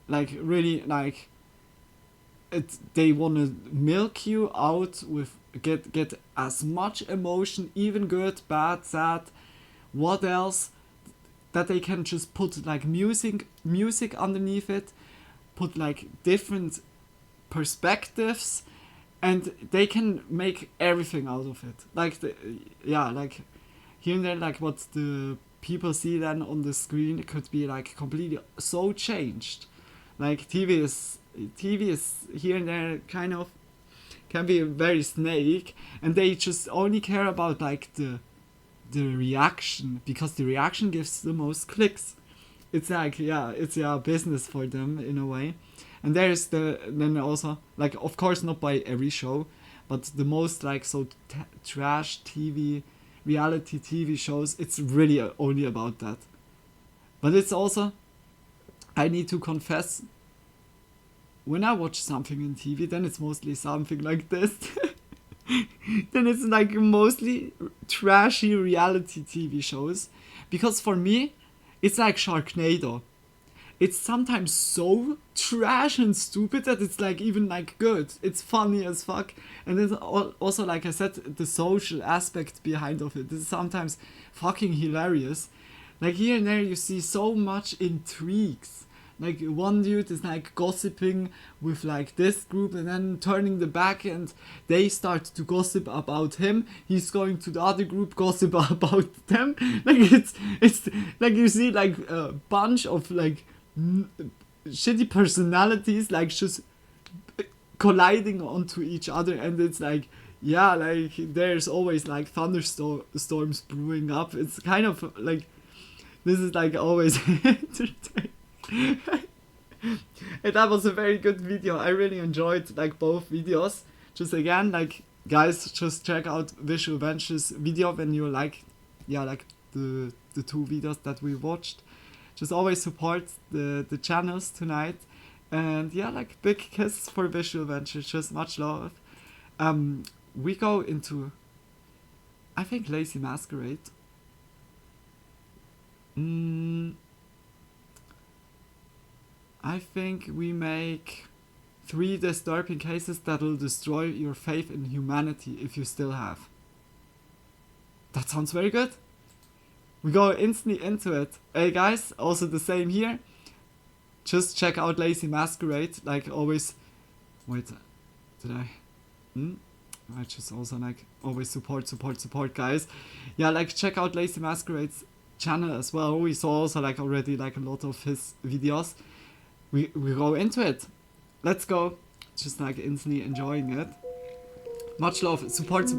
Like really, like they wanna milk you out with get as much emotion, even good, bad, sad, what else, that they can just put like music underneath it, put like different perspectives, and they can make everything out of it. Like like here and there, like what the people see then on the screen could be like completely so changed. Like TV is here and there kind of can be very snake, and they just only care about like the reaction, because the reaction gives the most clicks. It's like it's business for them in a way. And there's then also, like, of course not by every show, but the most like so trash TV, reality TV shows, it's really only about that. But it's also, I need to confess, when I watch something in TV, then it's mostly something like this. Then it's like mostly trashy reality TV shows, because for me, it's like Sharknado. It's sometimes so trash and stupid that it's like even like good. It's funny as fuck. And then also, like I said, the social aspect behind of it is sometimes fucking hilarious. Like here and there you see so much intrigues. Like one dude is like gossiping with like this group, and then turning the back and they start to gossip about him. He's going to the other group, gossip about them. Like it's like you see like a bunch of like shitty personalities like just colliding onto each other, and it's like like there's always like thunderstorms brewing up. It's kind of like this is like always entertaining. And that was a very good video. I really enjoyed like both videos. just again, like, guys, just check out Visual Venture's video when you like, yeah, like the 2 videos that we watched. Just always support the channels tonight. And yeah, like, big kiss for Visual Venture, just much love. We go into, I think, Lazy Masquerade. I think we make 3 disturbing cases that will destroy your faith in humanity if you still have. That sounds very good. We go instantly into it. Hey guys, also the same here. Just check out Lazy Masquerade, like always. Wait, did I? I just also like always support guys. Yeah, like check out Lazy Masquerade's channel as well. We saw also like already like a lot of his videos. We go into it. Let's go. Just like instantly enjoying it. Much love. Support.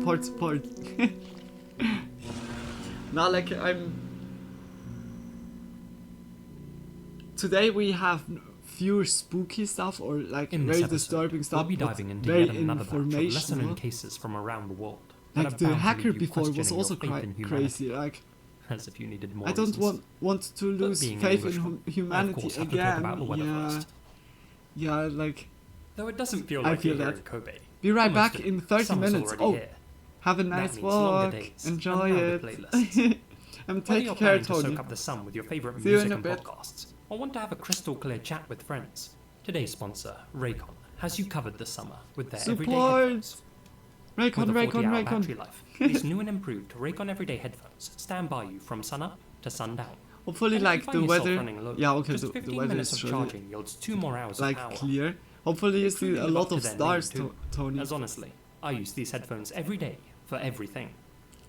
Now like today we have fewer spooky stuff or like very disturbing stuff. We'll be diving into very yet another batch of lesser-known informational. cases from around the world. Like the hacker before was also crazy. Like, as if you needed more I don't reasons. want to lose being faith an in Englishman, humanity I of course have to again. talk about the weather first. Yeah, like. Though it doesn't feel I like feel you're here that. in Kobe. Be right Almost back it. in 30 Summer's minutes. already Oh, here. have a That nice means longer walk. days Enjoy and louder it. playlists. And Whether take you're care, planning to Tony. soak up the sun with your favorite See you in music a and bit. podcasts, or want to have a crystal clear chat with friends, today's sponsor, Raycon, has you covered this summer with their everyday headphones. Raycon, With a 40-hour Raycon. battery life, these new and improved Raycon everyday headphones stand by you from sun up to sundown. Hopefully, And if like you find the yourself weather. running low, Yeah, okay, just the 15 weather minutes is of really charging yields 2 more hours like of power. clear. Hopefully, you see Truly a live lot up to of their stars, name, too. Tony. As honestly, I use these headphones every day for everything.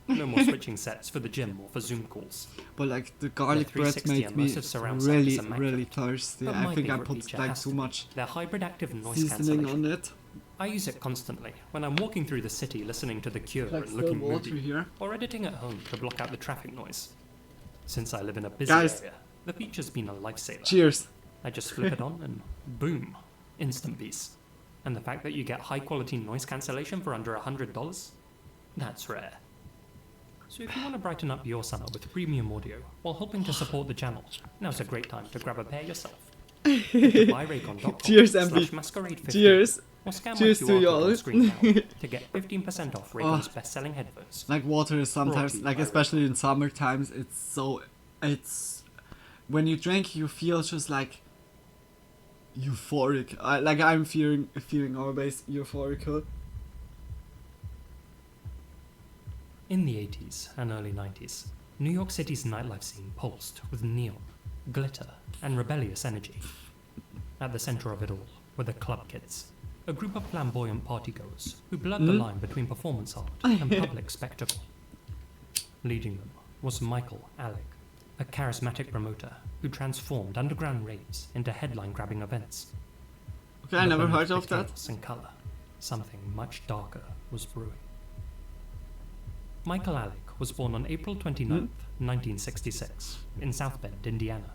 No more switching sets for the gym or for Zoom calls. But like the garlic Their bread 360 makes and me immersive surround sound is really immaculate. thirsty. But I my think I favourite put feature like has too to be much their hybrid active noise seasoning cancellation. on it. I use it constantly when I'm walking through the city listening to The Cure Like and looking still water moody, here. or editing at home to block out the traffic noise. Since I live in a busy Guys. area, the feature's been a lifesaver. Cheers. I just flip it on and boom, instant peace. And the fact that you get high quality noise cancellation for under $100, that's rare. So if you want to brighten up your summer with premium audio while helping to support the channel, now's a great time to grab a pair yourself. Cheers, MB. Masquerade15 Cheers. or scan my Cheers QR to code y'all. on screen now to get 15% off Raycon's Oh. best-selling headphones. Like water is sometimes, you like by especially in summer times, it's when you drink, you feel just like euphoric. I'm feeling always euphorical. In the 80s and early 90s, New York City's nightlife scene pulsed with neon, glitter, and rebellious energy. At the center of it all were the Club Kids, a group of flamboyant partygoers who blurred the line between performance art and public spectacle. Leading them was Michael Alec, a charismatic promoter who transformed underground raves into headline-grabbing events. Okay, I never But heard beneath of the that. chaos and color, something much darker was brewing. Michael Alec was born on April 29th, 1966, in South Bend, Indiana.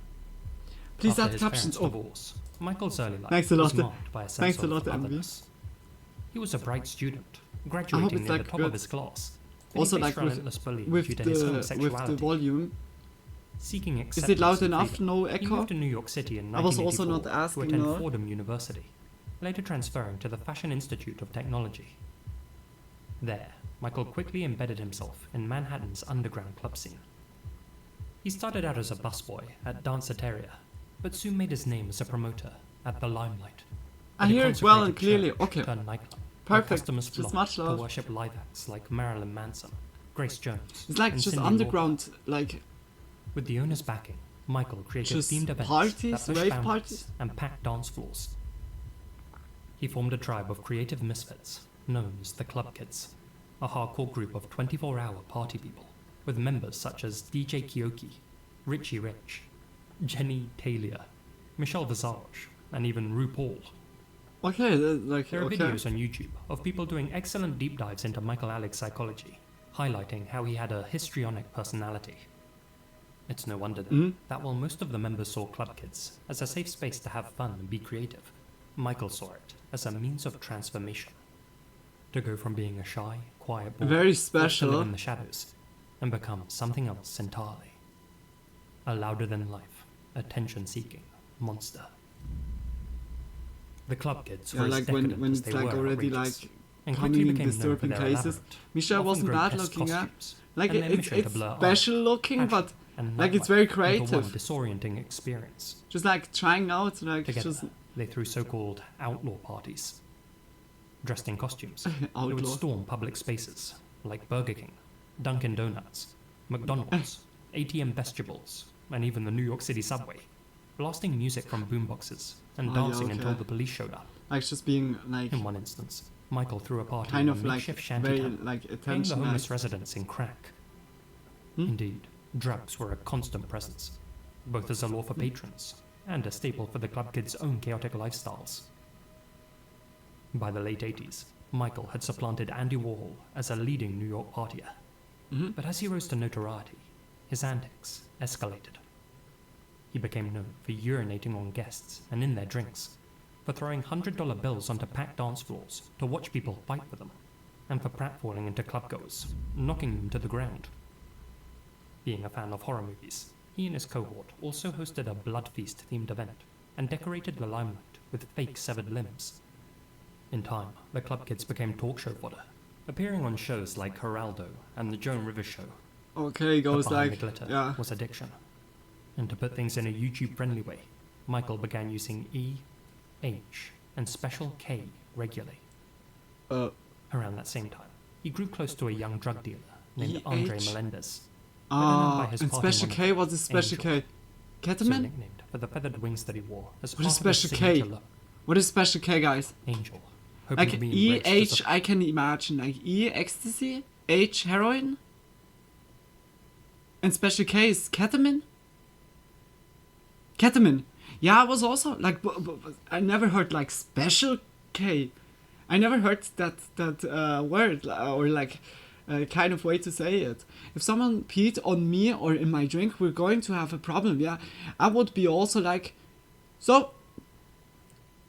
Please After add his captions. parents' Oh, divorce, Michael's early life thanks a was lot. marked by a sense Thanks a of lot, MB. otherness. He was a bright student, I hope graduating it's near like the top good. of his class. but he Also, faced like relentless bullying with due to his the homosexuality. volume. Seeking Is acceptance it loud and enough? freedom, No He echo? moved to New York City in I was also 1984 not asking, to attend no. Fordham University, later transferring to the Fashion Institute of Technology. There, Michael quickly embedded himself in Manhattan's underground club scene. He started out as a busboy at Danceteria, but soon made his name as a promoter at The Limelight. I a hear it well and consecrated clearly. church Okay. turned nightclub, where Perfect. customers Just flocked much to love. worship live acts like Marilyn Manson, Grace Jones, It's like and just Cyndi underground, like Lauper. With the owner's backing, Michael created just themed events parties, that pushed rave boundaries parties. and packed dance floors. He formed a tribe of creative misfits known as the Club Kids, a hardcore group of 24-hour party people with members such as DJ Kyoki, Richie Rich, Jenny Taylor, Michelle Visage, and even RuPaul. Okay, like There are okay. videos on YouTube of people doing excellent deep dives into Michael Alec's psychology, highlighting how he had a histrionic personality. It's no wonder then that while most of the members saw Club Kids as a safe space to have fun and be creative, Michael saw it as a means of transformation. to go from being a shy, quiet boy very forced to live special in the shadows and become something else entirely. A louder-than-life, attention-seeking monster. The club kids were yeah, as like decadent when as it's they like were already outrageous, like and coming quickly in became known for disturbing their places. elaborate, Misha often wasn't bad grotesque looking, yeah. costumes, Like and their it's mission to blur art, special looking, but and like it's very nightlife into one creative. disorienting experience. Just like trying out, like Together, just they threw so-called outlaw parties. Dressed in costumes, they would Outlaw. storm public spaces like Burger King, Dunkin' Donuts, McDonald's, ATM vestibules, and even the New York City subway, blasting music from boomboxes and Oh, yeah, dancing okay. until the police showed up. like just being like In one instance, Michael threw a party kind in a of like makeshift very shantytown, like paying the attention. homeless Like, residents in crack. Indeed, drugs were a constant presence, both as a law for patrons and a staple for the club kids' own chaotic lifestyles. By the late 80s, Michael had supplanted Andy Warhol as a leading New York partier. But as he rose to notoriety, his antics escalated. He became known for urinating on guests and in their drinks, for throwing $100 bills onto packed dance floors to watch people fight for them, and for pratfalling into clubgoers, knocking them to the ground. Being a fan of horror movies, he and his cohort also hosted a blood feast themed event and decorated the limelight with fake severed limbs. In time, the club kids became talk show fodder, appearing on shows like Geraldo and the Joan Rivers Show. okay, goes But behind like the glitter yeah. was addiction. And to put things in a YouTube-friendly way, Michael began using E, H, and special K regularly. Around that same time, he grew close to a young drug dealer named Andre E.H. Melendez. better known by Ah, his and party Special moniker, K, what is Special Angel, K? so Ketamine? nicknamed for the feathered wings that he wore as What is part of his Special K? signature look. What is Special K, guys? Angel, hoping to Like be E, enriched as H, a I can imagine. Like E, ecstasy, H, heroin, and Special K is ketamine? Ketamine. Yeah, I was also like, I never heard like Special K. I never heard that word or like kind of way to say it. If someone peed on me or in my drink, we're going to have a problem. Yeah, I would be also like, so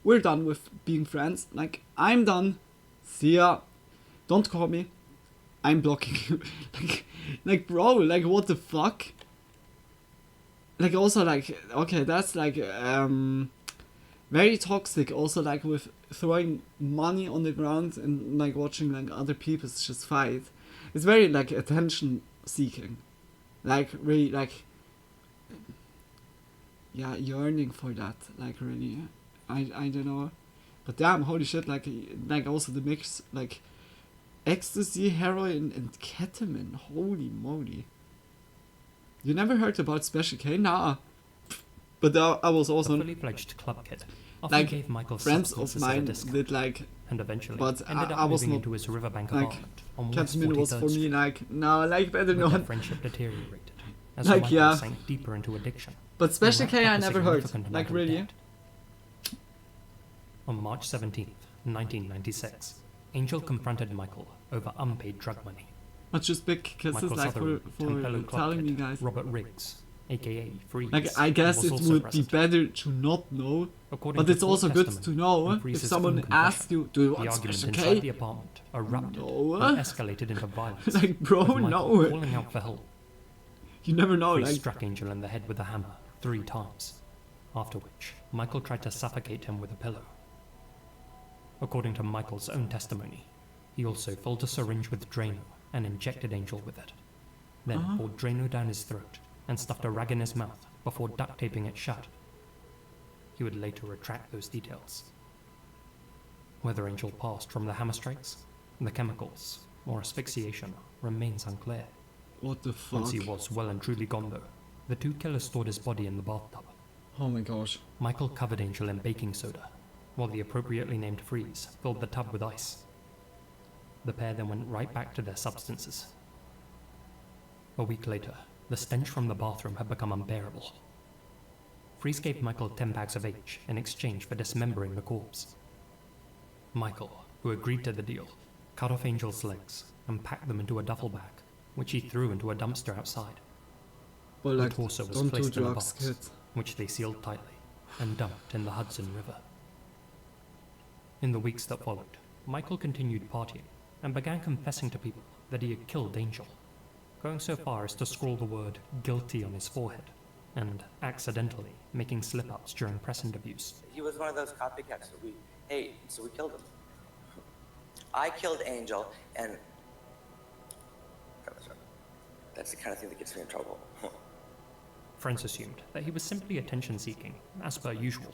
we're done with being friends. Like, I'm done. See ya. Don't call me. I'm blocking you. like bro, like what the fuck? Like also like, okay, that's like very toxic. Also like with throwing money on the ground and like watching like other people just fight. It's very like attention seeking. Like really like, yeah, yearning for that. Like really, I don't know. But damn, holy shit, like also the mix, like ecstasy, heroin, and ketamine. Holy moly. You never heard about Special K? Nah. But I was also a fully fledged club kid. Often like gave Michael friends of substances at a mine discount, did like, and eventually but ended up I was moving not into his Riverbank like apartment on West ketamine was 43rd for me Street. like no, like better But their not. friendship deteriorated as Like, Michael yeah. sank deeper into addiction. But Special and K racked I up a never heard. significant Like amount of really. debt. On March 17th, 1996, Angel confronted Michael over unpaid drug money. That's just big kisses Michael's like other for fellow club telling me kid, guys. Robert Riggs, aka Freeze, Like I guess was it also would present. be better to not know, According but to it's court also good testament to know and if Freeze's someone own asks confession, you, do you the want argument Special inside K? the apartment erupted No. and escalated into violence. Like, bro, with Michael no. calling out for help. You never know. Freeze Like struck Angel in the head with a hammer 3 times, after which Michael tried to suffocate him with a pillow. According to Michael's own testimony, he also filled a syringe with Drano and injected Angel with it, then poured Drano down his throat and stuffed a rag in his mouth before duct taping it shut. He would later retract those details. Whether Angel passed from the hammer strikes, the chemicals, or asphyxiation remains unclear. what the fuck? Once he was well and truly gone though, the 2 killers stored his body in the bathtub. Oh my gosh. Michael covered Angel in baking soda, while the appropriately named Freeze filled the tub with ice. The pair then went right back to their substances. A week later, the stench from the bathroom had become unbearable. Freeze gave Michael 10 bags of H in exchange for dismembering the corpse. Michael, who agreed to the deal, cut off Angel's legs and packed them into a duffel bag, which he threw into a dumpster outside. Well, like, The torso was don't do placed in a drugs, box, kid. which they sealed tightly and dumped in the Hudson River. In the weeks that followed, Michael continued partying and began confessing to people that he had killed Angel, going so far as to scrawl the word guilty on his forehead, and accidentally making slip-ups during press interviews. He was one of those copycats that we killed him. I killed Angel, and that's the kind of thing that gets me in trouble. Friends assumed that he was simply attention-seeking, as per usual,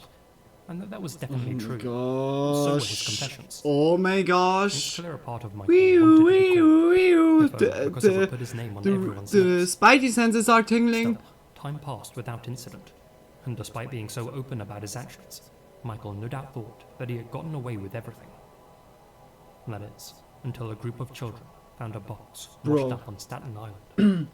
and that was definitely true. Gosh. So were his confessions. Oh my gosh. It's clear a part of Michael wanted to be caught, because of put his name on everyone's lips. Spidey senses are tingling. Still, time passed without incident, and despite being so open about his actions, Michael no doubt thought that he had gotten away with everything. That is, until a group of children found a box washed up on Staten Island.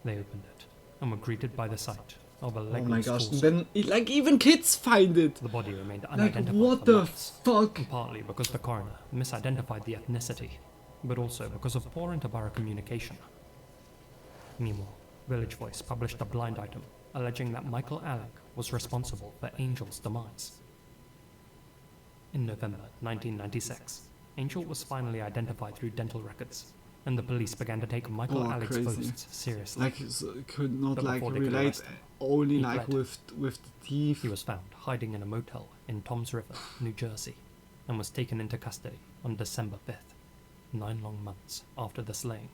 They opened it and were greeted by the sight of a legless Oh my gosh, torso. and then like even kids find it. The body remained Like unidentified what for the months, fuck? partly because the coroner misidentified the ethnicity, but also because of poor interborough communication. Meanwhile, Village Voice published a blind item alleging that Michael Alec was responsible for Angel's demise. In November 1996, Angel was finally identified through dental records, and the police began to take Michael Alec's boasts seriously. Like, could not But like before they could relate arrest him, only he like fled. with the teeth. He was found hiding in a motel in Toms River, New Jersey, and was taken into custody on December 5th, 9 long months after the slaying.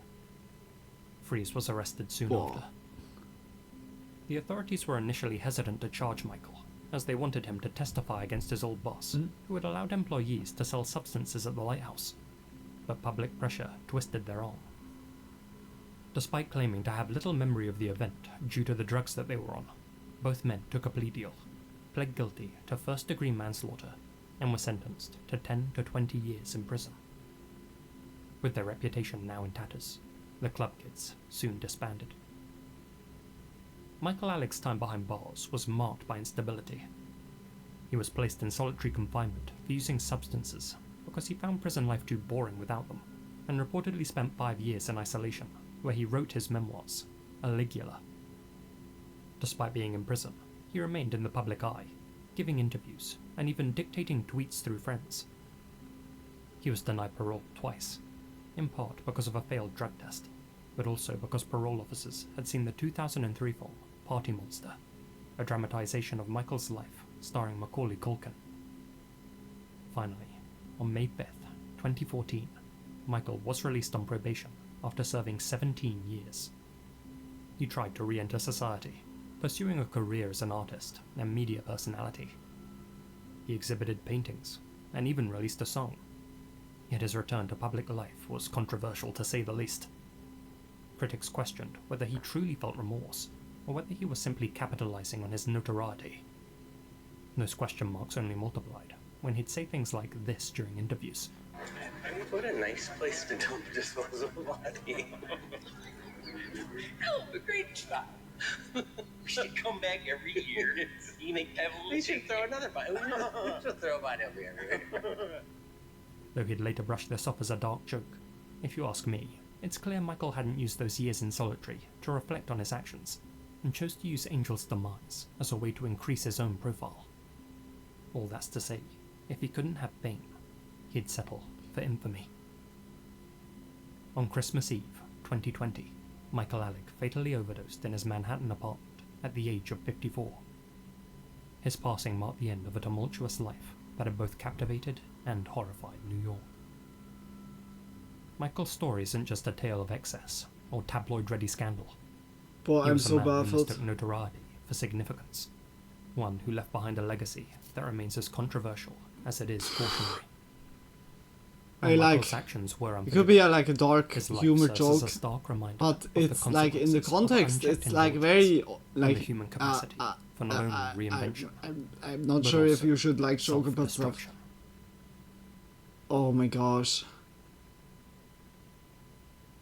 Freeze was arrested soon after. The authorities were initially hesitant to charge Michael, as they wanted him to testify against his old boss, who had allowed employees to sell substances at the lighthouse, but public pressure twisted their arm. Despite claiming to have little memory of the event due to the drugs that they were on, both men took a plea deal, pled guilty to first-degree manslaughter, and were sentenced to 10 to 20 years in prison. With their reputation now in tatters, the club kids soon disbanded. Michael Alec's time behind bars was marked by instability. He was placed in solitary confinement for using substances because he found prison life too boring without them, and reportedly spent 5 years in isolation, where he wrote his memoirs, Aligula. Despite being in prison, he remained in the public eye, giving interviews, and even dictating tweets through friends. He was denied parole twice, in part because of a failed drug test, but also because parole officers had seen the 2003 film Party Monster, a dramatization of Michael's life starring Macaulay Culkin. Finally, on May 5th, 2014, Michael was released on probation after serving 17 years. He tried to re-enter society, pursuing a career as an artist and media personality. He exhibited paintings and even released a song. Yet his return to public life was controversial to say the least. Critics questioned whether he truly felt remorse, or whether he was simply capitalizing on his notoriety. Those question marks only multiplied when he'd say things like this during interviews. What a nice place to dump a disposable body. Oh, a great job. We should come back every year. You make We should throw another body. We should throw a body over everywhere. Though he'd later brush this off as a dark joke, if you ask me, it's clear Michael hadn't used those years in solitary to reflect on his actions, and chose to use Angel's demise as a way to increase his own profile. All that's to say, if he couldn't have fame, he'd settle for infamy. On Christmas Eve, 2020, Michael Alec fatally overdosed in his Manhattan apartment at the age of 54. His passing marked the end of a tumultuous life that had both captivated and horrified New York. Michael's story isn't just a tale of excess or tabloid-ready scandal. Boy, He I'm was a so man who baffled. mistook notoriety for significance, one who left behind a legacy that remains as controversial as it is cautionary. I While like. Michael's actions were It could be like a dark his life humor serves as joke, a stark reminder but of the it's like in the consequences of context, unchecked it's like indulgence very and like. the human capacity for not only reinvention, I'm not but sure if also you should like joke about stuff. self-destruction. Oh my gosh.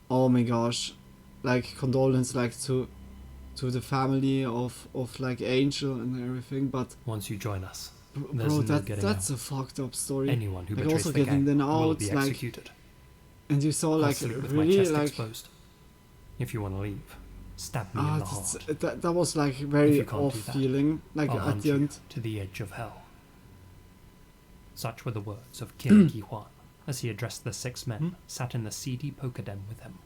Oh my gosh. Like condolence like to the family of like Angel and everything, but once you join us, bro, there's no getting that's out. a fucked up story. Anyone who like betrays also the getting gang them will out be like, executed. and you saw I'll like sleep with my really chest like exposed. If you want to leave, stab me in the heart. that was like If very you can't off do that, feeling like I'll at hunt the you end. to the edge of hell. Such were the words of Kim Ki-hwan, as he addressed the 6 men sat in the seedy poker den with him.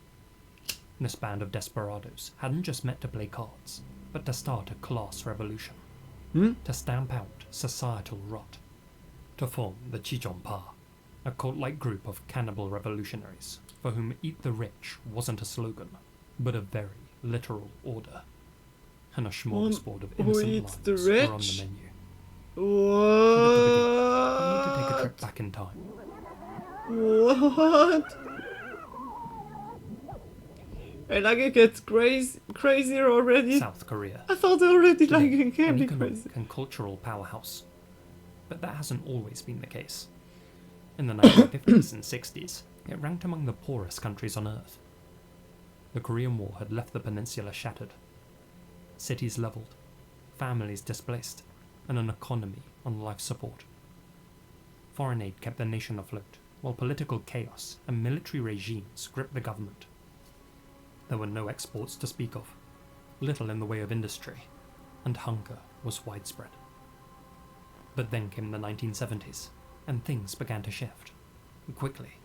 This band of desperados hadn't just met to play cards, but to start a class revolution. To stamp out societal rot. To form the Chichonpa, a cult-like group of cannibal revolutionaries for whom eat the rich wasn't a slogan, but a very literal order. And a smorgasbord of innocent lines were on the menu. What? I need to take a trip back in time. What? And like it gets crazier already. South Korea. I thought already Today, like it can an be economic crazy. and cultural powerhouse. But that hasn't always been the case. In the 1950s and 60s, it ranked among the poorest countries on Earth. The Korean War had left the peninsula shattered. Cities leveled, families displaced, and an economy on life support. Foreign aid kept the nation afloat, while political chaos and military regimes gripped the government. There were no exports to speak of, little in the way of industry, and hunger was widespread. But then came the 1970s, and things began to shift, quickly.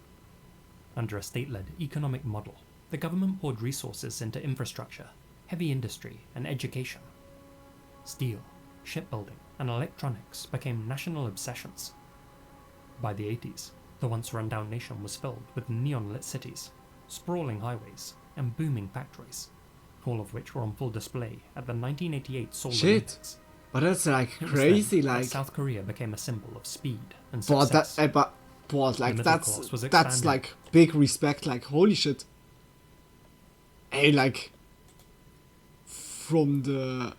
Under a state-led economic model, the government poured resources into infrastructure, heavy industry, and education. Steel, shipbuilding, and electronics became national obsessions. By the 80s, the once run-down nation was filled with neon-lit cities, sprawling highways, and booming factories, all of which were on full display at the 1988 Seoul Olympics. But that's like It was crazy, then that like. South Korea became a symbol of speed and But success. like middle that's class was that's expanding. like big respect. Like holy shit. Hey, like from the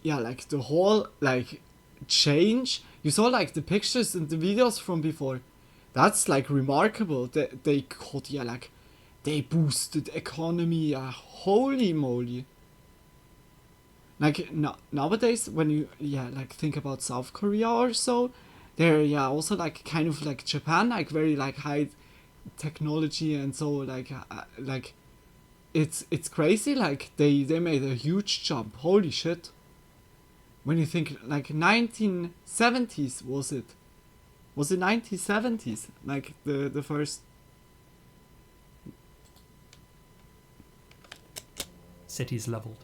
like the whole like change. You saw like the pictures and the videos from before. That's like remarkable. They could like they boosted economy. Holy moly. Like nowadays, when you like think about South Korea or so, they're also like kind of like Japan, like very like high technology and so like it's crazy. Like they made a huge jump. Holy shit! When you think like 1970s was it 1970s like the first. Cities leveled,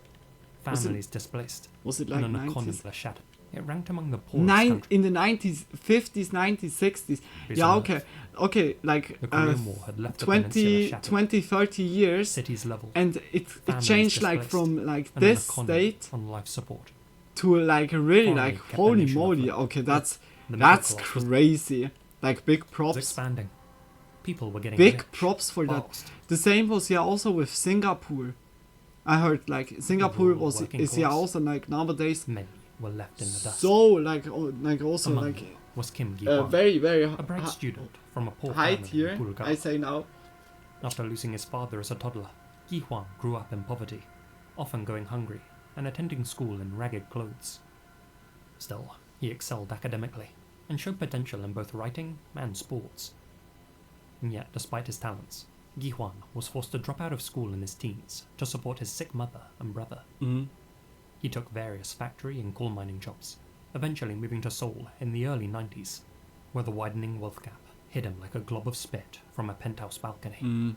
Was it- families displaced, was it like and an 90s? economy shattered. It ranked among the poorest countries. In the 90s, 50s, 90s, 60s. Yeah, okay, like The Korean War had left the 20, peninsula shattered. 20, 30 years. Cities leveled, And it families changed like displaced, from like and an this economy state on life support. to like really Foreign like aid kept the holy nation moly. afloat. Okay, that's The middle that's class was- crazy. Like big was props. expanding. People were getting Big rich, props for that. fast. The same was also with Singapore. I heard like Singapore Overall working is class. also like nowadays Many were left in the dust. so like also Among like them was Kim Gi-hwan, very a bright student from a poor high family tier, in Bulgaria. I say now. After losing his father as a toddler, Gi-hwan grew up in poverty, often going hungry and attending school in ragged clothes. Still, he excelled academically and showed potential in both writing and sports. And yet, despite his talents, Gi-hwan was forced to drop out of school in his teens to support his sick mother and brother. He took various factory and coal mining jobs, eventually moving to Seoul in the early 90s, where the widening wealth gap hit him like a glob of spit from a penthouse balcony.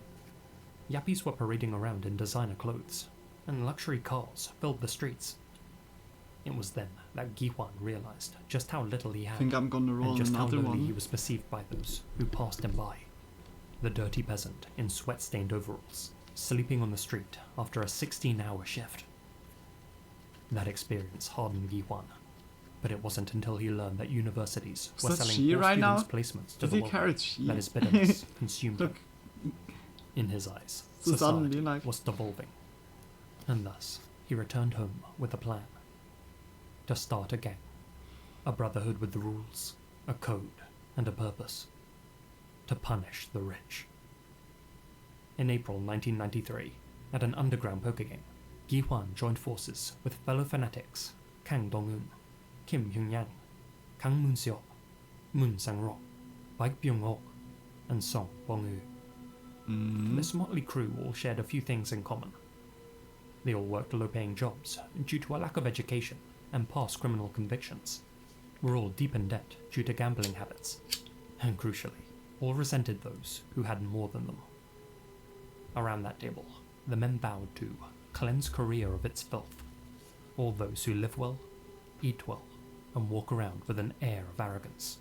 Yappies were parading around in designer clothes, and luxury cars filled the streets. It was then that Gi-hwan realized just how little he had, Think I'm gonna roll and just how another lowly one. he was perceived by those who passed him by. The dirty peasant in sweat-stained overalls, sleeping on the street after a 16-hour shift. That experience hardened Gi-hwan, but it wasn't until he learned that universities Is were that selling she poor right now? students' placements to Is the he wealthy carrot she? that his bitterness consumed him. Look. In his eyes, So suddenly, society like- was devolving, and thus he returned home with a plan. To start a gang, a brotherhood with rules, a code, and a purpose. To punish the rich. In April 1993, at an underground poker game, Gi-hwan joined forces with fellow fanatics Kang Dong-un, Kim Hyun-yang, Kang Moon-seok, Moon Sang-rok, Baek Byung-ok, and Song Bong-oo. This motley crew all shared a few things in common. They all worked low-paying jobs due to a lack of education and past criminal convictions, were all deep in debt due to gambling habits, and crucially, all resented those who had more than them. Around that table, the men vowed to cleanse Korea of its filth. All those who live well, eat well, and walk around with an air of arrogance.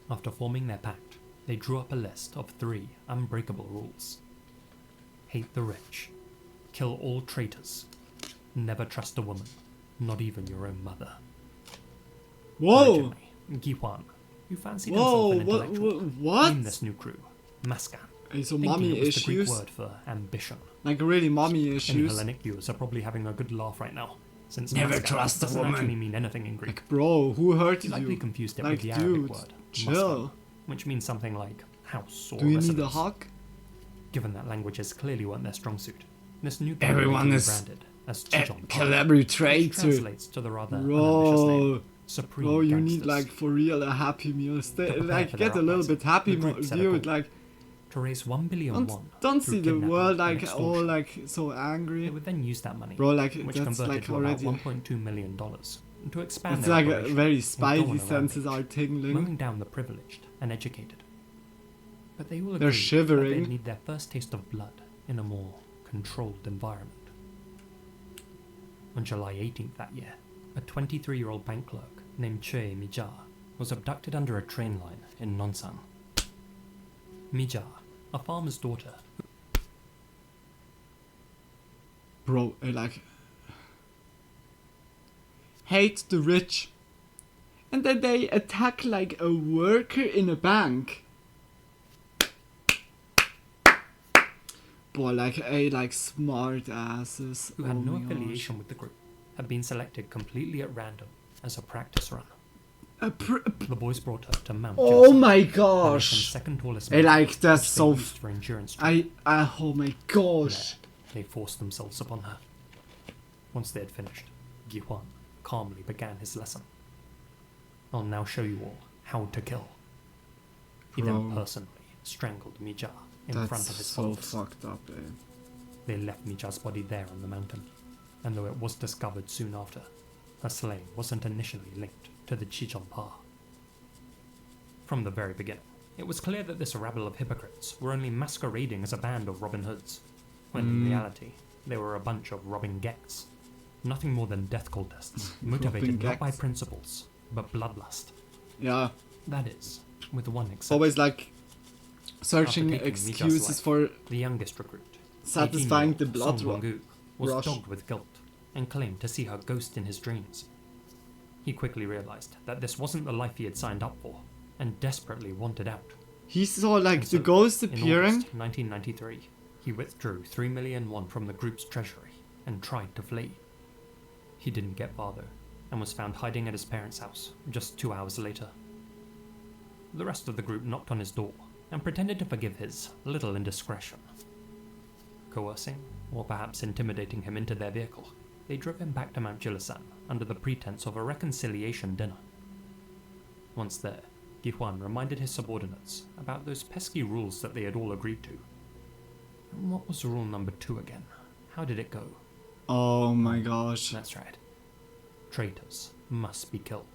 After forming their pact, they drew up a list of 3 unbreakable rules. Hate the rich. Kill all traitors. Never trust a woman, not even your own mother. Whoa! Originally, Gi-hwan, who fancied himself an intellectual, what? named this new crew Maskan. Hey, so thinking mommy it was the Greek issues? word for ambition. Like really mommy Any issues? Hellenic viewers are probably having a good laugh right now, since Never Maskan trust a doesn't woman. actually mean anything in Greek. Like, bro, who hurt You you? likely confused it Like, with the Arabic dude, word chill. maskan, which means something like house or Do you residence. need a hug? Given that languages clearly weren't their strong suit, this new Everyone is branded as Chichon kill every which traitor. translates to the rather unambitious name, Bro, Supreme bro, you Gangsters. need like for real a happy meal. Stay, To prepare like for get their a little uprising, bit happy, the group set a dude. goal Like to raise 1 billion won don't through see the kidnapping world and like all extortion. like so angry. They would then use that money, Bro, like which that's converted like to already. about $1.2 million, to expand It's their like a operation very and go on a spidey senses rampage, are tingling. mowing down the privileged and educated. But they all They're agreed that shivering. they'd need their first taste of blood in a more controlled environment. On July 18th that year, a 23-year-old bank clerk named Choi Mija was abducted under a train line in Nonsan. Mija, a farmer's daughter, Bro, like hate the rich, and then they attack like a worker in a bank. Boy, like smart asses. who had Oh no my gosh. affiliation with the group, had been selected completely at random as a practice run. The boys brought her to Mount Oh Joseph, my the nation's gosh! second tallest Hey, mountain, like that's which so. they used for endurance training. Oh my gosh! They forced themselves upon her. Once they had finished, Gi-hwan calmly began his lesson. I'll now show you all how to kill. He then Bro. personally strangled Mija in That's front of his so followers. fucked up, eh? They left Mija's body there on the mountain, and though it was discovered soon after, her slaying wasn't initially linked to the Chichonpa. From the very beginning, it was clear that this rabble of hypocrites were only masquerading as a band of Robin Hoods, when in reality they were a bunch of robbing gecks. Nothing more than death cultists, motivated not by gecks. principles, but bloodlust. Yeah. That is, with one exception. Always like After searching taking Mija's excuses life, for the youngest recruit, satisfying the 18-year-old blood Song Won-gu, was rush. dogged with guilt and claimed to see her ghost in his dreams. He quickly realized that this wasn't the life he had signed up for, and desperately wanted out. He saw like And the so, ghost in appearing. August 1993, he withdrew 3 million won from the group's treasury and tried to flee. He didn't get far though, and was found hiding at his parents' house just 2 hours later. The rest of the group knocked on his door and pretended to forgive his little indiscretion. Coercing, or perhaps intimidating him into their vehicle, they drove him back to Mount Jilasan under the pretense of a reconciliation dinner. Once there, Gi-hwan reminded his subordinates about those pesky rules that they had all agreed to. And what was rule number 2 again? How did it go? Oh my gosh. That's right. Traitors must be killed.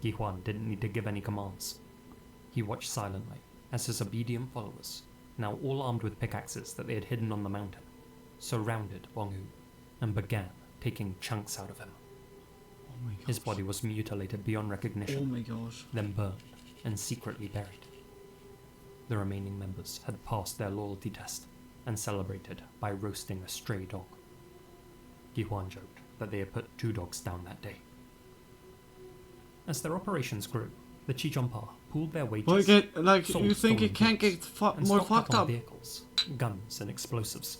Gi-hwan didn't need to give any commands. He watched silently as his obedient followers, now all armed with pickaxes that they had hidden on the mountain, surrounded Wong-gu and began taking chunks out of him. Oh my gosh. His body was mutilated beyond recognition, Oh my gosh. then burned and secretly buried. The remaining members had passed their loyalty test and celebrated by roasting a stray dog. Gi-hwan joked that they had put 2 dogs down that day. As their operations grew, the Chichonpa pooled their wages, Well, like sold you think it stolen can't goods, get and more stocked fucked on up? vehicles, guns, and explosives.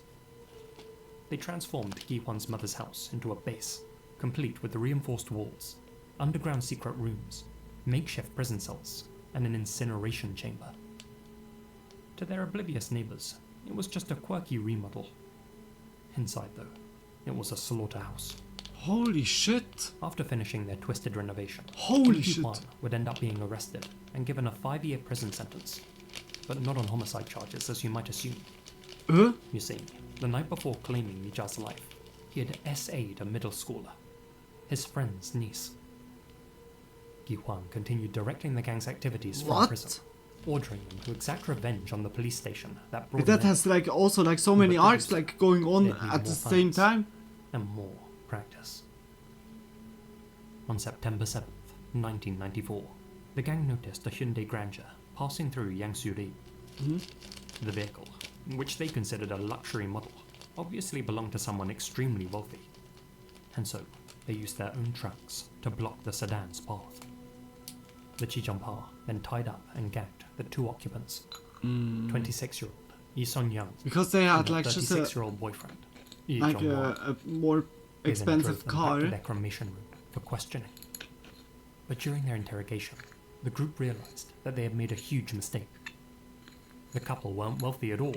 They transformed Gi-hwan's mother's house into a base, complete with reinforced walls, underground secret rooms, makeshift prison cells, and an incineration chamber. To their oblivious neighbors, it was just a quirky remodel. Inside, though, it was a slaughterhouse. Holy shit! After finishing their twisted renovation, Holy Gi-hwan shit. would end up being arrested and given a 5-year prison sentence, but not on homicide charges as you might assume. You see, the night before claiming Mija's life, he had SA'd a middle schooler, his friend's niece. Gi-hwan continued directing the gang's activities from What? prison, ordering them to exact revenge on the police station that brought That him has like also like so many arcs like going on There'd be at the more same fights time. and more practice. On September 7th, 1994, the gang noticed a Hyundai Grandeur passing through Yangsuri. The vehicle, which they considered a luxury model, obviously belonged to someone extremely wealthy, and so they used their own trucks to block the sedan's path. The Chijompa then tied up and gagged the two occupants, 26-year-old Yi Son Young, Because they had and like her just a 36-year-old boyfriend, Yi like Jong-hwan. a more They then expensive drove them back car. to their cremation room for questioning. But during their interrogation, the group realized that they had made a huge mistake. The couple weren't wealthy at all.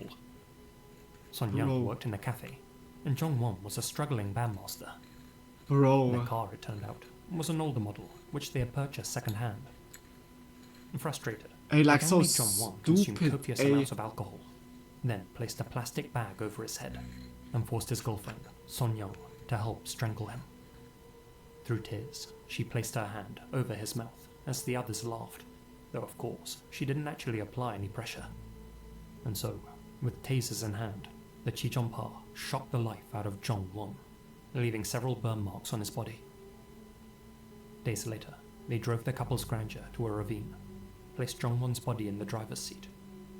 Son Young worked in a cafe, and Jong-won was a struggling bandmaster. Their car, it turned out, was an older model, which they had purchased second-hand. Frustrated, Hey, like the so gang made Jong-won consume stupid, copious eh? amounts of alcohol, then placed a plastic bag over his head, and forced his girlfriend, Son Young, to help strangle him. Through tears, she placed her hand over his mouth as the others laughed, though of course she didn't actually apply any pressure. And so, with tasers in hand, the Chijompa shot the life out of Jong-won, leaving several burn marks on his body. Days later, they drove the couple's Grandeur to a ravine, placed Jong-won's body in the driver's seat,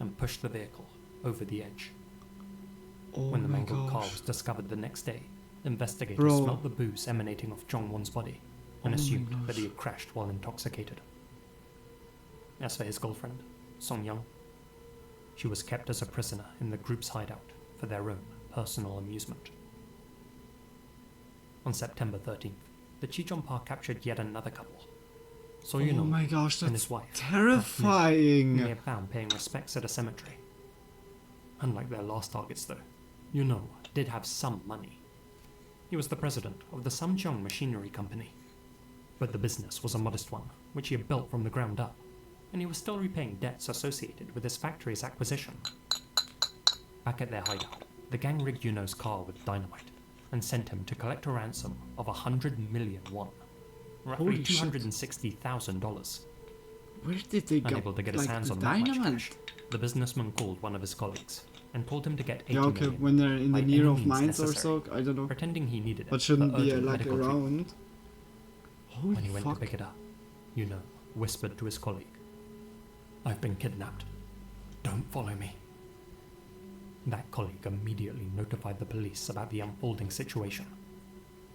and pushed the vehicle over the edge. When the mangled car was discovered the next day, investigators smelt the booze emanating off Jong-won's body and assumed that he had crashed while intoxicated. As for his girlfriend, Song Young, she was kept as a prisoner in the group's hideout for their own personal amusement. On September 13th, the Chijompa captured yet another couple. So Oh my gosh, and that's his wife, terrifying. whom they had found paying respects at a cemetery. Unlike their last targets though, did have some money. He was the president of the Samson Machinery Company. But the business was a modest one, which he had built from the ground up, and he was still repaying debts associated with his factory's acquisition. Back at their hideout, the gang rigged Yuno's car with dynamite, and sent him to collect a ransom of 100 million won, roughly $260,000. Where did they go? Unable to get his like, hands on that dynamite? much cash, the businessman called one of his colleagues and told him to get 80 Yeah, okay, million when they're in by the near any of means mines or necessary, so, I don't know. pretending he needed it But shouldn't for be urgent like medical treatment. around. Holy When he went fuck. to pick it up, whispered to his colleague, "I've been kidnapped. Don't follow me." That colleague immediately notified the police about the unfolding situation,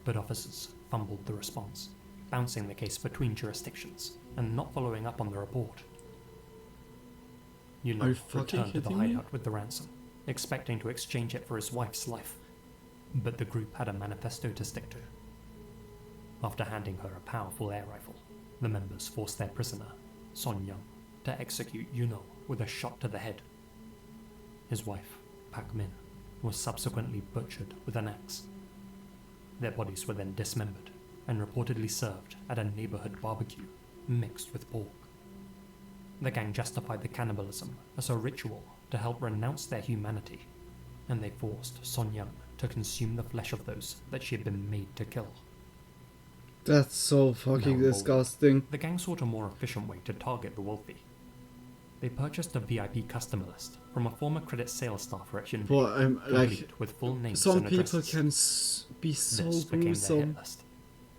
but officers fumbled the response, bouncing the case between jurisdictions and not following up on the report. Are you fucking returned to the kidding me? hideout with the ransom, expecting to exchange it for his wife's life, but the group had a manifesto to stick to. After handing her a powerful air rifle, the members forced their prisoner, Son Young, to execute Yuno with a shot to the head. His wife, Pak Min, was subsequently butchered with an axe. Their bodies were then dismembered and reportedly served at a neighborhood barbecue mixed with pork. The gang justified the cannibalism as a ritual to help renounce their humanity, and they forced Son Young to consume the flesh of those that she had been made to kill. That's so fucking Now, disgusting. The gang sought a more efficient way to target the wealthy. They purchased a VIP customer list from a former credit sales staffer at Hyundai, But like, complete with full names some and people addresses. can be so This became their gruesome. hit list.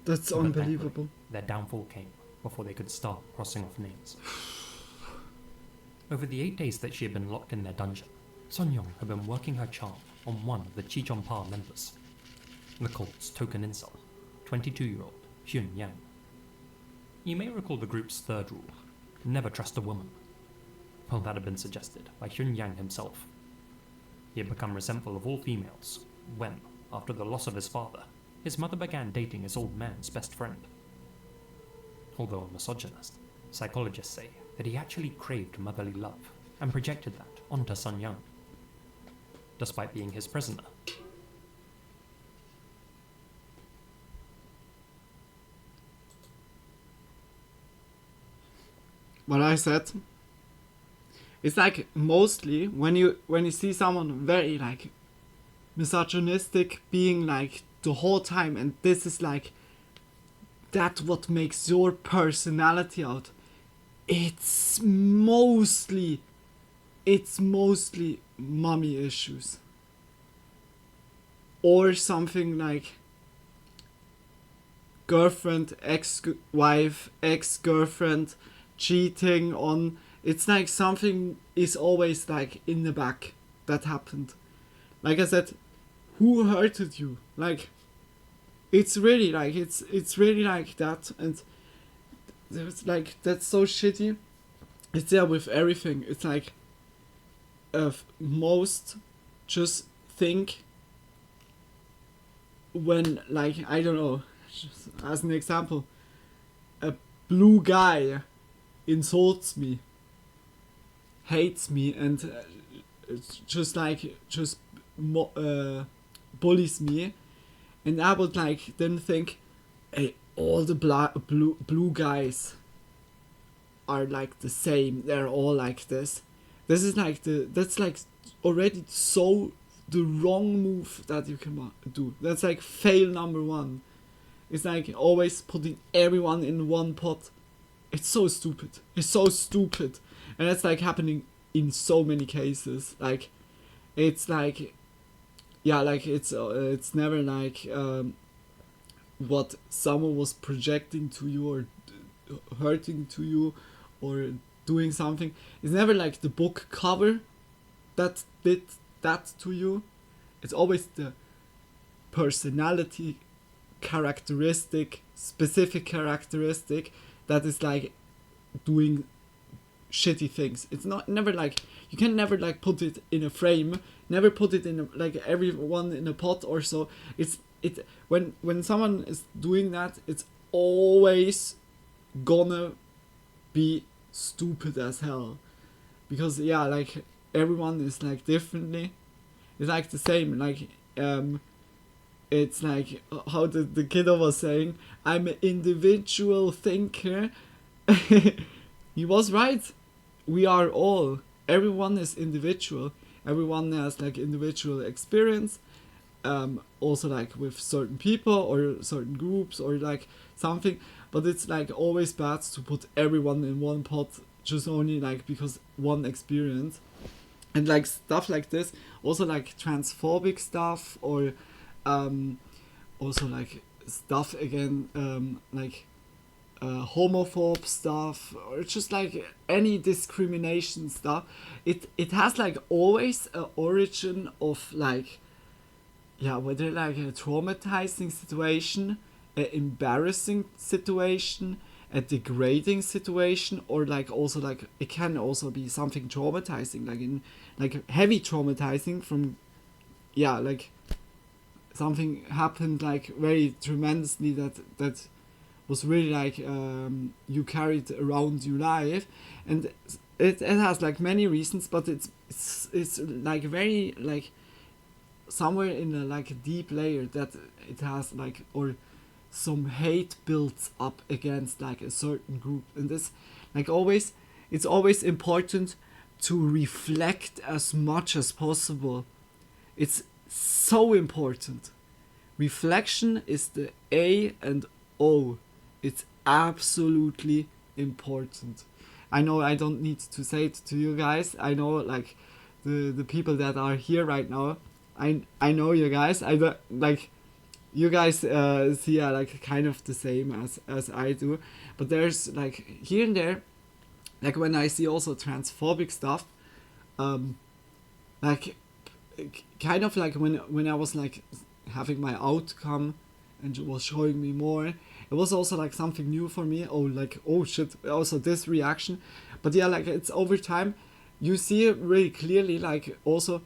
That's But thankfully, unbelievable. their downfall came before they could start crossing off names. Over the 8 days that she had been locked in their dungeon, Son Young had been working her charm on one of the Chijompa members, the cult's token incel, 22-year-old Hyun Yang. You may recall the group's third rule, never trust a woman. Well, that had been suggested by Hyun Yang himself. He had become resentful of all females when, after the loss of his father, his mother began dating his old man's best friend. Although a misogynist, psychologists say that he actually craved motherly love and projected that onto Son Young. Despite being his prisoner, What I said, it's like mostly when you see someone very like misogynistic being like the whole time, and this is like that what makes your personality out. it's mostly mommy issues. Or something like girlfriend, ex-wife, ex-girlfriend cheating on. It's like something is always like in the back that happened. Like I said, who hurted you? Like, it's really like it's really like that, and it's like that's so shitty. It's there with everything. It's like most just think when, like, I don't know, just as an example, a blue guy insults me, hates me, and bullies me, and I would like then think, hey, all the blue guys are like the same. They're all like this. This is like that's like already so the wrong move that you can do. That's like fail number one. It's like always putting everyone in one pot. It's so stupid. It's so stupid, and that's like happening in so many cases. Like, it's like, yeah, like it's never like what someone was projecting to you or hurting to you or doing something. It's never like the book cover that did that to you. It's always the personality specific characteristic that is like doing shitty things. It's never like, you can never like put it in a frame, never put it in like everyone in a pot or so. When someone is doing that, it's always gonna be stupid as hell, because yeah, like everyone is like differently. It's like the same, like it's like how the kiddo was saying, I'm an individual thinker. He was right. We are all, everyone is individual. Everyone has like individual experience, also like with certain people or certain groups or like something. But it's like always bad to put everyone in one pot just only like because one experience. And like stuff like this, also like transphobic stuff, or also like stuff again, like homophobe stuff, or just like any discrimination stuff. It has like always an origin of like, yeah, whether like a traumatizing situation, an embarrassing situation, a degrading situation, or like also like it can also be something traumatizing, like in like heavy traumatizing from, yeah, like something happened like very tremendously that was really like you carried around your life, and it has like many reasons, but it's like very like somewhere in a like a deep layer that it has like, or some hate builds up against like a certain group. And this like always, it's always important to reflect as much as possible. It's so important. Reflection is the A and O. It's absolutely important. I know I don't need to say it to you guys. I know like the people that are here right now. I know you guys. I don't like you guys see like kind of the same as I do. But there's like here and there, like when I see also transphobic stuff, like kind of like when I was like having my outcome and it was showing me more, it was also like something new for me. Oh, like, oh shit, also this reaction. But yeah, like it's over time you see it really clearly, like also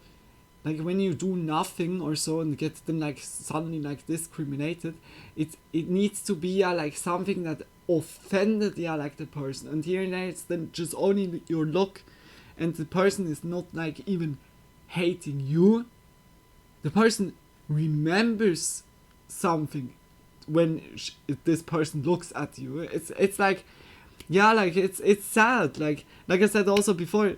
like when you do nothing or so and get them like suddenly like discriminated, it needs to be like something that offended like the person, and here and there it's then just only your look, and the person is not like even hating you. The person remembers something when this person looks at you. It's like, yeah, like it's sad. Like I said also before,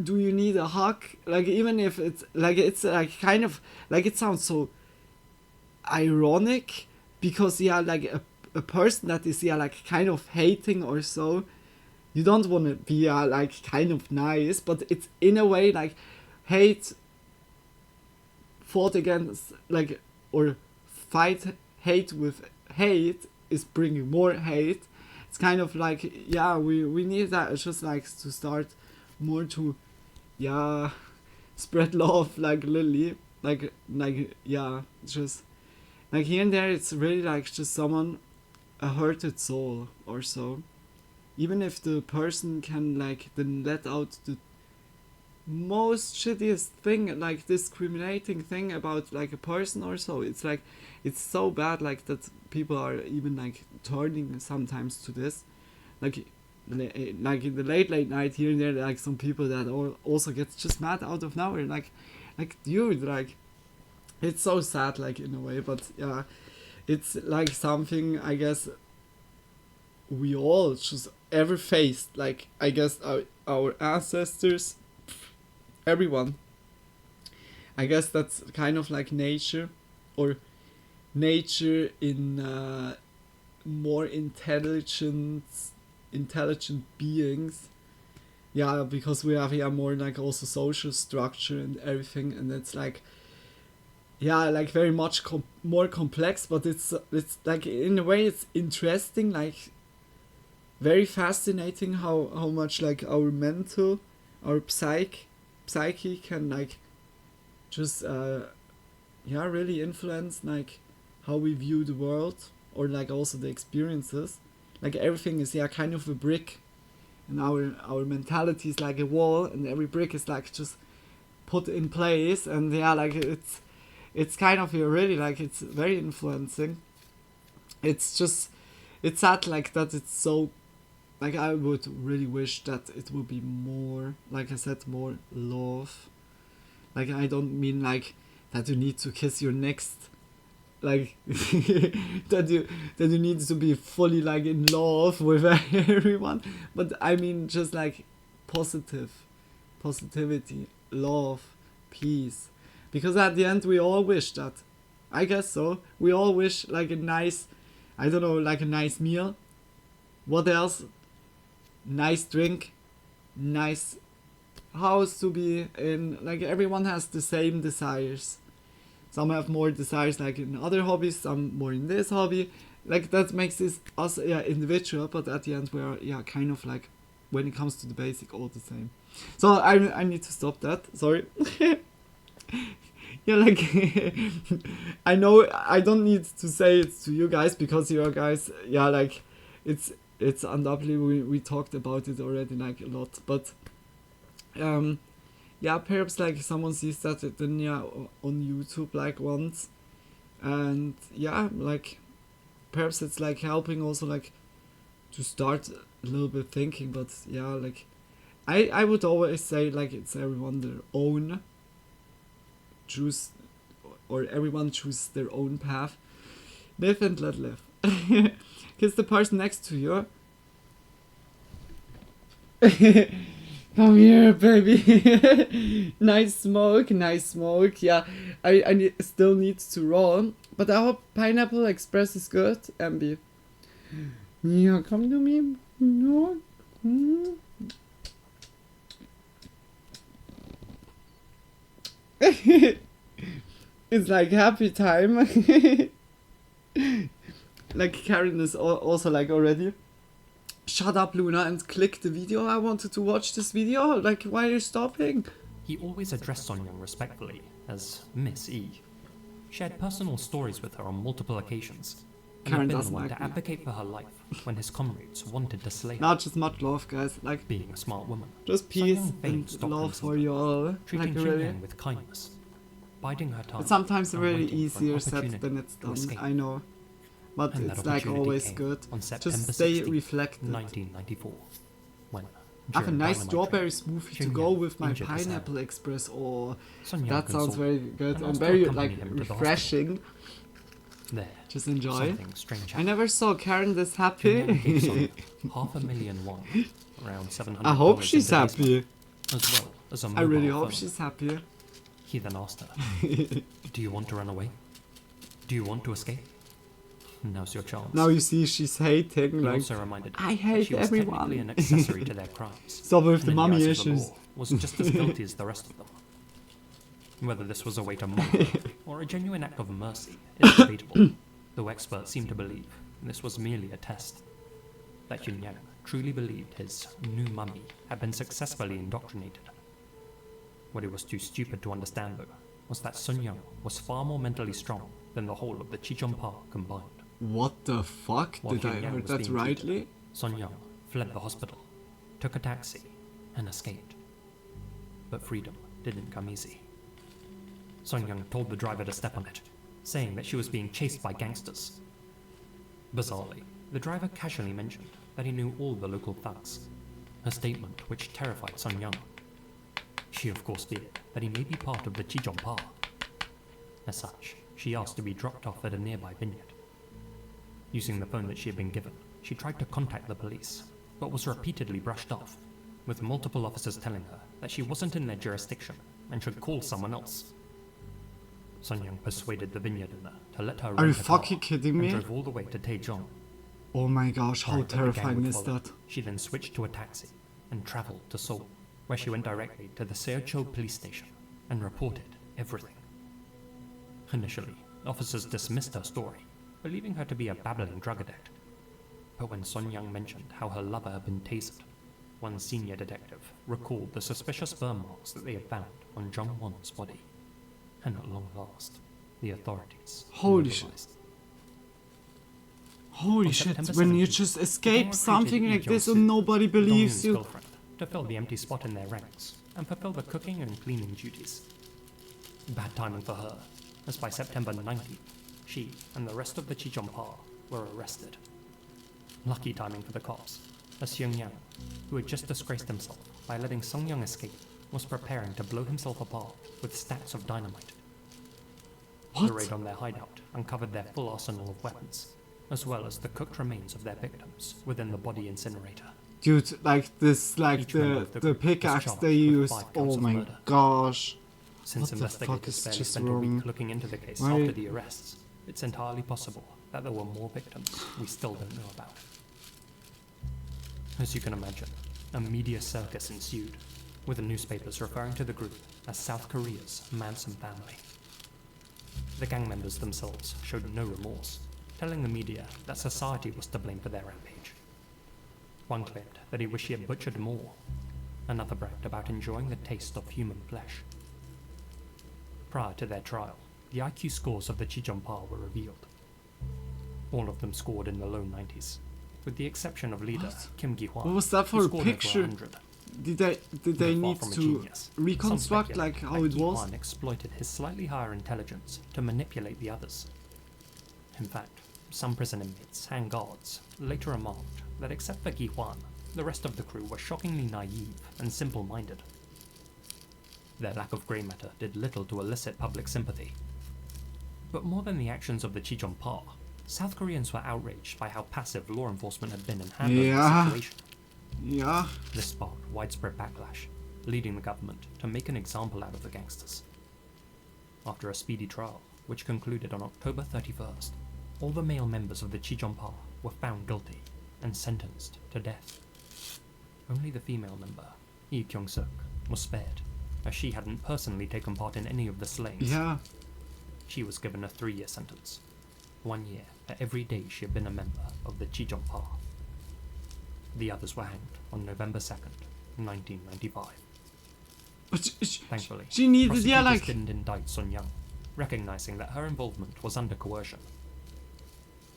do you need a hug? Like even if it's like kind of like, it sounds so ironic because yeah, like a person that is like kind of hating or so, you don't want to be like kind of nice, but it's in a way like hate fought against like, or fight hate with hate is bringing more hate. It's kind of like, yeah, we need that. It's just like to start more to, yeah, spread love like Lily, like yeah, just like here and there. It's really like just someone, a hurted soul or so. Even if the person can like then let out the most shittiest thing, like discriminating thing about like a person or so, it's like it's so bad like that people are even like turning sometimes to this, like in the late night here and there, like some people that also get just mad out of nowhere, like dude, like it's so sad like in a way. But yeah, it's like something I guess we all just ever faced, like I guess our ancestors, everyone. I guess that's kind of like nature, or nature in more intelligent beings. Yeah, because we have more like also social structure and everything, and it's like, yeah, like very much more complex, but it's like in a way it's interesting, like very fascinating how much like our mental, our psyche can like just really influence like how we view the world, or like also the experiences. Like everything is kind of a brick, and our mentality is like a wall, and every brick is like just put in place, and like it's kind of really like it's very influencing. It's just, it's sad like that. It's so like, I would really wish that it would be more, like I said, more love. Like I don't mean like that you need to kiss your next, like that you need to be fully like in love with everyone, but I mean just like positivity, love, peace, because at the end we all wish that. I guess so. We all wish like a nice, I don't know, like a nice meal. What else? Nice drink, nice house to be in. Like everyone has the same desires. Some have more desires like in other hobbies, some more in this hobby. Like that makes us individual, but at the end we are kind of like, when it comes to the basic, all the same. So I need to stop that. Sorry. Yeah, like I know I don't need to say it to you guys, because you guys, like it's undoubtedly we talked about it already like a lot, but perhaps like someone sees that then on YouTube like once, and like perhaps it's like helping also like to start a little bit thinking. But like I would always say like it's everyone their own choose, or everyone chooses their own path. Live and let live. Kiss the person next to you. Come here, baby. Nice smoke. Yeah, I still need to roll, but I hope Pineapple Express is good. MB. Yeah, come to me. No. It's like happy time. Like Karen is also like already. Shut up, Luna, and click the video. I wanted to watch this video. Like, why are you stopping? He always addressed Sonia respectfully as Miss E. Shared personal stories with her on multiple occasions. Karen been doesn't the one like to advocate for her life when his comrades wanted to slay her. Not just much love, guys. Like being a smart woman. Just peace and love for you all. Treating like really. with kindness. Biding her time. It's sometimes really easier said than it's done. I know. But and it's like always good. Just stay reflected. 1994, when I have a nice strawberry smoothie to go with my Pineapple Express. Or that sounds very good and very like refreshing. There, just enjoy. I never saw Karen this happy. $500,000, around $700. I hope she's happy. As well as a I really hope phone. she's happy. He then asked her, "Do you want to run away? Do you want to escape? Now's your chance. Now you see she's hating, He like, also reminded her I that hate she was technically everyone. an accessory to their crimes. Stop with and the in mummy eyes of the issues. law, was just as guilty as the rest of them. Whether this was a way to mock her or a genuine act of mercy is debatable, though experts seem to believe this was merely a test. That Yunyang truly believed his new mummy had been successfully indoctrinated. What he was too stupid to understand, though, was that Sun Yang was far more mentally strong than the whole of the Chichonpa combined. What the fuck? While Did I Yunyang heard was that being rightly? treated, Sun Yang fled the hospital, took a taxi, and escaped. But freedom didn't come easy. Sun Yang told the driver to step on it, saying that she was being chased by gangsters. Bizarrely, the driver casually mentioned that he knew all the local thugs, a statement which terrified Sun Yang. She of course feared that he may be part of the Chichonpa. As such, she asked to be dropped off at a nearby vineyard. Using the phone that she had been given, she tried to contact the police, but was repeatedly brushed off, with multiple officers telling her that she wasn't in their jurisdiction and should call someone else. Sun Yang persuaded the vineyard owner to let her Are you rent a car fucking kidding me? and drove all the way to Daejeon. Oh my gosh, how Worried that the gang terrifying would is follow, that? She then switched to a taxi and travelled to Seoul, where she went directly to the Seocho police station and reported everything. Initially, officers dismissed her story, believing her to be a babbling drug addict. But when Sun Yang mentioned how her lover had been tasered, one senior detective recalled the suspicious burn marks that they had found on Jung Won's body. And at long last, the authorities Holy shit. mobilized. Holy On ship, September when you 17th, just the gang escape recruited something Lee like this Jong-soo, and nobody believes Dong-eun's you. girlfriend, to fill the empty spot in their ranks and fulfill the cooking and cleaning duties. Bad timing for her, as by September 19th, she and the rest of the Chichonpa were arrested. Lucky timing for the cops, as Hyung Yang, who had just disgraced himself by letting Song Young escape, was preparing to blow himself apart with stacks of dynamite. The raid on their hideout uncovered their full arsenal of weapons, as well as the cooked remains of their victims within the body incinerator. Dude, like this, like Each member of the group was pickaxe charged they with used. 5 counts Oh of my murder. gosh. Since What the fuck investigators is barely just spent a wrong? week looking into the case Why- after the arrests, it's entirely possible that there were more victims we still don't know about. As you can imagine, a media circus ensued, with the newspapers referring to the group as South Korea's Manson family. The gang members themselves showed no remorse, telling the media that society was to blame for their rampage. One claimed that he wished he had butchered more. Another bragged about enjoying the taste of human flesh. Prior to their trial, the IQ scores of the Chichonpa were revealed. All of them scored in the low 90s, with the exception of leader Kim Gi-hwan. What was that who for a scored over picture? 100. Did they Though far need from a to genius, some reconstruct speculate like how that it was? Gi-hwan exploited his slightly higher intelligence to manipulate the others. In fact, some prison inmates and guards later remarked that except for Gi-hwan, the rest of the crew were shockingly naive and simple-minded. Their lack of grey matter did little to elicit public sympathy. But more than the actions of the Chichonpa, South Koreans were outraged by how passive law enforcement had been in handling the situation. Yeah. This sparked widespread backlash, leading the government to make an example out of the gangsters. After a speedy trial, which concluded on October 31st, all the male members of the Chichonpa were found guilty and sentenced to death. Only the female member, Lee Kyung-suk, was spared, as she hadn't personally taken part in any of the slayings. Yeah. She was given a 3-year sentence, 1 year for every day she had been a member of the Chichonpa. The others were hanged on November 2nd, 1995. But Thankfully, she needed, prosecutors yeah, like... didn't indict Sun Young, recognizing that her involvement was under coercion.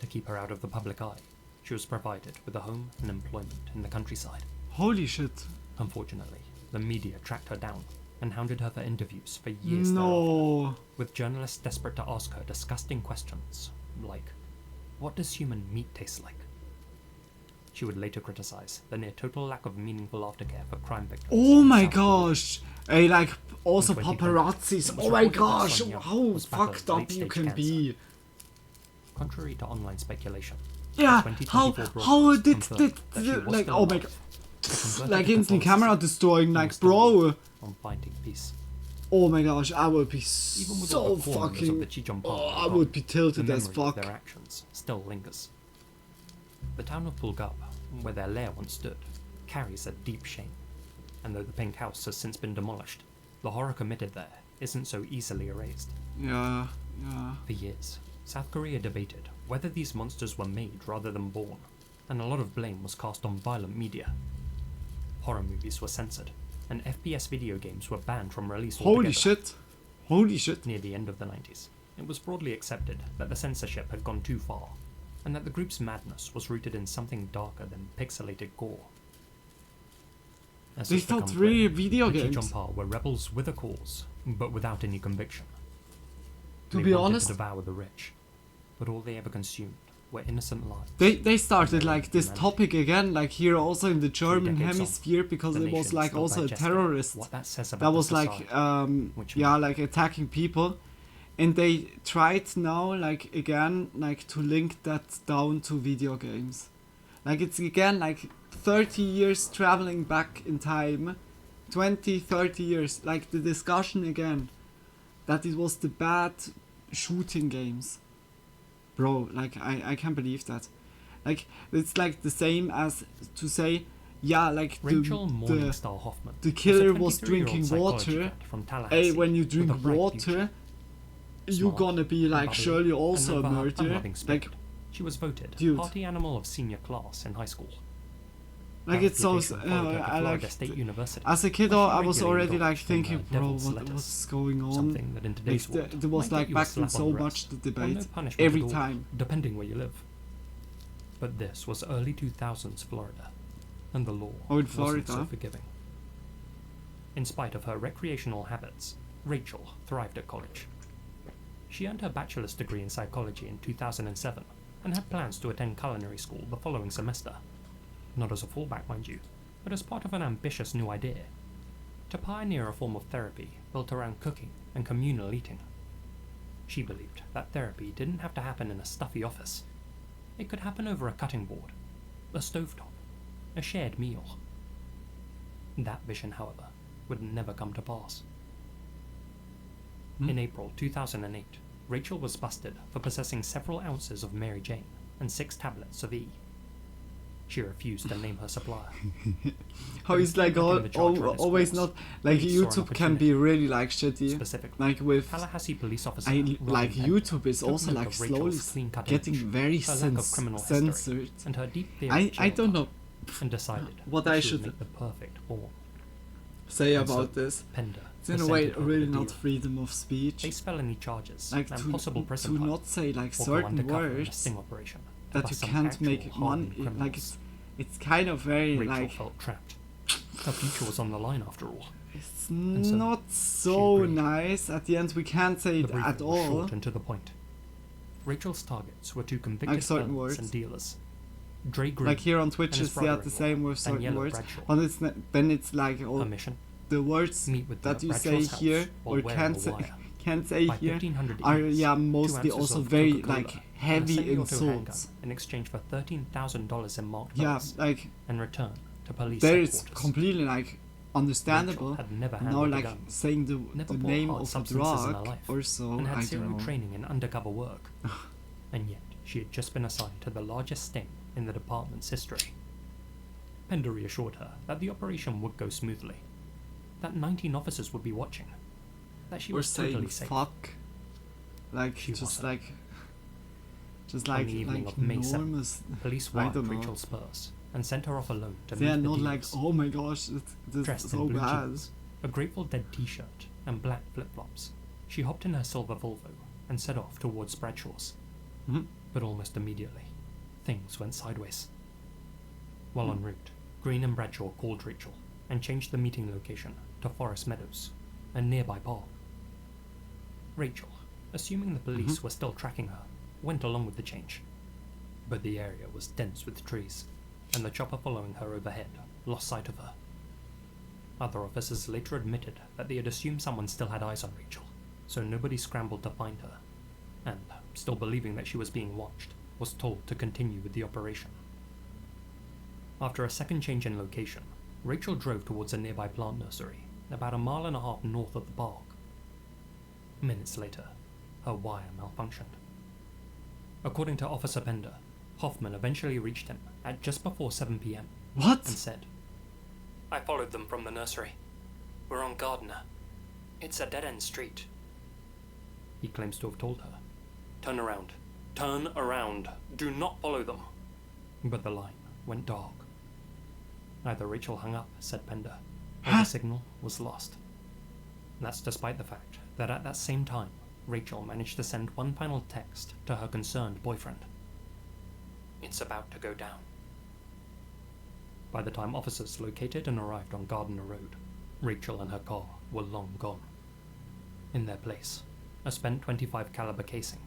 To keep her out of the public eye, she was provided with a home and employment in the countryside. Holy shit. Unfortunately, the media tracked her down and hounded her for interviews for years No. thereafter, with journalists desperate to ask her disgusting questions like, what does human meat taste like? She would later criticize the near-total lack of meaningful aftercare for crime victims. Oh my in South Korea. gosh. Hey, like, also In 2020, paparazzis. it was Oh my reported that gosh. Sun Young How was battling fucked up you late-stage can cancer. be. Contrary to online speculation, Yeah, the how 2024 did confirmed that she was like, still oh my alive, god. but converted Like to instant Catholicism camera destroying, and like, was still bro. on finding peace. Oh my gosh, I would be Even with so all the corners of fucking... the Chichon Oh, Park I would be tilted the as memory of fuck. their actions still lingers. The town of Pulgab, where their lair once stood, carries a deep shame. And though the pink house has since been demolished, the horror committed there isn't so easily erased. Yeah. For years, South Korea debated whether these monsters were made rather than born, and a lot of blame was cast on violent media. Horror movies were censored, and FPS video games were banned from release altogether. Holy shit. Near the end of the 90s, it was broadly accepted that the censorship had gone too far, and that the group's madness was rooted in something darker than pixelated gore. As They has thought become really clear, video the games. Chichonpa were rebels with a cause, but without any conviction. To They be wanted honest, to devour the rich, but all they ever consumed were innocent lives. they started like this topic again, like here also in the German decades on, hemisphere, because the it was nation like still also a digested terrorist what that says about that the was like society, like attacking people, and they tried now like again like to link that down to video games. Like it's again like 30 years traveling back in time, 20-30 years, like the discussion again that it was the bad shooting games. Bro, like I can't believe that. Like it's like the same as to say, yeah, like Rachel Morningstar Hoffman the killer was was a 23-year-old drinking psychology water. grad from Tallahassee When you with a drink bright water, future. you're Smart, gonna be like bubbly, surely also and a of a murderer. fun-loving spirit. Like she was voted dude. party animal of senior class in high school. Like Her it's so reputation followed her to I Florida like State University, as a kid where she I was regularly already like indulged in thinking, bro, devil's what's letters, going on? something that in today's Like, world there was might like get you a back then slap on so the much wrist, to or debate no punishment every at all, time. depending where you live. But this was early 2000s Florida, and the law Oh, in wasn't Florida? so forgiving. In spite of her recreational habits, Rachel thrived at college. She earned her bachelor's degree in psychology in 2007 and had plans to attend culinary school the following semester. Not as a fallback, mind you, but as part of an ambitious new idea. To pioneer a form of therapy built around cooking and communal eating. She believed that therapy didn't have to happen in a stuffy office. It could happen over a cutting board, a stovetop, a shared meal. That vision, however, would never come to pass. In April 2008, Rachel was busted for possessing several ounces of Mary Jane and 6 tablets of E. She refused to name her supplier. How it's like always not like YouTube can be really like shitty. Like with Tallahassee police officer like YouTube is took also note like of Rachel's slowly clean-cut getting image, very her lack of criminal history, censored. and her deep fear I of jail don't know and decided what that I she would should make the perfect pawn. say And about so, this. Pender It's in a way presented her really with a not deal. freedom of speech. Face felony charges Like and to possible prison to time, not say like or go certain undercover in a words sting operation to that you bust some can't actual make hardened money. Like criminals. it's kind of very Rachel like felt trapped. Her future was on the line after all. it's And so not so nice. At the end, we can't say The it at briefing was all. short and to the point. Rachel's targets were 2 convicted Like certain felons words. and dealers. Dre Green Like here on and Twitch, his it's yeah, the brother-in-law, same with certain Daniela words, Bradshaw. but it's then it's like all Her mission? the words Meet with that the you say Bradshaw's house here while or wearing can't a say wire. can't say By here 1500 are each, yeah 2 mostly ounces also of very Coca-Cola like and a heavy semi-auto handgun insults. in exchange for $13,000 in marked Yeah, dollars, like and return to police there it's headquarters. completely like understandable. Rachel had never Now handled a like gun, saying never the bought name hard of a substances in her drug life, or so. and had I zero don't know. training in undercover work. And yet, she had just been assigned to the largest sting in the department's history. Pender reassured her that the operation would go smoothly, that 19 officers would be watching, that she Or was saying totally safe. fuck, like She just wasn't. like just On like the evening like of May 7th, enormous. police I wired don't know. Rachel's purse and sent her off alone to They are meet the not like dealers. oh my gosh, this Dressed is so in blue bad. jeans, a Grateful Dead t-shirt, and black flip-flops, she hopped in her silver Volvo and set off towards Bradshaw's. Mhm. But almost immediately, things went sideways. While en route, Green and Bradshaw called Rachel and changed the meeting location to Forest Meadows, a nearby park. Rachel, assuming the police were still tracking her, went along with the change. But the area was dense with trees, and the chopper following her overhead lost sight of her. Other officers later admitted that they had assumed someone still had eyes on Rachel, so nobody scrambled to find her, and, still believing that she was being watched, was told to continue with the operation. After a second change in location, Rachel drove towards a nearby plant nursery, about 1.5 miles north of the park, Minutes later, her wire malfunctioned. According to Officer Pender, Hoffman eventually reached him at just before 7 p.m. What? And said, "I followed them from the nursery. We're on Gardner. It's a dead-end street." He claims to have told her, "Turn around. Turn around. Do not follow them." But the line went dark. Either Rachel hung up, said Pender, or the signal was lost. That's despite the fact that at that same time, Rachel managed to send one final text to her concerned boyfriend. "It's about to go down." By the time officers located and arrived on Gardner Road, Rachel and her car were long gone. In their place, a spent .25 caliber casing,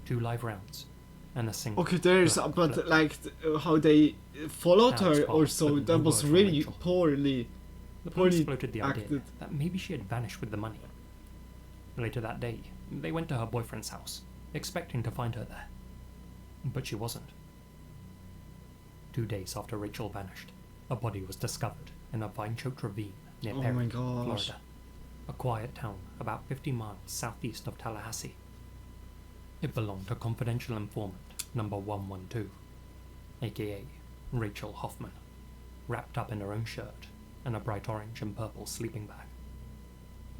2 live rounds, and a single. Okay, there's but like how they followed her or so, that was really poorly. The police floated the idea that maybe she had vanished with the money. Later that day, they went to her boyfriend's house, expecting to find her there. But she wasn't. 2 days after Rachel vanished, a body was discovered in a vine-choked ravine near Perry, Florida, a quiet town about 50 miles southeast of Tallahassee. It belonged to confidential informant number 112, aka Rachel Hoffman, wrapped up in her own shirt and a bright orange and purple sleeping bag.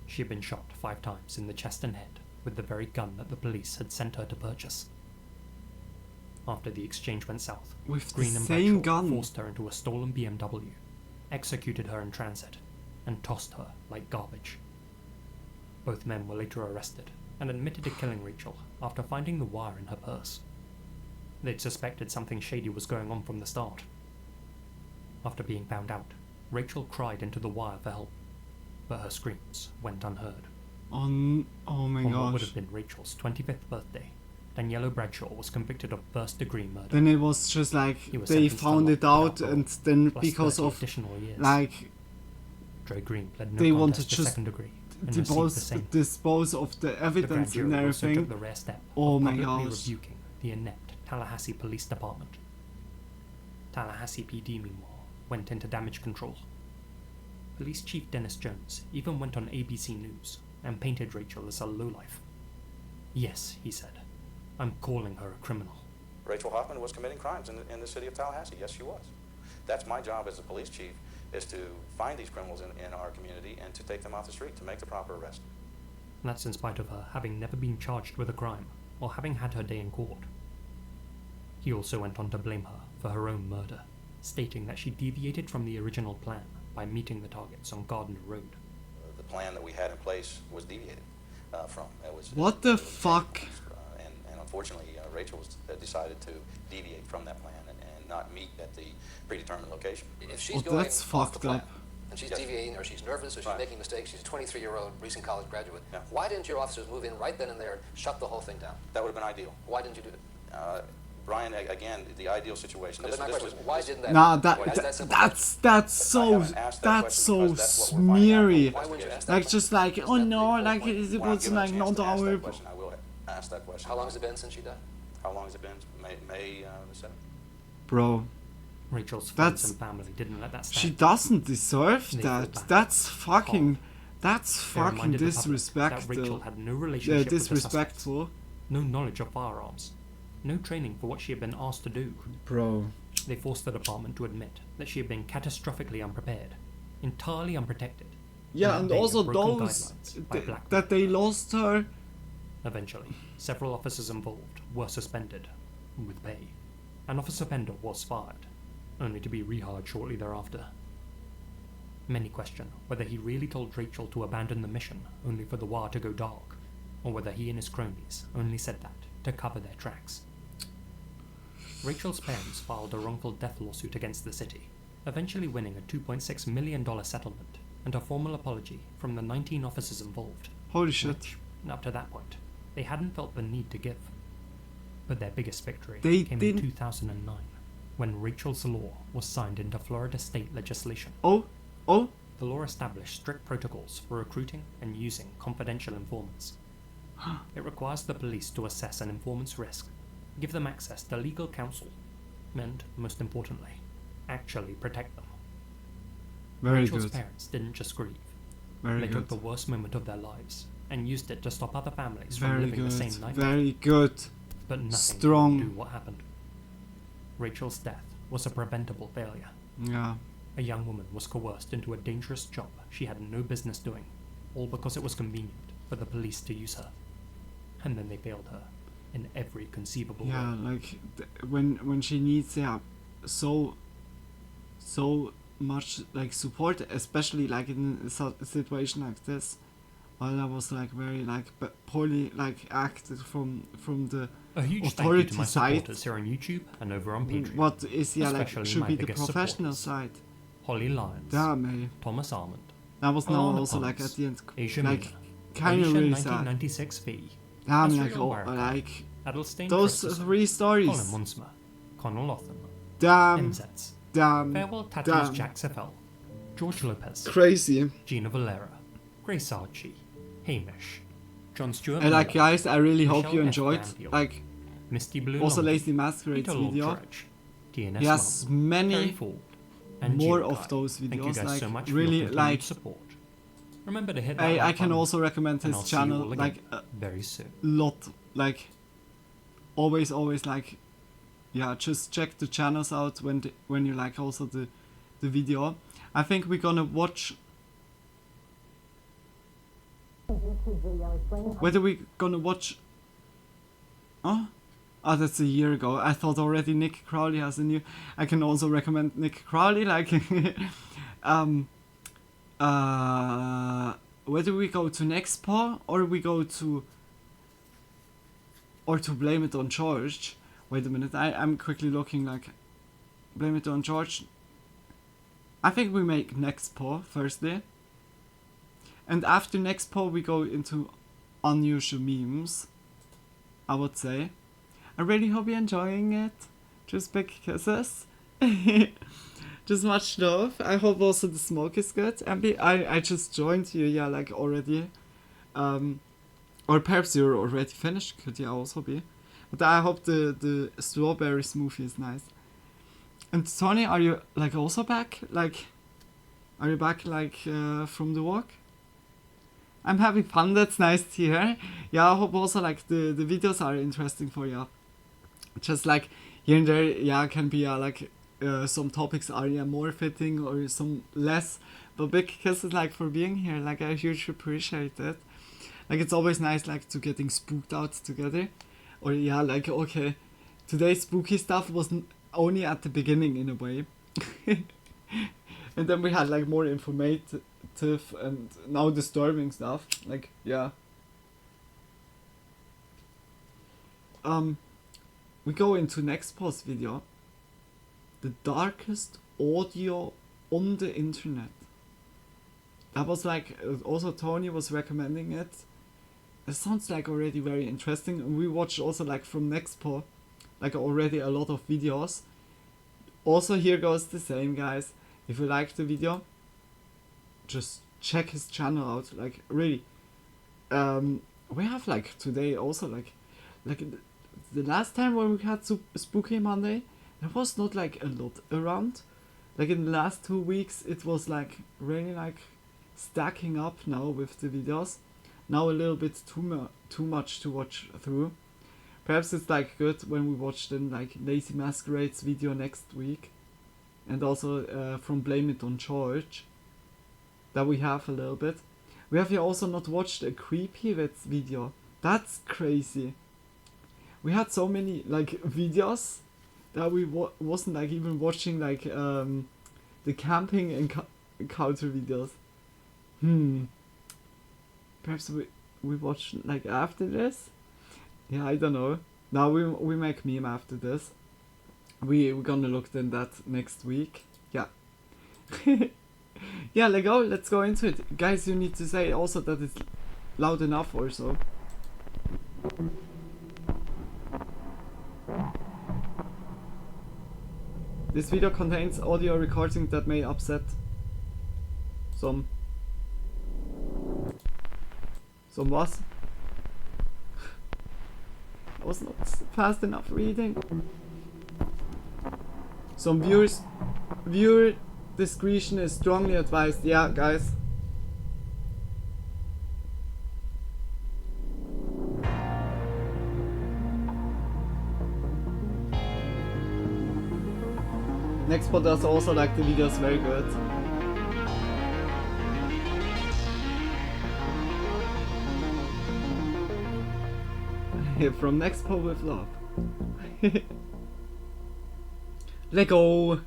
She had been shot 5 times in the chest and head with the very gun that the police had sent her to purchase. After the exchange went south, with Green the and same Bradshaw gun forced her into a stolen BMW, executed her in transit, and tossed her like garbage. Both men were later arrested and admitted to killing Rachel after finding the wire in her purse. They'd suspected something shady was going on from the start. After being found out, Rachel cried into the wire for help, but her screams went unheard. Oh my On what would gosh. have been Rachel's 25th birthday, Daniela Bradshaw was convicted of first-degree murder. Then it was just like Was they sentenced to found it life out, without and parole, then plus because 30 of additional years. like Dre Green pled no they contest wanted to just second degree and received the same. dispose of the The grand evidence and jury also everything. took the rare step Oh of my publicly gosh. rebuking the inept Tallahassee Police Department. Tallahassee PD, meanwhile, went into damage control. Police Chief Dennis Jones even went on ABC News and painted Rachel as a lowlife. "Yes," he said, "I'm calling her a criminal." Rachel Hoffman was committing crimes in the city of Tallahassee. Yes, she was. That's my job as a police chief, is to find these criminals in our community and to take them off the street, to make the proper arrest. And that's in spite of her having never been charged with a crime or having had her day in court. He also went on to blame her for her own murder, stating that she deviated from the original plan by meeting the targets on Gardner Road. The plan that we had in place was deviated from. What the fuck? And unfortunately, Rachel decided to deviate from that plan and not meet at the predetermined location. If she's Oh, going that's off fucked the plan, up. and she's deviating, or she's nervous, or she's making mistakes, she's a 23-year-old recent college graduate, why didn't your officers move in right then and there, shut the whole thing down? That would have been ideal. Why didn't you do it? Brian, again, the ideal situation. No, but my question is, why didn't that? Nah, That's so smeary. Like just like, oh no, like it was like not our. I will ask that question. How long has it been since she died? How long has it been? May the 7th. Bro, Rachel's friends and family didn't let that stand. she doesn't deserve They that. fought back That's fucking. That's They fucking reminded the public that disrespectful. Rachel had no relationship with the suspects, disrespectful. no knowledge of firearms, no training for what she had been asked to do. Bro. They forced the department to admit that she had been catastrophically unprepared, entirely unprotected. Yeah, and obeying also broken those guidelines by black that they lost her. Eventually, several officers involved were suspended, with pay, and Officer Pender was fired, only to be rehired shortly thereafter. Many question whether he really told Rachel to abandon the mission only for the wire to go dark, or whether he and his cronies only said that to cover their tracks. Rachel's parents filed a wrongful death lawsuit against the city, eventually winning a $2.6 million settlement and a formal apology from the 19 officers involved. Holy shit. Which, up to that point, they hadn't felt the need to give. But their biggest victory came didn't- in 2009, when Rachel's law was signed into Florida state legislation. Oh? The law established strict protocols for recruiting and using confidential informants. It requires the police to assess an informant's risk, give them access to legal counsel, and, most importantly, actually protect them. Very Rachel's good. parents didn't just grieve. Very They took good. the worst moment of their lives and used it to stop other families from Very living good. the same nightmare. Very good. But nothing Strong. could do what happened. Rachel's death was a preventable failure. Yeah. A young woman was coerced into a dangerous job she had no business doing, all because it was convenient for the police to use her. And then they failed her in every conceivable way. Yeah, like when she needs so much like support, especially like in a situation like this. Well, that was like very like poorly like acted from the A huge thank you authority to my side. supporters here on YouTube and over on Patreon. What is like Especially should my be the biggest professional supporters. side. Holly Lyons, Damn, eh. Thomas Armand, That was now Alana also Pons, like at the end Asia like Mina, kind of Alicia really sad. 1996 V, Damn, Asriel like Warwick, like Adelstein those Christensen, 3 stories. Colin Munsma, Connell Lotham, Damn. MZs, Damn. Farewell Tattoos Damn. Jack Seffel, George Lopez, Crazy. Gina Valera, Grace Archie, Hamish, John Stewart And like Miller, guys, I really hope Michelle you F. enjoyed Grandiel, like Misty Blue also Longman, Lazy Masquerade's Peter Lord video. Drudge, DNS He has Mum, many Terry Ford, and more Gene of Guy. those Thank you videos, guys like so much really for your continued like support. Remember to hit that I like can button, also recommend and his I'll see you channel all again like a very soon. lot, like always like yeah, just check the channels out when you like also the video. I think we're gonna watch whether we gonna watch oh that's a year ago. I thought already Nick Crowley has a new. I can also recommend Nick Crowley like whether we go to Nextpaw or we go to Blame It on George. Wait a minute, I'm quickly looking like Blame It on George. I think we make Nextpaw firstly. And after Nextpaw we go into unusual memes, I would say. I really hope you're enjoying it. Just big kisses. Just much love. I hope also the smoke is good. I just joined you, yeah, like already. Or perhaps you're already finished, could you also be. But I hope the strawberry smoothie is nice. And Tony, are you like also back? Like, are you back like from the walk? I'm having fun, that's nice to hear. Yeah, I hope also like the videos are interesting for you. Just like here and there, yeah, can be like some topics are more fitting or some less. But big kisses like for being here, like I hugely appreciate it. Like it's always nice like to getting spooked out together. Or yeah, like okay, today's spooky stuff was only at the beginning in a way. And then we had like more informative and now disturbing stuff. Like yeah. We go into next post video. The darkest audio on the internet. That was like also Tony was recommending it. It sounds like already very interesting. And we watched also like from Nextpaw, like already a lot of videos. Also here goes the same, guys. If you like the video, just check his channel out. Like really, we have like today also like the last time when we had Spooky Monday, there was not like a lot around. Like in the last 2 weeks, it was like really like stacking up now with the videos. Now a little bit too much to watch through. Perhaps it's like good when we watch then like Lazy Masquerade's video next week. And also from Blame It on George. That we have a little bit. We have here also not watched a Creepy Vets video. That's crazy. We had so many like videos that we wasn't like even watching like the camping encounter videos. Perhaps we watch like after this. Yeah, I don't know. Now we make meme after this. We're gonna look then that next week. Yeah. Yeah, let's go into it. Guys, you need to say also that it's loud enough or so. This video contains audio recording that may upset some was. I was not fast enough reading. Some viewer discretion is strongly advised. Yeah, guys. Nextbot does also like the videos very good. From Nextbot with love. Let go.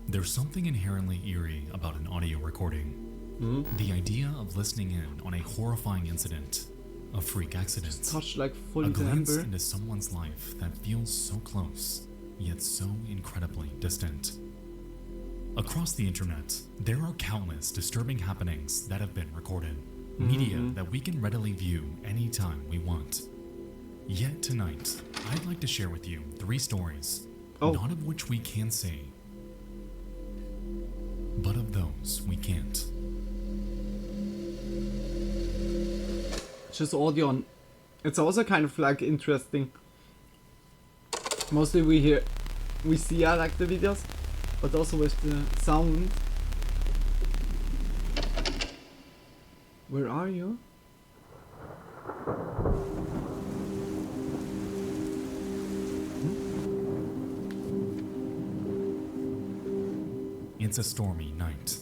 There's something inherently eerie about an audio recording. The idea of listening in on a horrifying incident, a freak accident, touch like full a glimpse Amber. into someone's life that feels so close, yet so incredibly distant. Across the internet, there are countless disturbing happenings that have been recorded, media that we can readily view anytime we want. Yet tonight, I'd like to share with you 3 stories, none of which we can say, but of those we can't. Just audio on. It's also kind of like interesting. Mostly we see I like the videos, but also with the sound. Where are you? It's a stormy night.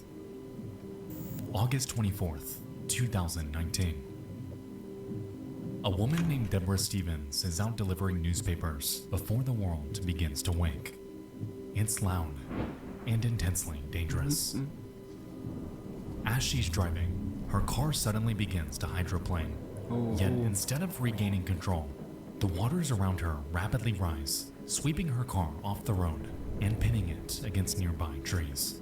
August 24th, 2019. A woman named Deborah Stevens is out delivering newspapers before the world begins to wake. It's loud and intensely dangerous. As she's driving, her car suddenly begins to hydroplane. Yet instead of regaining control, the waters around her rapidly rise, sweeping her car off the road and pinning it against nearby trees.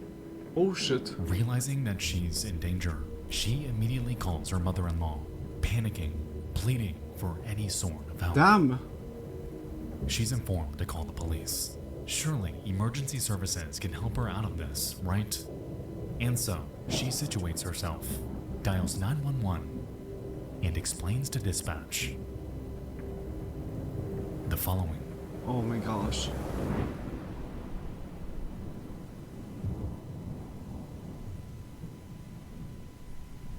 Oh shit. Realizing that she's in danger, she immediately calls her mother-in-law, panicking, pleading for any sort of help. Damn. She's informed to call the police. Surely emergency services can help her out of this, right? And so, she situates herself, dials 911, and explains to dispatch the following. Oh my gosh.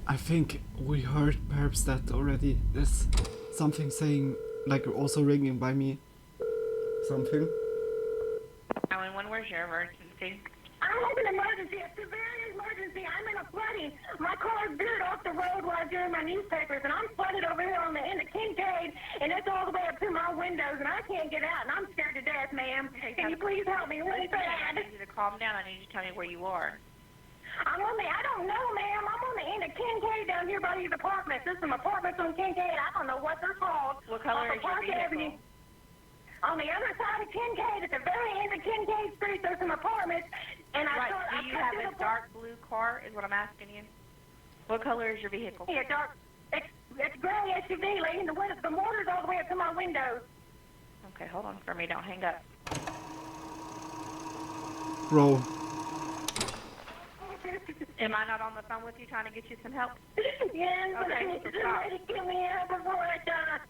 I think we heard perhaps that already. There's something saying, like also ringing by me. Something. 911, where's your emergency? I have an emergency, a severe emergency. I'm in a flooding. My car veered off the road while I was doing my newspapers, and I'm flooded over here on the end of Kincaid, and it's all the way up to my windows, and I can't get out, and I'm scared to death, ma'am. Can you please help me really I bad? need you to calm down. I need you to tell me where you are. I don't know, ma'am. I'm on the end of Kincaid down here by these apartments. There's some apartments on Kincaid. I don't know what they're called. What color is your vehicle? Avenue. On the other side of Kincaid, at the very end of Kincaid Street, there's some apartments, and Do you have a dark blue car, is what I'm asking you? What color is your vehicle? Yeah, dark. It's gray SUV, lady, and the mortar's all the way up to my windows. Okay, hold on for me. Don't hang up. Bro. Am I not on the phone with you trying to get you some help? Yes, but Okay, I need so stop. somebody to get me out before I die.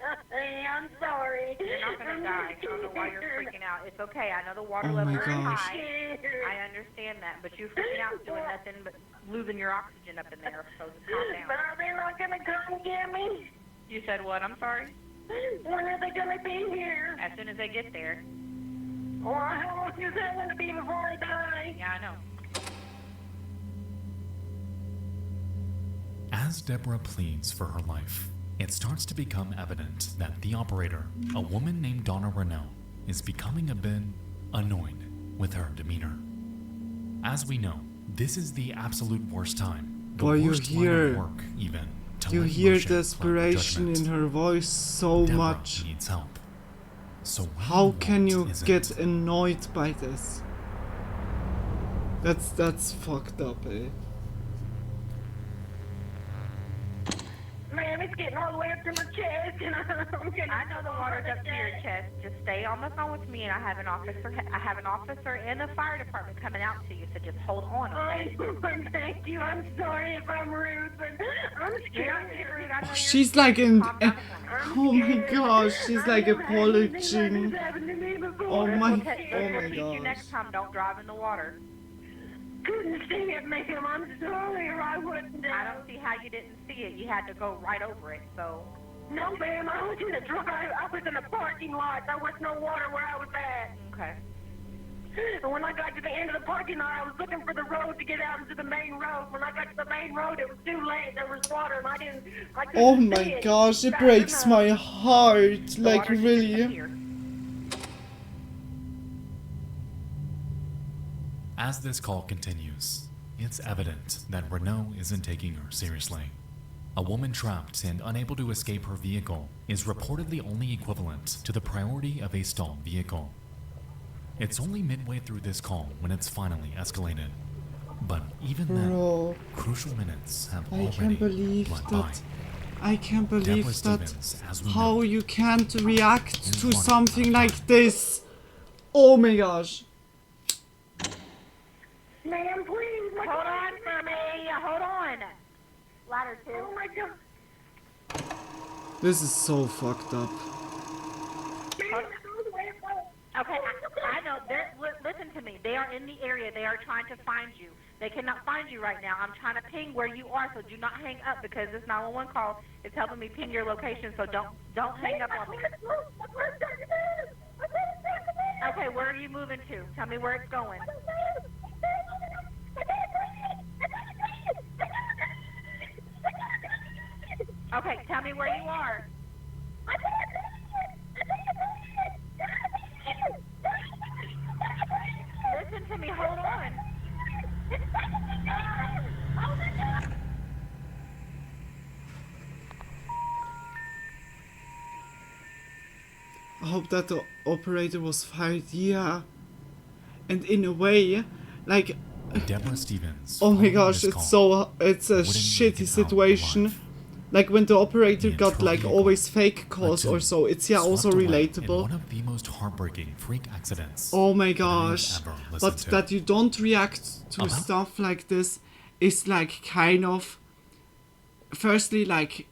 I'm sorry. You're not going to die. I don't know why you're freaking out. It's okay. I know the water Oh level my is gosh. high. I understand that, but you freaking out doing nothing but losing your oxygen up in there. So just calm But down. are they not going to come get me? You said what? I'm sorry? When are they going to be here? As soon as they get there. Or how long is that going to be before I die? Yeah, I know. As Deborah pleads for her life, it starts to become evident that the operator, a woman named Donna Renault, is becoming a bit annoyed with her demeanor. As we know, this is the absolute worst time, the Boy, you worst line hear- of work even, to You let hear emotion desperation cloud in judgment. her voice so Deborah much. needs help. So what How you can you want isn't get annoyed by this? That's fucked up, eh? Ma'am, it's getting all the way up to my chest, and I know the water's up to your chest. Just stay on the phone with me, and I have an officer in the fire department coming out to you. So just hold on, okay? Thank you. I'm sorry if I'm rude, but I'm scared. She's like in. Oh my gosh, she's like apologizing. Oh my. We'll teach you next time. Don't drive in the water. couldn't see it, ma'am. I'm sorry, or I wouldn't. I don't see how you didn't see it. You had to go right over it, so. No, ma'am, I was in the truck. I was in the parking lot. There was no water where I was at. Okay. And when I got to the end of the parking lot, I was looking for the road to get out into the main road. When I got to the main road, it was too late. There was water, and I couldn't Oh see my it gosh, it fast breaks enough. my heart. Like, really. As this call continues, it's evident that Renault isn't taking her seriously. A woman trapped and unable to escape her vehicle is reportedly only equivalent to the priority of a stalled vehicle. It's only midway through this call when it's finally escalated. But even then, crucial minutes have I already can't believe bled that. by. I can't believe Deborah that. Stevens, as we How know, you can't react is to one something like this. Oh my gosh. Ma'am, please. Hold on for me. Hold on. Ladder 2. Oh my God. This is so fucked up. Okay, I know. Listen to me. They are in the area. They are trying to find you. They cannot find you right now. I'm trying to ping where you are, so do not hang up because this 911 call is helping me ping your location. So don't hang up on me. Okay, where are you moving to? Tell me where it's going. Okay, tell me where you are. Listen to me, hold on. I hope that the operator was fired, yeah. And in a way, like... Deborah Stevens. Oh my gosh, it's a shitty situation. Like when the operator got like always fake calls or so, it's also relatable. One of the most heartbreaking freak accidents. Oh my gosh. But that you don't react to stuff like this is like kind of, firstly like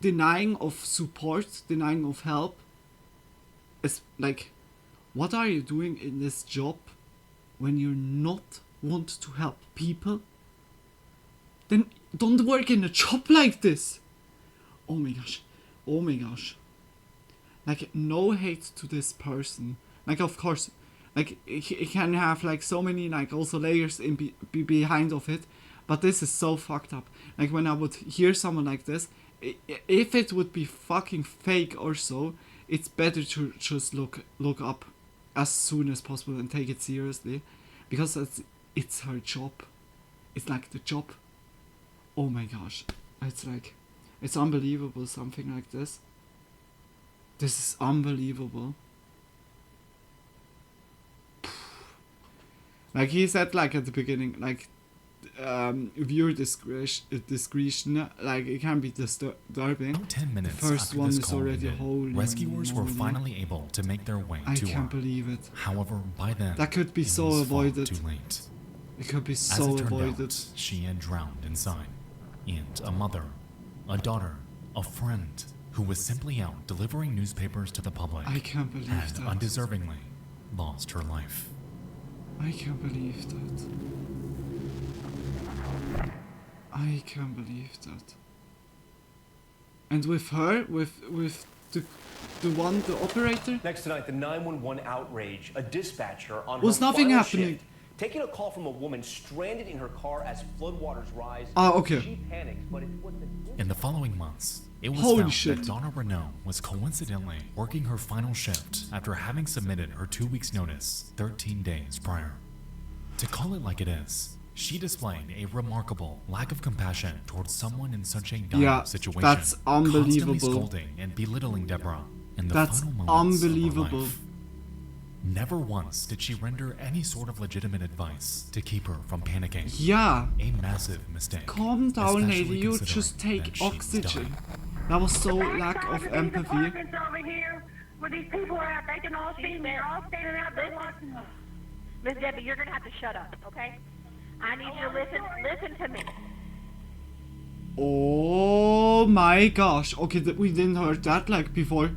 denying of support, denying of help. It's like, what are you doing in this job when you're not want to help people? Then don't work in a job like this. Oh my gosh. Oh my gosh. Like, no hate to this person. Like, of course, like, it can have, like, so many, like, also layers in behind of it. But this is so fucked up. Like, when I would hear someone like this, if it would be fucking fake or so, it's better to just look up as soon as possible and take it seriously. Because it's her job. It's like the job. Oh my gosh. It's like, it's unbelievable, something like this. This is unbelievable. Like he said, like at the beginning, like viewer discretion, like it can be disturbing. 10 minutes the first after one this is call already ended, holy. rescuers were finally able to make their way to her. I can't believe it. However, by then, that could be so avoided. Too late. It could be so As it turned avoided. out, she had drowned inside, and a mother, a daughter, a friend who was simply out delivering newspapers to the public I can't believe had that. undeservingly lost her life. I can't believe that. I can't believe that. And with her, with the operator, Next tonight, the 911 outrage. A dispatcher on was her nothing final happening. shift, taking a call from a woman stranded in her car as floodwaters rise. Ah, okay. She panicked, but it was In the following months, it was Holy found shit. that Donna Renault was coincidentally working her final shift after having submitted her 2 weeks' notice 13 days prior. To call it like it is, she displayed a remarkable lack of compassion towards someone in such a dire situation. That's unbelievable. Constantly scolding and belittling Deborah in the That's final moments unbelievable. of her life. Never once did she render any sort of legitimate advice to keep her from panicking. Yeah. A massive mistake. Calm down, lady. especially You considering just take that she was oxygen. dying. That was so lack of These empathy. apartments over here where these people are at, they can all see me. They're all standing out there watching us. Miss Debbie, you're gonna have to shut up, okay? I need you to listen to me. Oh my gosh. Okay, we didn't heard that like before.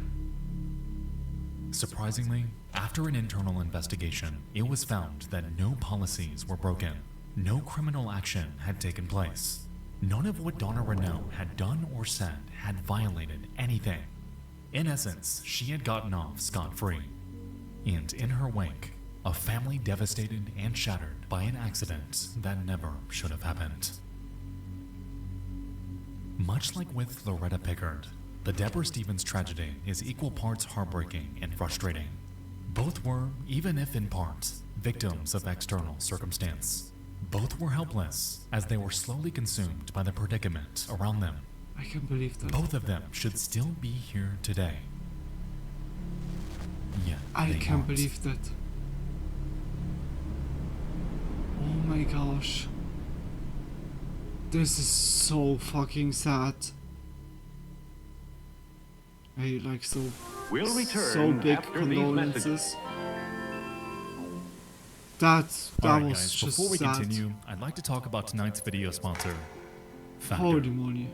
Surprisingly, After an internal investigation, it was found that no policies were broken. No criminal action had taken place. None of what Donna Renault had done or said had violated anything. In essence, she had gotten off scot-free. And in her wake, a family devastated and shattered by an accident that never should have happened. Much like with Loretta Pickard, the Deborah Stevens tragedy is equal parts heartbreaking and frustrating. Both were, even if in part, victims of external circumstance. Both were helpless as they were slowly consumed by the predicament around them. I can't believe that. Both of them should still be here today. Yet I they can't aren't. believe that. Oh my gosh. This is so fucking sad. I like so We'll return so big after these condolences. That Alright was guys, just before we sad. continue, I'd like to talk about tonight's video sponsor, Factor. Holy moly.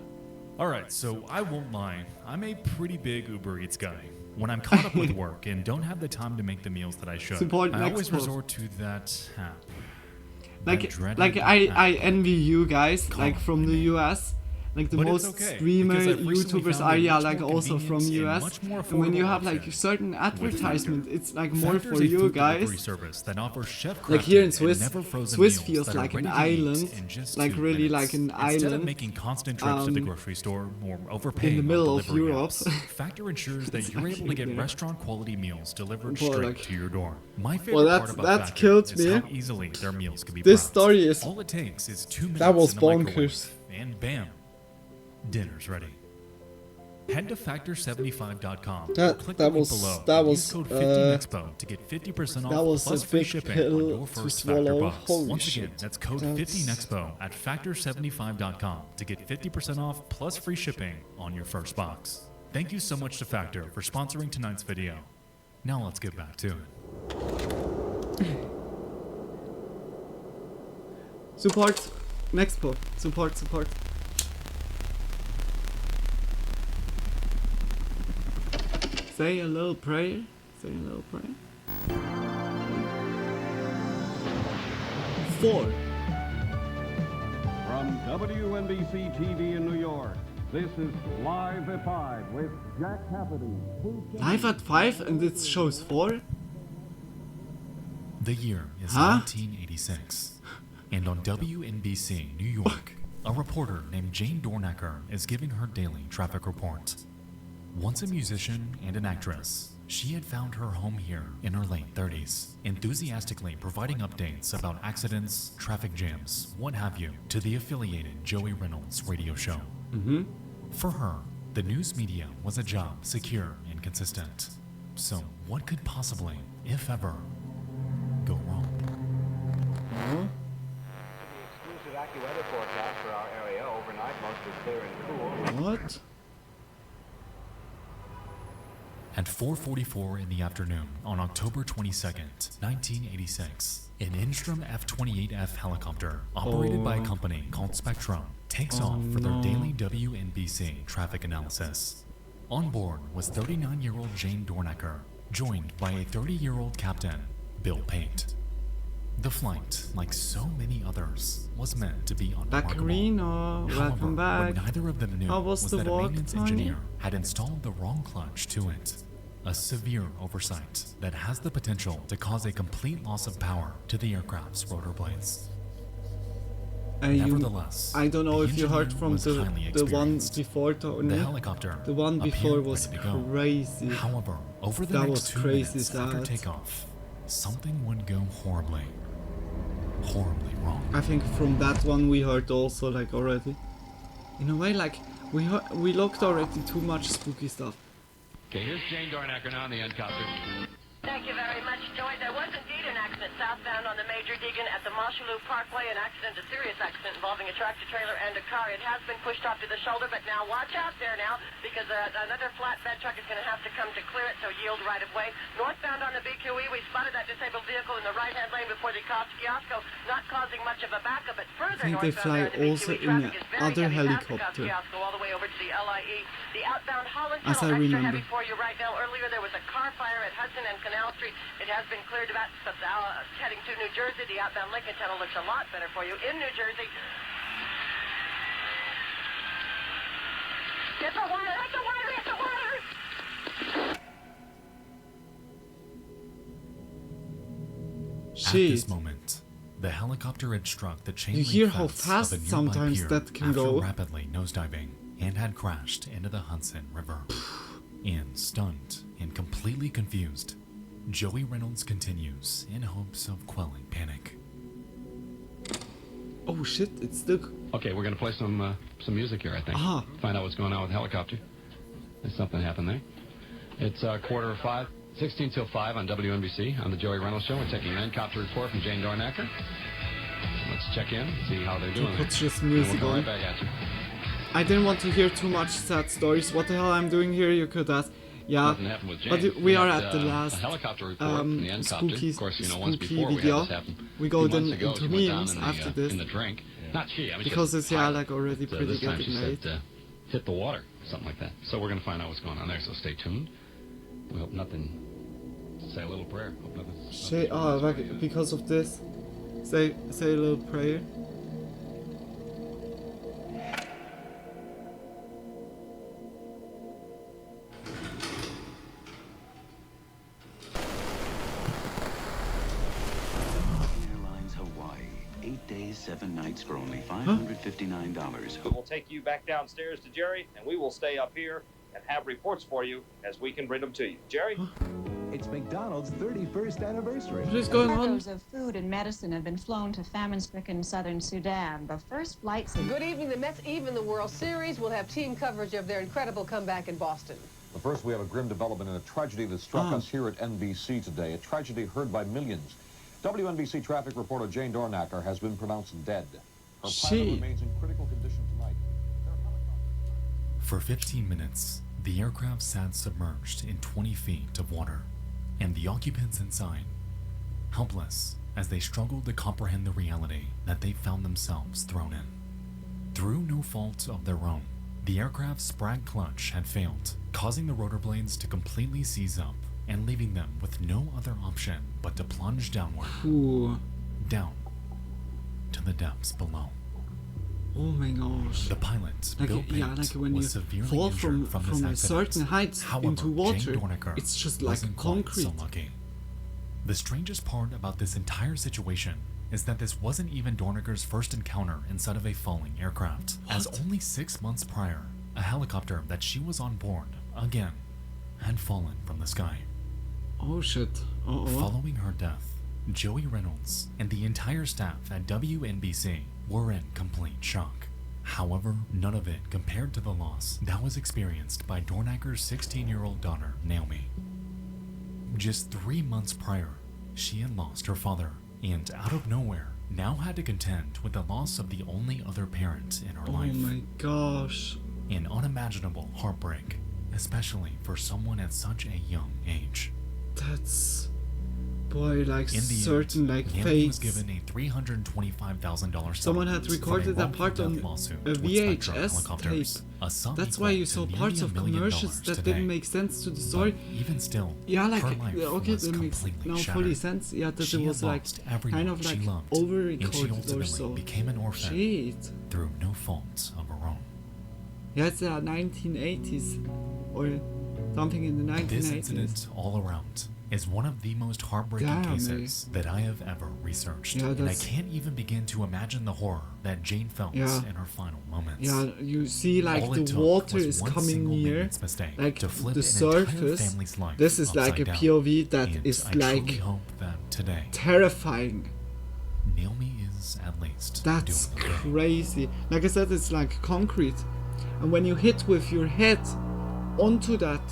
Alright, so I won't lie, I'm a pretty big Uber Eats guy. When I'm caught up with work and don't have the time to make the meals that I should, Support I next always post. resort to that app. I envy you guys, like from the US. Like the But most it's okay, streamer because I've recently YouTubers found are a much like more also from convenient and US. much more And when you affordable have like option certain with advertisement, Factor. it's like more Factor's for a you food guys. delivery service that offers chef-crafted Like here in and Swiss, never frozen Swiss meals feels that are like an ready to eat island, in just like 2 really minutes. like an Instead island. of making constant trips to the grocery store or overpaying in the middle on of delivery Europe. apps, Factor ensures that It's you're able to actually get there. restaurant quality meals delivered Well, straight like- to your door. My favorite Well, part about that Factor killed is me. how easily their meals can be This prepped. story is- All it takes is 2 minutes that was in the microwave, bonkers. and bam, dinner's ready. Head to factor75.com or That- click that the link was- below that and was, use code 50NEXPO to get 50% off that was plus a free big shipping pill on your to first swallow. Factor box. Holy Once again, shit. that's code That's- 50NEXPO at factor75.com to get 50% off plus free shipping on your first box. Thank you so much to Factor for sponsoring tonight's video. Now let's get back to it. Support Nexpo. Support. Say a little prayer. Say a little prayer. 4. From WNBC TV in New York, this is Live at 5 with Jack Cafferty. Live at 5 and it shows 4? The year is Huh? 1986, and on WNBC New York, a reporter named Jane Dornacker is giving her daily traffic report. Once a musician and an actress, she had found her home here in her late 30s, enthusiastically providing updates about accidents, traffic jams, what have you, to the affiliated Joey Reynolds radio show. Mm-hmm. For her, the news media was a job secure and consistent. So what could possibly, if ever, go wrong? Uh-huh. Exclusive AccuWeather forecast for our area overnight, mostly clear and cool. What? At 4:44 in the afternoon on October 22nd, 1986, an Instrom F-28F helicopter operated by a company called Spectrum takes off for their daily WNBC traffic analysis. On board was 39-year-old Jane Dornacker, joined by a 30-year-old captain, Bill Pate. The flight, like so many others, was meant to be unremarkable. Baccarino, However, welcome back. what neither of them knew How was the that a walk, maintenance Tony? engineer had installed the wrong clutch to it. A severe oversight that has the potential to cause a complete loss of power to the aircraft's rotor blades. Nevertheless, I don't know the if you heard engineer from was highly the one experienced. before, Tony. The helicopter The one before appeared was ready to go. crazy. However, over the That next was 2 crazy minutes after sad. takeoff, something would go horribly wrong. I think from that one we heard also like already. In a way, like we looked already too much spooky stuff. Okay, here's Jane Dornacker now on the helicopter. Thank you very much, Joy. There was indeed an accident southbound on the Major Deegan at the Marshallou Parkway, an accident, a serious accident involving a tractor-trailer and a car. It has been pushed off to the shoulder, but now watch out there now, because another flatbed truck is going to have to come to clear it, so yield right of way. Northbound on the BQE, we spotted that disabled vehicle in the right-hand lane before the Kiosko, not causing much of a backup, but further I think they northbound fly there, the also BQE in traffic is very other heavy past the helicopter. Kiosko all the way over to the LIE. The outbound Holland As Tunnel, I extra remember. heavy for you right now. Earlier there was a car fire at Hudson and Connecticut. Canal Street. It has been cleared about heading to New Jersey. The outbound Lincoln Tunnel looks a lot better for you in New Jersey. Get the water! Get the water! Get the water! At this moment, the helicopter had struck the chain You link hear how fence fast of a nearby sometimes pier that can after go. rapidly nosediving and had crashed into the Hudson River. And stunned and completely confused, Joey Reynolds continues in hopes of quelling panic. Oh shit, it's still... Okay, we're gonna play some music here, I think. Ah. Find out what's going on with the helicopter. There's something happened there. It's 5:15, 16 till 5 on WNBC on the Joey Reynolds Show. We're taking an helicopter report from Jane Dornacker. Let's check in, see how they're doing. Put just And music we'll go on. right back at you. I didn't want to hear too much sad stories. What the hell I'm doing here, you could ask. Yeah, Nothing happened with Jane. but we are had, at the last a helicopter report from the helicopter. spooky, Of course, you know, once spooky before video. we had this happen. We go A few then months ago, into she went down memes in the, after this. in the drink. Not she, I mean, Because she it's was like already but, pretty this time getting she late. said, hit the water, something like that. So we're going to find out what's going on there, so stay tuned. We hope nothing... Say a little prayer. Hope nothing... Say, like, because of this, say a little prayer. Airlines Hawaii. 8 days, 7 nights for only $559. We'll take you back downstairs to Jerry, and we will stay up here and have reports for you as we can bring them to you. Jerry? It's McDonald's 31st anniversary. What is going on? Cargoes of food and medicine have been flown to famine-stricken southern Sudan. The first flights... Good evening. The Mets even the World Series. We'll have team coverage of their incredible comeback in Boston. But first, we have a grim development in a tragedy that struck us here at NBC today. A tragedy heard by millions. WNBC traffic reporter Jane Dornacker has been pronounced dead. Her pilot remains in critical condition tonight. For 15 minutes, the aircraft sat submerged in 20 feet of water, and the occupants inside, helpless as they struggled to comprehend the reality that they found themselves thrown in. Through no fault of their own, the aircraft's sprag clutch had failed, causing the rotor blades to completely seize up and leaving them with no other option but to plunge downward. Ooh. Down to the depths below. Oh my gosh. The pilot, like, Bill yeah, Pate, like when you was severely fall injured from this a accident. certain height However, into water, Jane Dornacker it's just like wasn't quite concrete. so lucky. The strangest part about this entire situation is that this wasn't even Dornacker's first encounter inside of a falling aircraft, as only 6 months prior, a helicopter that she was on board, again, had fallen from the sky. Oh shit. Following her death, Joey Reynolds and the entire staff at WNBC were in complete shock. However, none of it compared to the loss that was experienced by Dornacker's 16-year-old daughter, Naomi. Just 3 months prior, she had lost her father, and out of nowhere, now had to contend with the loss of the only other parent in her life. Oh my gosh. An unimaginable heartbreak, especially for someone at such a young age. That's... Boy, like in the certain end, like Naomi was fakes. given a $325,000 Someone had recorded that part on a VHS tape. That's why you saw parts of commercials that didn't make sense to the story. But even still, yeah, like her life okay, was that makes completely now shattered. fully sense. Yeah, that She it was had like lost everyone kind of she like loved, over-recorded and she or ultimately so. became an orphan Shit. through no fault of her own. Yeah, it's the 1980s or something in the 1980s. This incident all around is one of the most heartbreaking cases that I have ever researched, Yeah, and I that's- can't even begin to imagine the horror that Jane felt Yeah. in her final moments. Yeah, you see like All it the took water was is one coming single near, maintenance mistake like to flip the an entire surface. family's life This is like a upside down. POV that And is I like truly hope that today terrifying. Naomi is at least That's doing okay. crazy. Like I said, it's like concrete, and when you hit with your head onto that,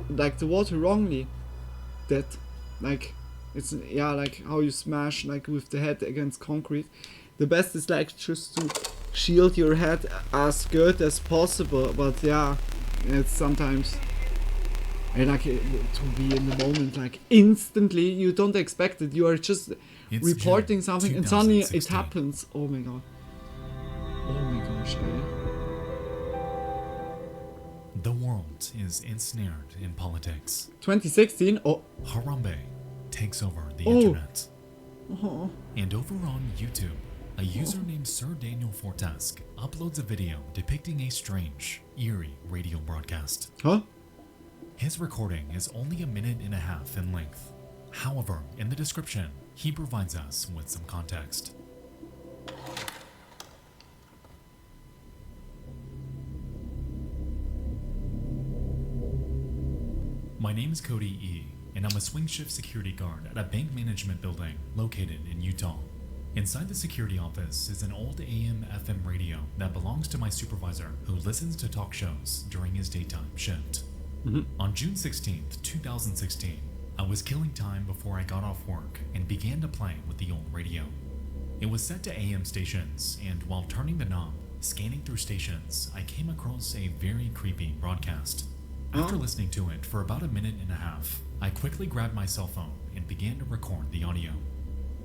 like the water wrongly, that like it's yeah like how you smash like with the head against concrete. The best is like just to shield your head as good as possible, but yeah, it's sometimes. And like to be in the moment, like instantly, you don't expect it. You are just It's reporting June something, and suddenly it 2016. happens. Oh my god! Oh my gosh! The world world is ensnared in politics. 2016? Oh. Harambe takes over the Oh. internet. Oh. And over on YouTube, a user named Sir Daniel Fortesque uploads a video depicting a strange, eerie radio broadcast. Huh? His recording is only 1.5 minutes in length. However, in the description, he provides us with some context. My name is Cody E, and I'm a swing shift security guard at a bank management building located in Utah. Inside the security office is an old AM/FM radio that belongs to my supervisor, who listens to talk shows during his daytime shift. On June 16th, 2016, I was killing time before I got off work and began to play with the old radio. It was set to AM stations, and while turning the knob, scanning through stations, I came across a very creepy broadcast. After listening to it for about 1.5 minutes, I quickly grabbed my cell phone and began to record the audio.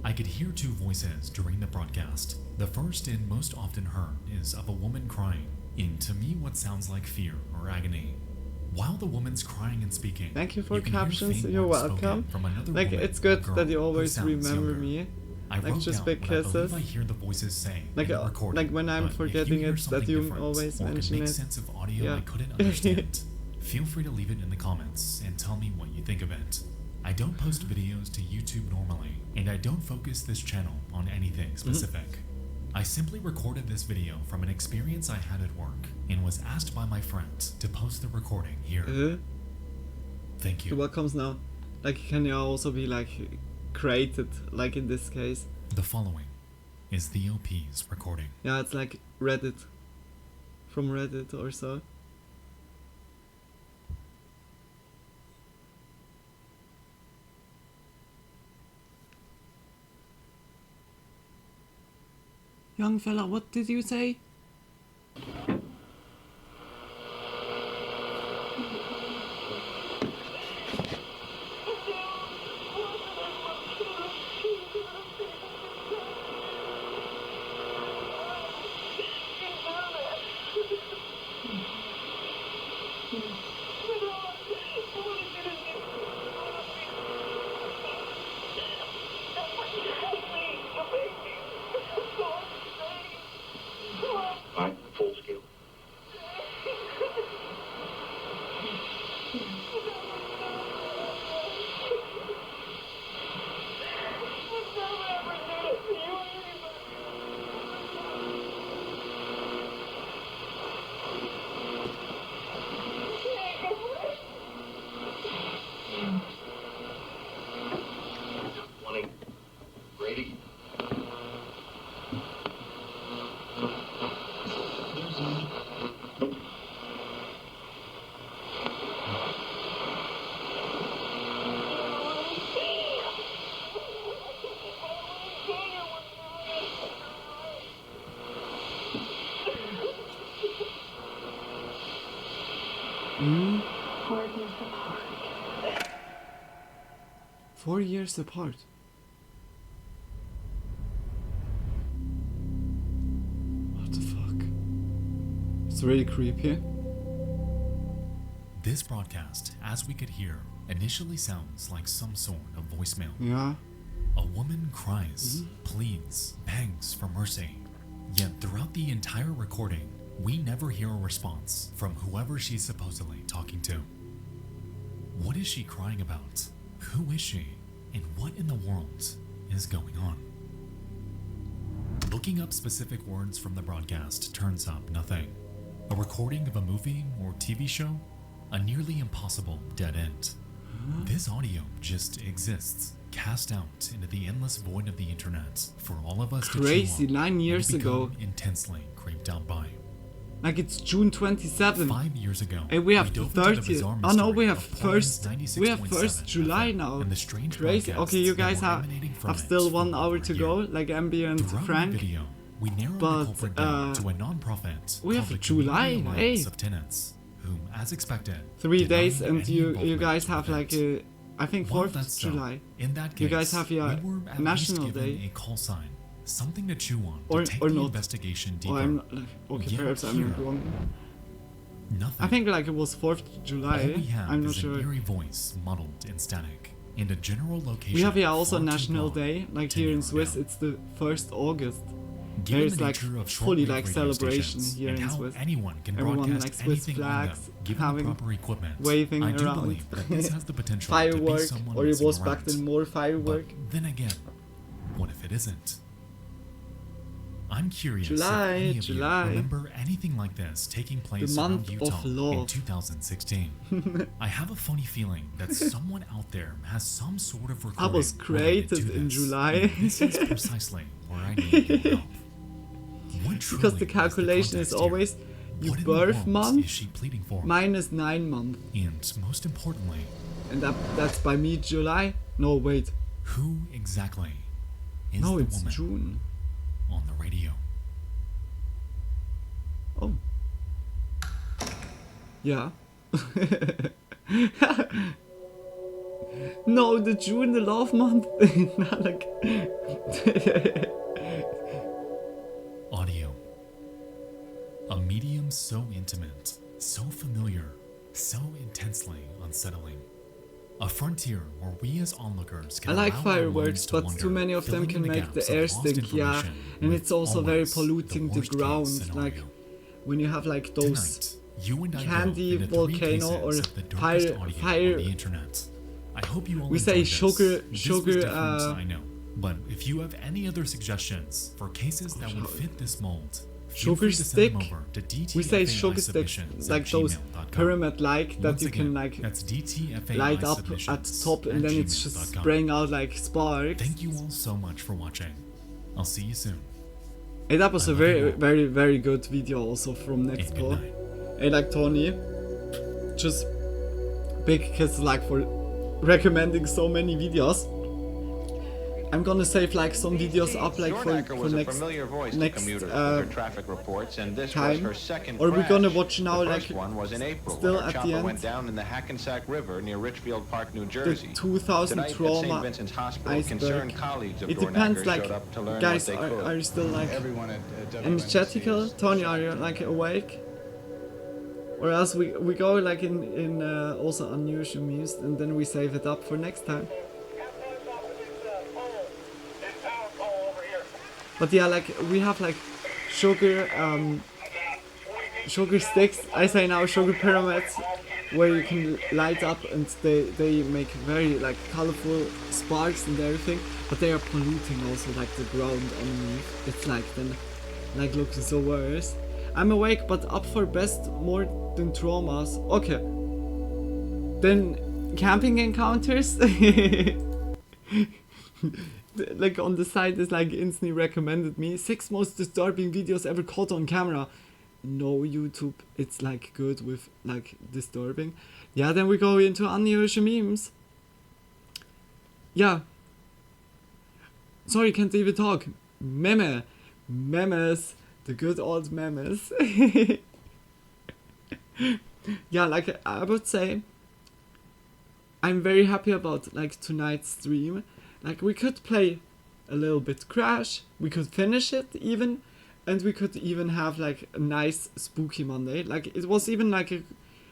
I could hear two voices during the broadcast. The first and most often heard is of a woman crying, in to me what sounds like fear or agony. While the woman's crying and speaking, thank you for can hear captions. faint You're words welcome. spoken from another Like, woman it's good or girl that you who always sounds remember younger. me. I Like, wrote just down big what I believe kisses. I hear the voices saying Like, in the recording, like when I'm but if you forgetting hear it, that something you different always or can mention make it. sense of audio Yeah. I couldn't understand, feel free to leave it in the comments and tell me what you think of it. I don't post videos to YouTube normally, and I don't focus this channel on anything specific. I simply recorded this video from an experience I had at work and was asked by my friend to post the recording here. Thank you. What comes now? Like, can you also be like created, like in this case? The following is the OP's recording. Yeah, it's like Reddit. From Reddit or so. Young fella, what did you say? Alright, full scale. Wanting Brady. Hmm? 4 years apart. What the fuck? It's really creepy. This broadcast, as we could hear, initially sounds like some sort of voicemail. Yeah. A woman cries, pleads, begs for mercy. Yet throughout the entire recording, we never hear a response from whoever she's supposedly talking to. What is she crying about? Who is she? And what in the world is going on? Looking up specific words from the broadcast turns up nothing. A recording of a movie or TV show? A nearly impossible dead end. This audio just exists, cast out into the endless void of the internet for all of us Crazy, to chew on 9 years and become ago. intensely creeped out by. Like, it's June 27. 5 years ago, Hey, we have we dove into the 30th. bizarre Oh no, mystery we have of Portland's first. We have 96.7 first July now. and the strange Crazy. broadcasts Okay, you that guys were have emanating from it still for 1 hour over a to year. go, like Ambi and Throughout Frank. the video, we narrowed But, the culprit down to a non-profit we called have the July, Community Alliance hey. of Tenants, whom, as expected, 3 days, denied and any you involvement guys have with like it. I think While 4th that's so, July. in that You case, guys have your we were at National least given Day. a call sign, something to chew on Or- to take or the not. investigation deeper. Or I'm okay, Yet perhaps I'm here, wrong. Nothing. I think like it was 4th of July. All we have I'm not is sure. an eerie voice muddled in static, and a general location. We have here also far too National long Day, like to here in narrow Swiss, down. it's the 1st August. Given There's the like nature of fully shortwave like radio celebration stations here and in how Swiss. anyone can Everyone broadcast like Swiss anything on them, flags, given the having proper equipment. waving I do around. believe that this has the potential to be Firework, someone or it messing was back around. then more firework. But then again, what if it isn't? I'm curious July, if any of July. you remember anything like this taking place month around of Utah in love. 2016. I have a funny feeling that someone out there has some sort of recording I was related created to in this, July. and this is precisely where I need your help. What Because truly the calculation is context here? always your What in the birth world month is she pleading for? minus 9 months. And most importantly, And that's by me July? No, wait. who exactly is No, the it's woman June. on the radio? Oh. Yeah. No, the June, the love month. Not like Audio. A medium so intimate, so familiar, so intensely unsettling. A frontier where we as onlookers can I like allow our fireworks, minds to but wander, too many of them filling can in the make the gaps of air lost stink, yeah. information And with it's also very always polluting the worst-case ground. scenario. Like when you have like those Tonight, you and I candy go into 3 volcano cases or of the darkest fire audio on the internet. I hope you all We enjoyed say this. sugar- This sugar, was different, I know. But if you have any other suggestions for cases that would fit this mold, feel sugar free to stick. send them over to We say sugar sticks, like those pyramid-like that Once you again, can like that's DTFAI light up submissions at top and at then it's just gmail.com. spraying out like sparks. Thank you all so much for watching. I'll see you soon. Hey, that was I a love very, you all. very, very good video also from Nextpo. Hey, like Tony, just big kiss like for recommending so many videos. I'm gonna save like some videos up like Dornacker for was a next familiar voice to next commuters with her traffic reports, and this was time. her second Or we're crash. gonna watch now the like first one was in April still when her at the chopper end went down in the Hackensack River near Richfield Park, New the Jersey. 2000 Tonight at trauma St. Vincent's Hospital, iceberg. concerned colleagues of It depends Dornacker like showed up to learn guys what they could. are you still like Everyone at energetical? Tony, are you like awake? Or else we go like in also unusual news and then we save it up for next time. But yeah, like we have like sugar sugar sticks. I say now sugar pyramids where you can light up and they make very like colorful sparks and everything. But they are polluting also like the ground underneath. It's like then like looking so worse. I'm awake but up for best more than traumas. Okay. Then camping encounters. Like on the side is like instantly recommended me 6 most disturbing videos ever caught on camera. No, YouTube, it's like good with like disturbing. Yeah, then we go into unusual memes. Yeah. Sorry, can't even talk. Memes. The good old memes. Yeah, like I would say I'm very happy about like tonight's stream. Like we could play a little bit Crash, we could finish it even, and we could even have like a nice spooky Monday. Like it was even like a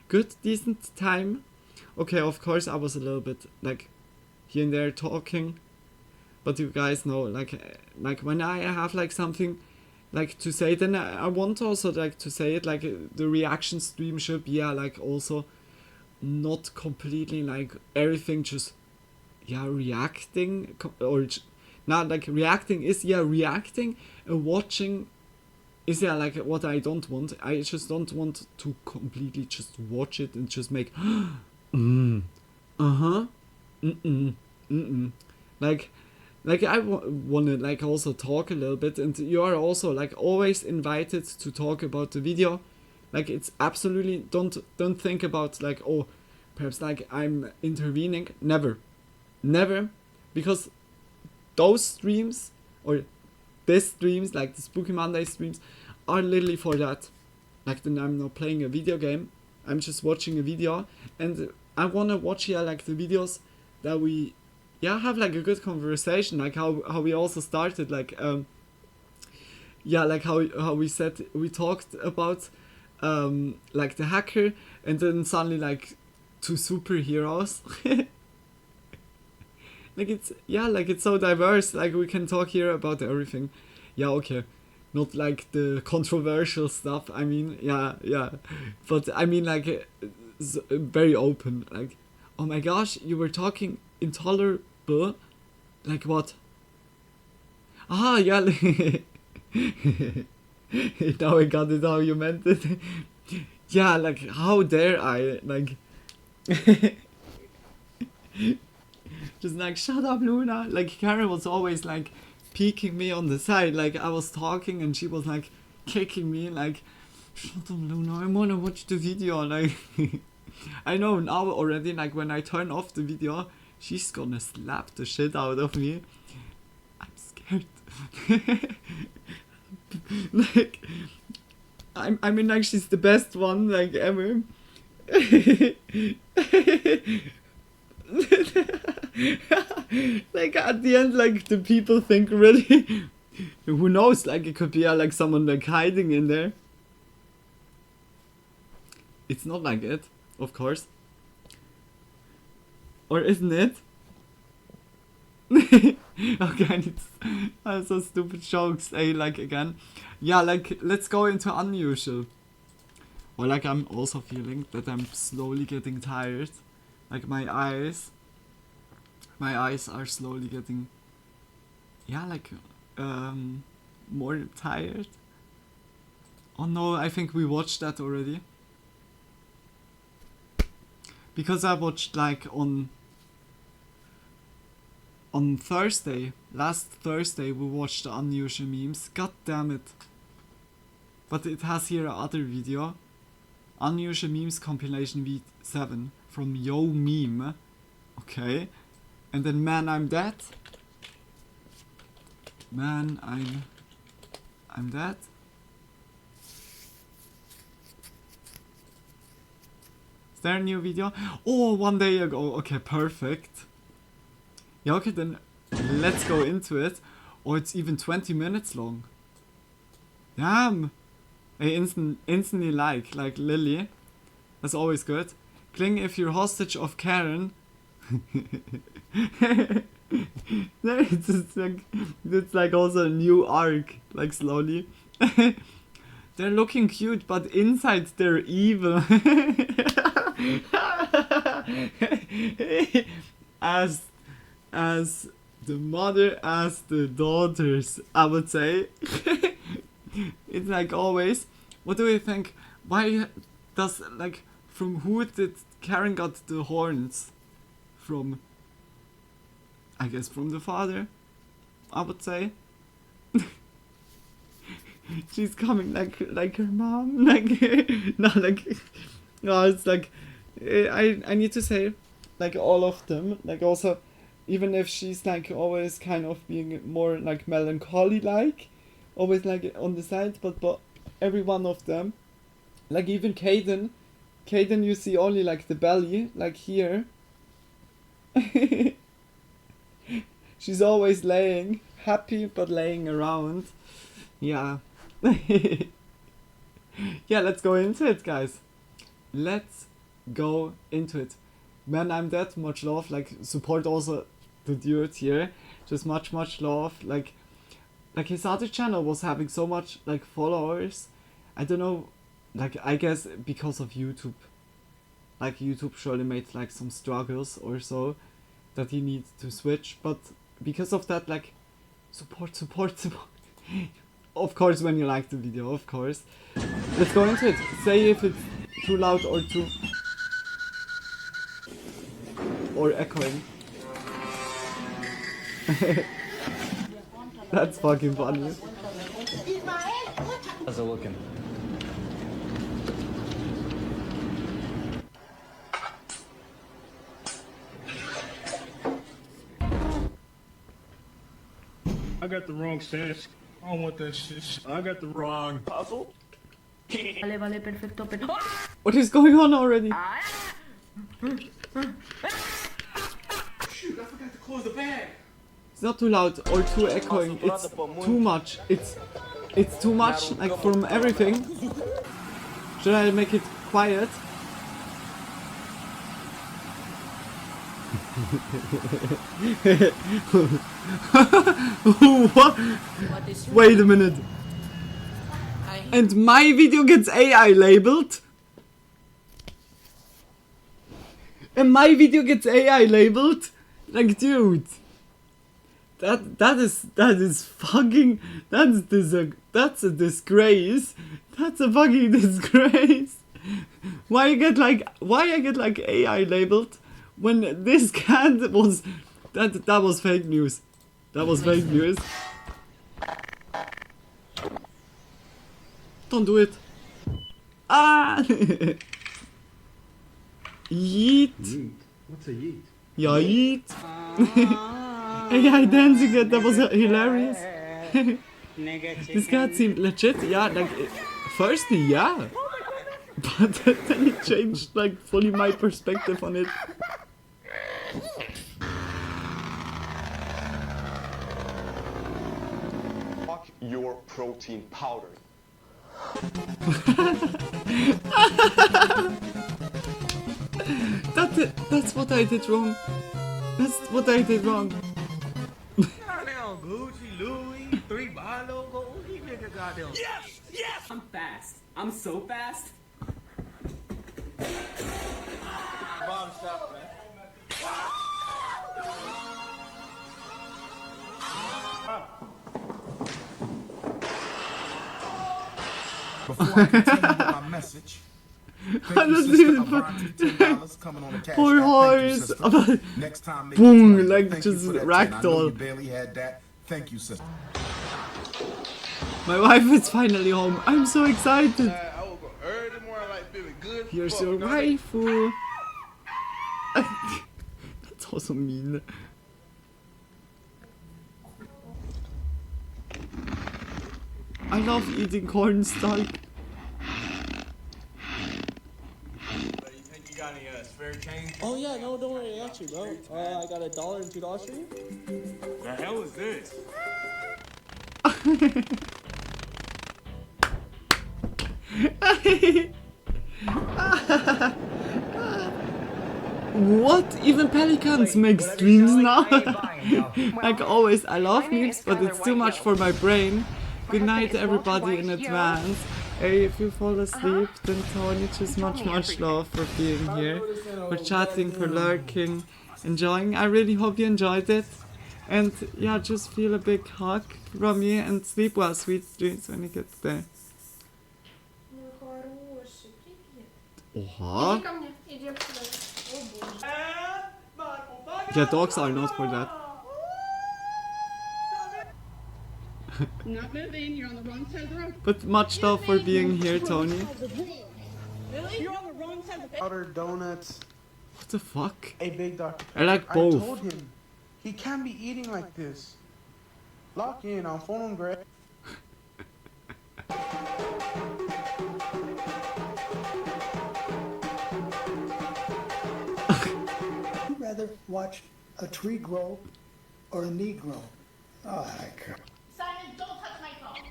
good decent time. Okay, of course I was a little bit like here and there talking, but you guys know like when I have like something like to say, then I want also like to say it like the reaction stream should be like also not completely like everything just reacting or not like reacting is reacting and watching is like what I don't want. I just don't want to completely just watch it and just make like I want to like also talk a little bit, and you are also like always invited to talk about the video. Like it's absolutely don't think about like, oh, perhaps like I'm intervening. Never, because those streams or these streams, like the Spooky Monday streams, are literally for that. Like then I'm not playing a video game, I'm just watching a video, and I wanna watch like the videos that we have like a good conversation, like how we also started, like like how we said we talked about like the hacker, and then suddenly like 2 superheroes. Like it's, yeah, like it's so diverse, like we can talk here about everything. Yeah, okay, not like the controversial stuff, I mean, yeah, but I mean like very open, like, oh my gosh, you were talking intolerable, like what? Ah, yeah. Now I got it how you meant it. Yeah, like, how dare I, like... Just like, shut up, Luna. Like, Karen was always like peeking me on the side, like I was talking and she was like kicking me, like, shut up, Luna, I wanna watch the video. Like, I know now already, like when I turn off the video, she's gonna slap the shit out of me. I'm scared. Like, I mean, like, she's the best one, like, ever. Like, at the end, like, the people think really... Who knows, like, it could be, like, someone, like, hiding in there. It's not like it, of course. Or isn't it? Okay, it's so stupid jokes, like, again. Yeah, like, let's go into unusual. Or, like, I'm also feeling that I'm slowly getting tired. Like, my eyes are slowly getting, yeah, like, more tired. Oh no, I think we watched that already. Because I watched, like, on Thursday, last Thursday, we watched the unusual memes. God damn it. But it has here another video. Unusual memes compilation V7 from Yo Meme. Okay. And then Man, I'm Dead. Man, I'm Dead. Is there a new video? Oh, 1 day ago. Okay, perfect. Yeah, okay, then let's go into it. Oh, it's even 20 minutes long. Damn. I instantly like Lily. That's always good. Cling if you're hostage of Karen. It's like also a new arc, like slowly. They're looking cute, but inside they're evil. As the mother, as the daughters, I would say. It's like always. What do you think? Why does, like, from who did Karen got the horns? From, I guess, from the father, I would say. She's coming like her mom, like no, like, no, it's like, I need to say, like, all of them, like, also, even if she's like always kind of being more like melancholy, like, always like on the side, but every one of them, like even Caden, you see only like the belly, like here. She's always laying, happy but laying around. Yeah. Yeah, let's go into it, guys. Let's go into it. Man, I'm Dead, much love. Like, support also the dude here. Just much love. Like his other channel was having so much like followers. I don't know, like, I guess because of YouTube. Like, YouTube surely made like some struggles or so that he needs to switch, but because of that, like, support. Of course, when you like the video, of course. Let's go into it. Say if it's too loud or too... or echoing. That's fucking funny. How's it looking? I got the wrong stance. I don't want that shit. I got the wrong puzzle. Vale, perfecto. What is going on already? Shoot, I forgot to close the bag. It's not too loud or too echoing. It's too much. It's too much, like, from everything. Should I make it quiet? What? Wait a minute. And my video gets AI labeled? And my video gets AI labeled? Like, dude. That is fucking, that's a disgrace. That's a fucking disgrace. Why I get like AI labeled when this cat was, that was fake news. That was fake news. Don't do it. Ah! Yeet. What's a yeet? Ja, yeet. AI dancing, that was hilarious. This cat seemed legit. Yeah, like, firstly, yeah. But then it changed, like, fully my perspective on it. Fuck your protein powder. That's what I did wrong. That's what I did wrong. Goddamn Gucci, Louis, 3 buy logo. These niggas goddamn. Yes, yes. I'm fast. I'm so fast. Bomb shot, man. Before I continue with my message, thank you, sister. $10 coming on the cash. Poor horse. Next time, boom, like just ragdoll. You barely had that. Thank you, sister. My wife is finally home. I'm so excited. Here's your waifu. That's also mean. I love eating cornstalk. Got any spare change? Oh yeah, no, don't worry, I got you, bro. I got $1 and $2 for you. The hell is this? What? Even pelicans make streams now? Like always, I love memes, but it's too much for my brain. Good night everybody in advance. Hey, if you fall asleep, then Tony, just much love for being here, for chatting, for lurking, enjoying. I really hope you enjoyed it. And yeah, just feel a big hug from me and sleep well, sweet dreams when you get there. Oha. Yeah, dogs are not for that. Not moving, you're on the wrong side of the road. But much love for being here, Tony. Really? You're on the wrong side of the road. Powder donuts. What the fuck? Hey, big doctor. I like both. I told him he can't be eating like this. Lock in. I'll phone him, Greg. Would you rather watch a tree grow or a knee grow? Oh, heck. Simon, don't touch my phone.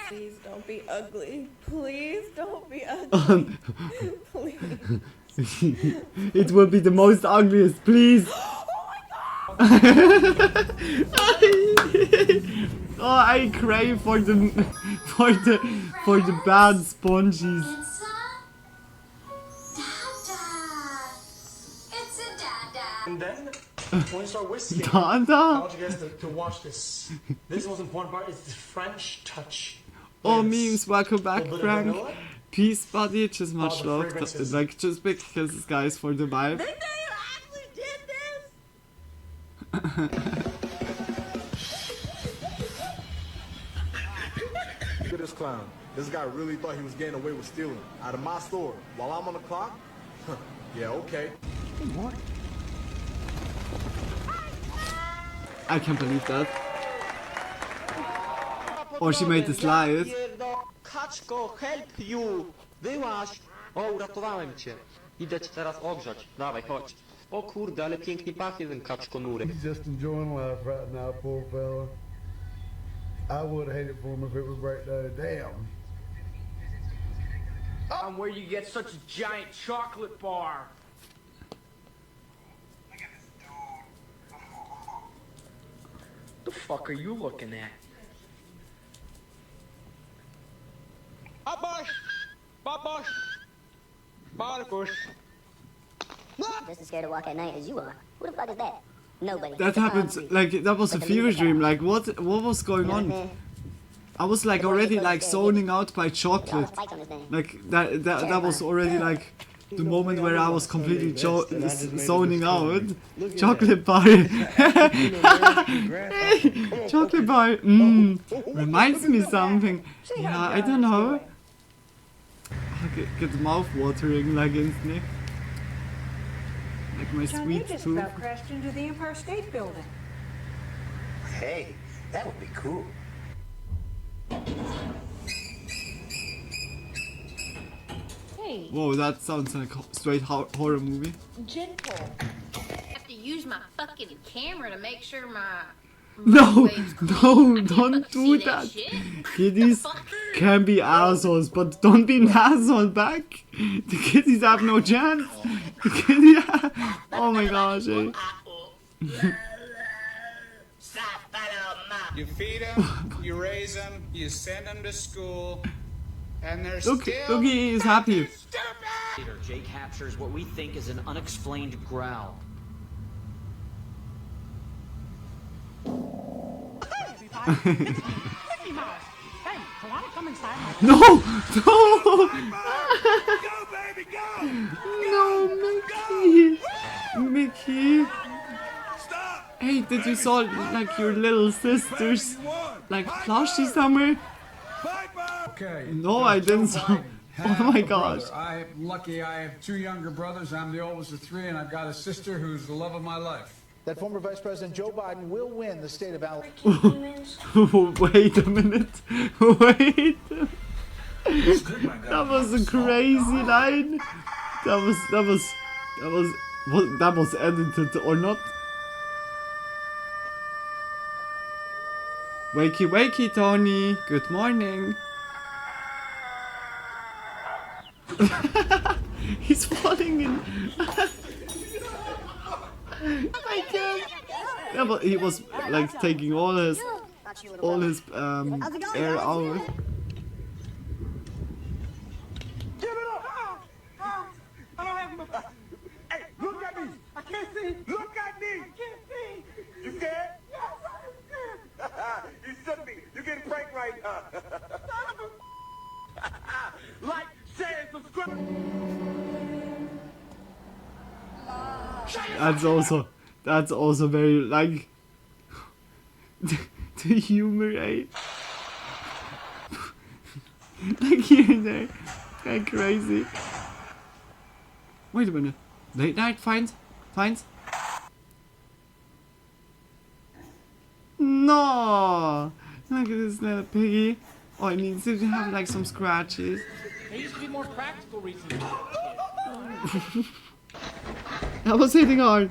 Please don't be ugly. Please don't be ugly. Please. It will be the most ugliest, please. Oh, I crave for the bad sponges. And then, when you start whisking, Dada? I want you guys to watch this. This is the most important part, is the French touch. Oh, memes, welcome back, Frank. vanilla. Peace, buddy, just much the love. fragrances. Like, just because, guys, for the vibe. Look at this clown. This guy really thought he was getting away with stealing out of my store while I'm on the clock? Yeah, okay. What? I can't believe that. Or she made the slide. Kaczko, help you! Wyłaź! O, uratowałem cię. Idę cię teraz ogrzać. Dawaj, chodź. O kurde, ale pięknie pachnie ten kaczko nurek. He's just enjoying life right now, poor fella. I would hate it for him if it was right there. Damn. I'm where you get such a giant chocolate bar. The fuck are you looking at? Just as scared to walk at night as you are. Who the fuck is that? Nobody. That happened, like, that was a fever dream. Like, what was going on? I was like already like zoning out by chocolate. Like that was already like the moment where I was completely zoning out. Chocolate bar. Chocolate bar. Reminds me something. Yeah, I don't know. I get the mouth watering like instantly. Like my sweet just tooth. about crashed into the Empire State Building. Hey, that would be cool. Hey. Whoa, that sounds like a straight horror movie. Gentle. I have to use my fucking camera to make sure my No, don't do that. Kiddies can be assholes, but don't be an asshole back. The kiddies have no chance. The kiddies, oh my gosh, eh? You feed them, you raise them, you send them to school, and they're Look, he is happy. Jay captures what we think is an unexplained growl. No! No! No, Mickey! Mickey! Hey, did you saw like your little sisters like plushie somewhere? Okay. No, I didn't saw. Oh my gosh. I'm lucky I have two younger brothers. I'm the oldest of three, and I've got a sister who's the love of my life. That former Vice President Joe Biden will win the state of Alabama. Wait a minute. Wait. That was a crazy line. That was edited or not? Wakey wakey, Tony. Good morning. He's falling in. I can't. Yeah, but he was like taking all his air out. Hey, look at me! I can't see! Look at me! I can't see! You scared? Yes, I'm scared! You should be! You're getting pranked right now! Like, share, and subscribe! That's also very like the humor, eh? Like here and there, like crazy. Wait a minute, late night finds? No, look at this little piggy. Oh, it needs to have like some scratches. They used to be more practical recently. I was hitting hard.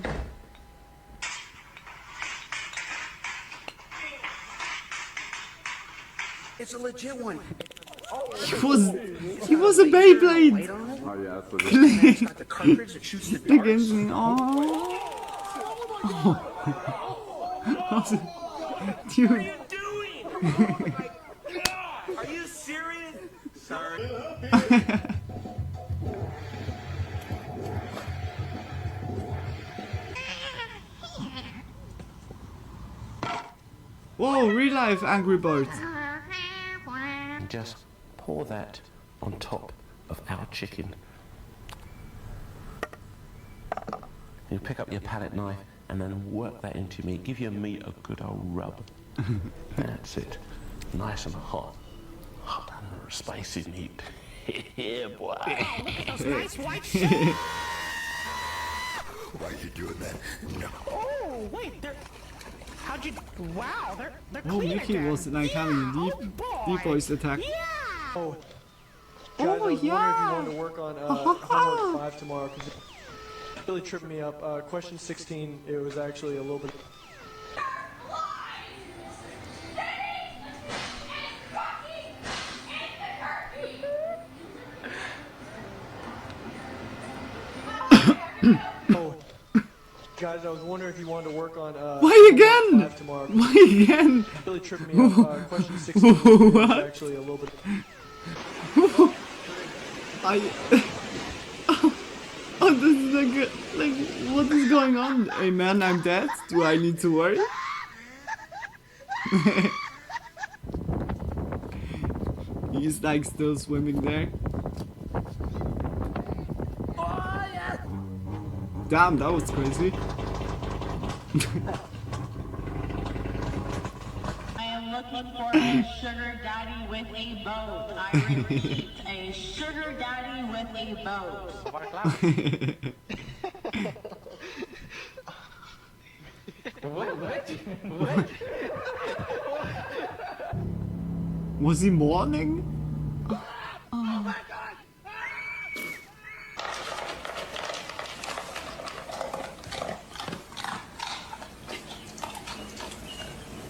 It's a legit one. He was a Beyblade. Oh yeah, that's what it is. Got the cartridge that shoots the darts. Against me. Oh. Dude. What are you doing? Oh my God. Are you serious? Sorry. Whoa, real life Angry Birds. Just pour that on top of our chicken. You pick up your palette knife and then work that into meat. Give your meat a good old rub. That's it. Nice and hot. Hot and spicy meat. Yeah, boy. Those nice white shit. Why are you doing that? No. Oh, wait, they're... How'd you... Wow, they're Oh, clean Mickey again. was like having a deep voice attack. Oh, Oh, guys, I was yeah. wondering if you wanted to work on homework 5 tomorrow, because it really tripped me up. Question 16, it was actually a little bit... Oh, guys, I was wondering if you wanted to work on Why again? 5 tomorrow. Why again? Really tripped me up. Question 16 is actually a little bit. Oh, this is like, what is going on? Hey man, I'm dead. Do I need to worry? He's like still swimming there. Damn, that was crazy. I am looking for a sugar daddy with a boat. I repeat, a sugar daddy with a boat. What? Was he mourning? Oh my god!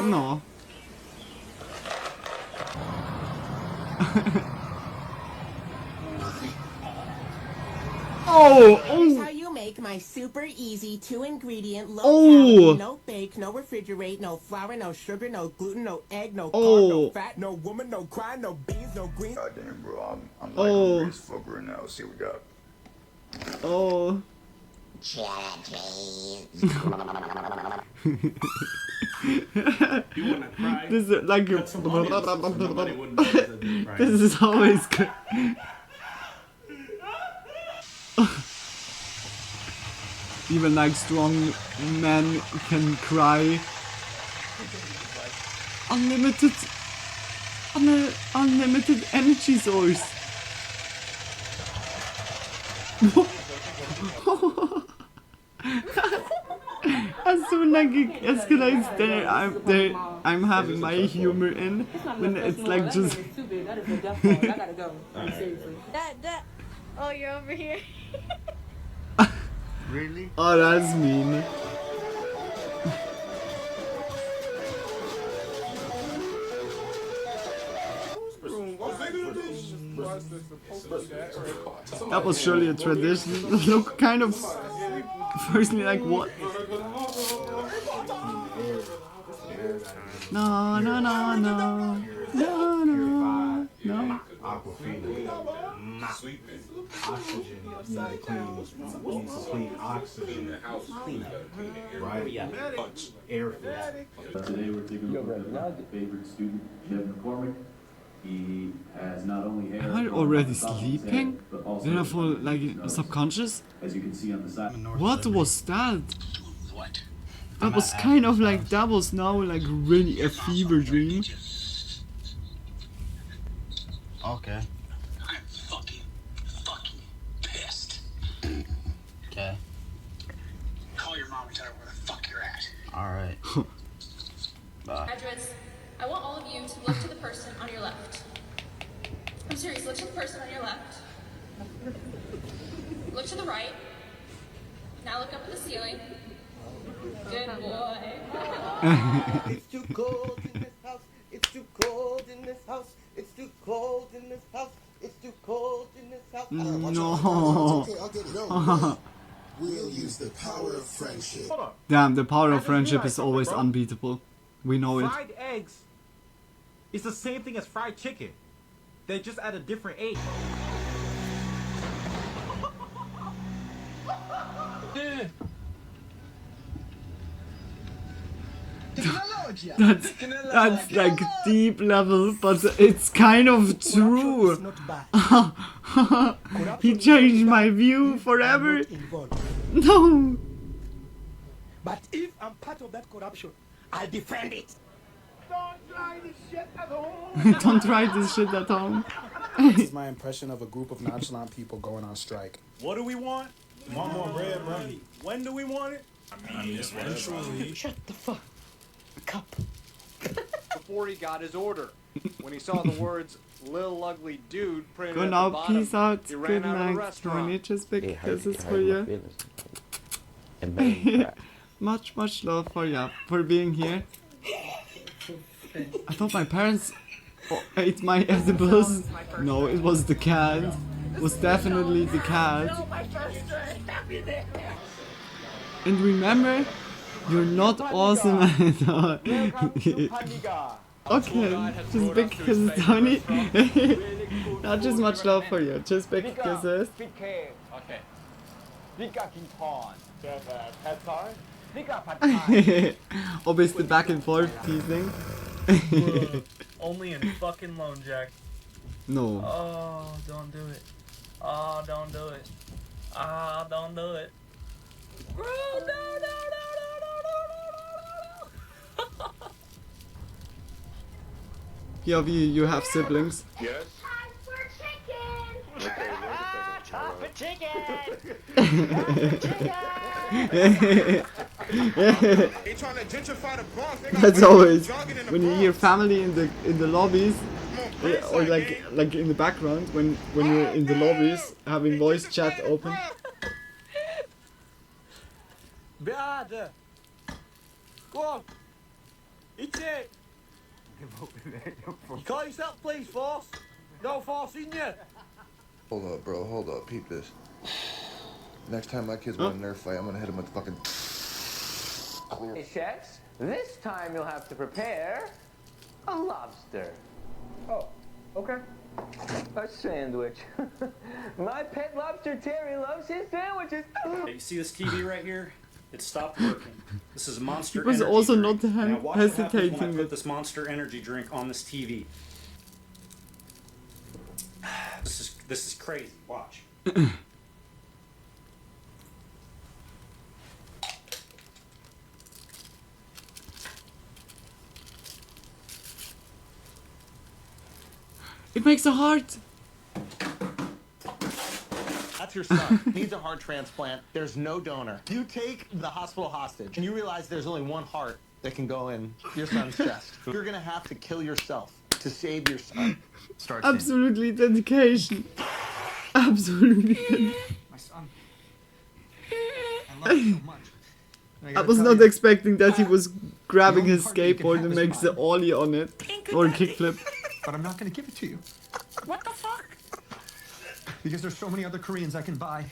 No. Oh, Here's how you make my super easy 2-ingredient low calorie, no bake, no refrigerate, no flour, no sugar, no gluten, no egg, no carb, no fat, no woman, no cry, no beans, no greens. God damn, bro, I'm like hungry as fuck right now. See what we got. Oh. You wanna cry? This is like Somebody wouldn't know that they're crying. this is always good. Even like strong men can cry. Unlimited energy source. As soon as I stare, I'm having my humor in when it's like just. That is a death fall. I gotta go. Seriously. That. Oh, you're over here. Really? Oh, that's mean. That was surely a tradition. Look, kind of. Firstly, like what? No, no, no, no, no, no, no. Oxygen needs to clean oxygen. Right? Yeah. Air filter. Today we're taking a look at my favorite student, Kevin McCormick. He has not only hair. Am I already sleeping? Did I fall like subconscious? As you can see on the side. What was that? That was kind of like, that was now like really a fever dream. Okay. I'm fucking pissed. Okay. Call your mom and tell her where the fuck you're at. Alright. Bye. Graduates, I want all of you to look to the person on your left. I'm serious, look to the person on your left. Look to the right. Now look up at the ceiling. Good boy. It's too cold in this house. It's too cold in this house. It's too cold in this house. It's too cold in this house. No. Okay, I'll get it. No, we'll use the power of friendship. Damn, the power of friendship is always unbeatable. We know it. Fried eggs is the same thing as fried chicken. They're just at a different age. That's like deep level, but it's kind of true. He changed my view forever. No. But if I'm part of that corruption, I'll defend it. Don't try this shit at home. Don't try this shit at home. This is my impression of a group of nonchalant people going on strike. What do we want? Want more bread, bro. When do we want it? I mean, eventually. Shut the fuck up. Before he got his order, when he saw the words "Lil Ugly Dude" printed Good at the now, bottom, peace out. he Good ran out of the night. restaurant. Maniches big kisses for you. Much love for you for being here. I thought my parents ate my edibles. No, it was the cat. It was definitely the cat. And remember, you're not awesome at all. Okay, just big kisses, Tony. Not just much love for you, just big kisses. Okay. Obviously back and forth teasing. Only in fucking Lone Jack. No. Oh, don't do it. Oh, don't do it. Ah, don't do it. Bro, no. Yeah, you have siblings. Yes. Okay, Time for chicken! They trying to gentrify the Bronx. They got That's white always people jogging in the when you Bronx. hear family in the lobbies, or like in the background when you're in the lobbies having voice chat open. Beada. Go on. Eat it. You call yourself police force? No force in you. Hold up, bro. Hold up. Peep this. Next time my kids want a Nerf fight, I'm gonna hit them with fucking clear. Hey, chefs, this time you'll have to prepare a lobster. Oh, okay. A sandwich. My pet lobster Terry loves his sandwiches. You see this TV right here? It stopped working. This is Monster He was Energy also drink. not Now watch what happens when I hesitating. put this Monster Energy drink on this TV. This is crazy. Watch. It makes a heart. That's your son. Needs a heart transplant. There's no donor. You take the hospital hostage, and you realize there's only one heart that can go in your son's chest. You're gonna have to kill yourself to save your son. Start Absolutely dedication. Absolutely. My son. I love you so much. I was not expecting that he was grabbing his skateboard and makes the ollie on it, or kickflip. But I'm not gonna give it to you. What the fuck? Because there's so many other Koreans I can buy.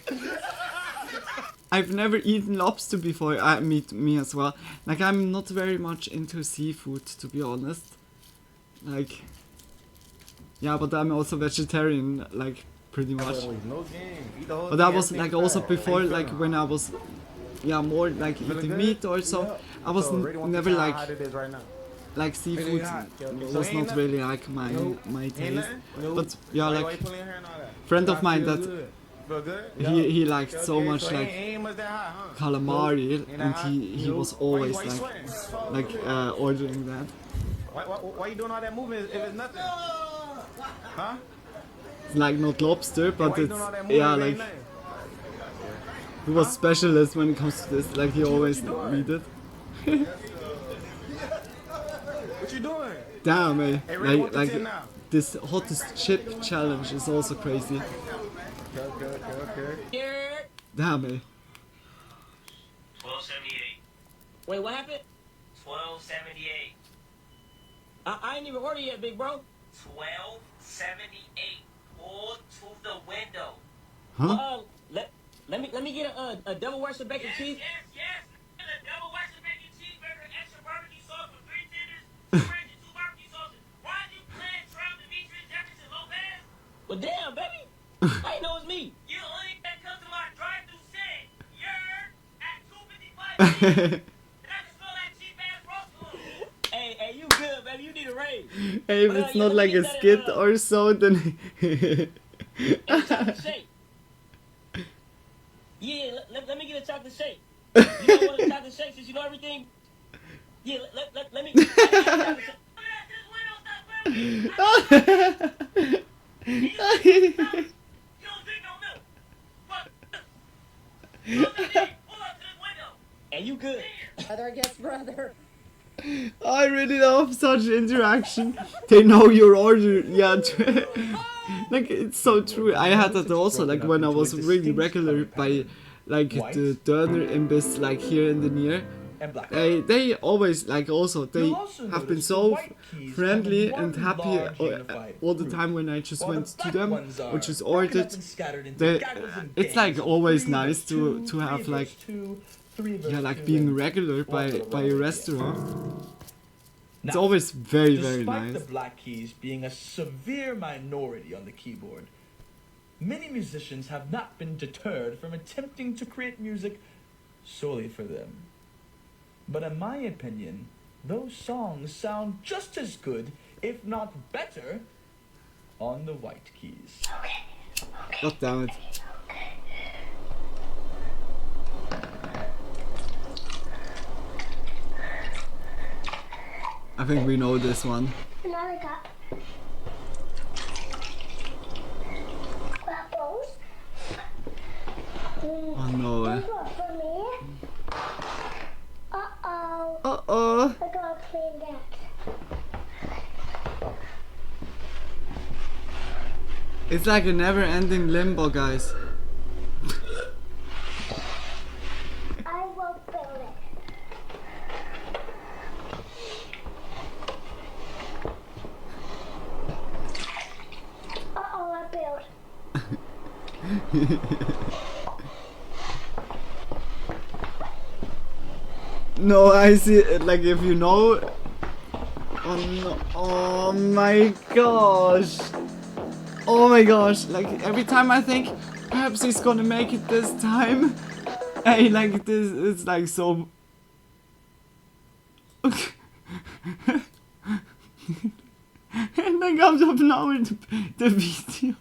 I've never eaten lobster before. Me as well. Like, I'm not very much into seafood, to be honest. Like, yeah, but I'm also vegetarian, like, pretty much. But that was like also before, like when I was, yeah, more like eating meat or so. I was never like seafood was not really like my taste. But yeah, like friend of mine that he liked so much like calamari, and he was always like ordering that. Why you doing all that movement if it's nothing? Huh? It's like not lobster, but it's like he was specialist when it comes to this. Like he always needed. What you doing? Damn, eh? Hey, Ray, Like this hottest chip challenge is also crazy. Here. Damn, eh? 1278. Wait, what happened? 1278. I ain't even ordered yet, big bro. 1278. Pull to the window. Huh? Let me get a double Western bacon cheese. Yes. And a double Western bacon cheeseburger, extra barbecue sauce with 3 tenders, 2 ranch, and 2 barbecue sauces. Why did you plan Trout, Demetrius, Jefferson, Lopez? Well, damn, baby. I ain't know it's me. You only can come to my drive-thru set. You're at 255. Hey, you good, baby. You need a raise. Hey, if it's not like a skit or so, then. Chocolate shake. Yeah, let me get a chocolate shake. You don't want a chocolate shake since you know everything? Yeah, let me. And you good. Brother, I guess, brother. I really love such interaction. They know your order, yeah. Like, it's so true. I had that also, like, when I was really regular by, like, the Döner Imbiss, like, here in the near. and black. They always like also they You'll also have been notice the so white keys friendly come in and one happy large unified all the group, time when I just while went the to black them ones or are just broken ordered. up and scattered into They, gaggles and it's like gangs. always 3 nice verse to 2, have 3 like verse 2, 3 verse yeah like 2, being and regular one little by a runaway restaurant. It's Now, always very despite nice. the black keys being a severe minority on the keyboard, many musicians have not been deterred from attempting to create music solely for them. But in my opinion, those songs sound just as good, if not better, on the white keys. God damn it. I think we know this one. Another cup. Apples. Oh no. This one for me. Uh-oh. Uh-oh. I gotta clean that. It's like a never-ending limbo, guys. I will build it. Uh-oh, I built. No, I see. Like if you know. Oh no! Oh my gosh! Oh my gosh! Like every time I think perhaps he's gonna make it this time, hey, like this, it's like so. Okay. And then comes up now the video,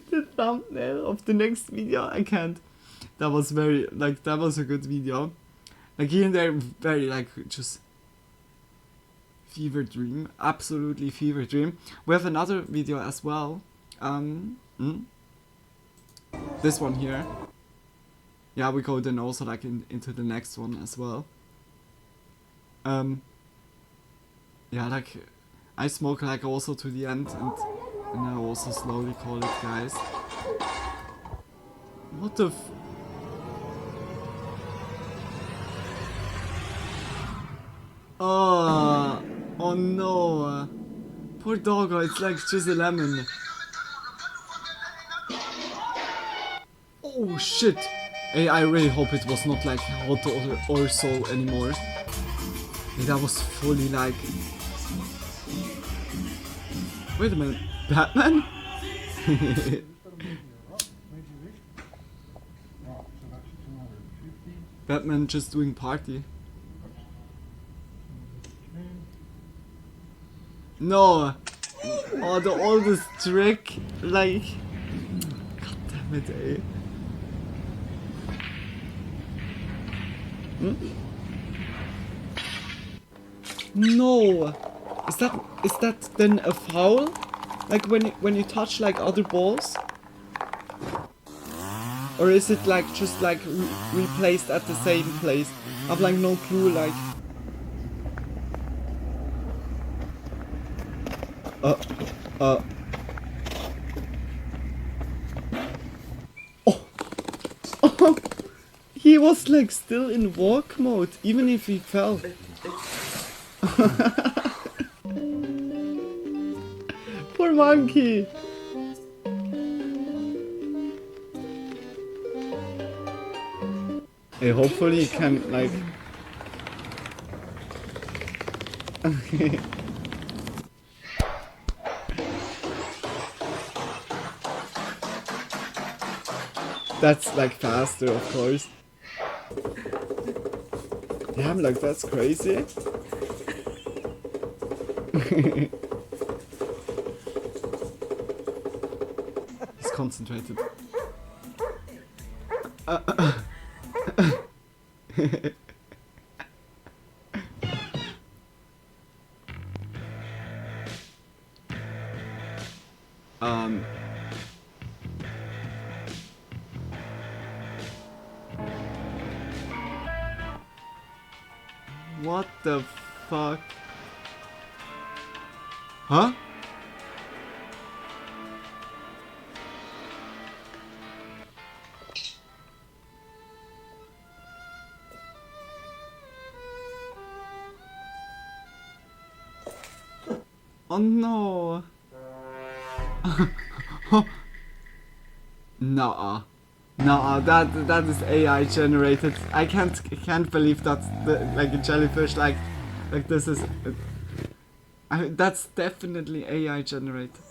the thumbnail of the next video. I can't. That was very like that was a good video. Like here and there, very like just fever dream, absolutely fever dream. We have another video as well. This one here. Yeah, we go then also like into the next one as well. Yeah, like I smoke like also to the end, and I also slowly call it, guys. What the oh no. Poor doggo, it's like just a lemon. Oh shit. Hey, I really hope it was not like hot or soul anymore. Hey, that was fully like... Wait a minute, Batman? Batman just doing party. No! Oh, the oldest trick, like... God damn it, eh? No! Is that then a foul? Like when you touch like other balls? Or is it like just like replaced at the same place? I've like no clue like... Oh! He was like still in walk mode, even if he fell. Poor monkey! Hey, hopefully he can like... That's like faster, of course. Damn, like that's crazy. He's concentrated. What the fuck? Huh? Oh no. Nah. Nah, that is AI generated. I can't believe that's like a jellyfish. Like this is. That's definitely AI generated.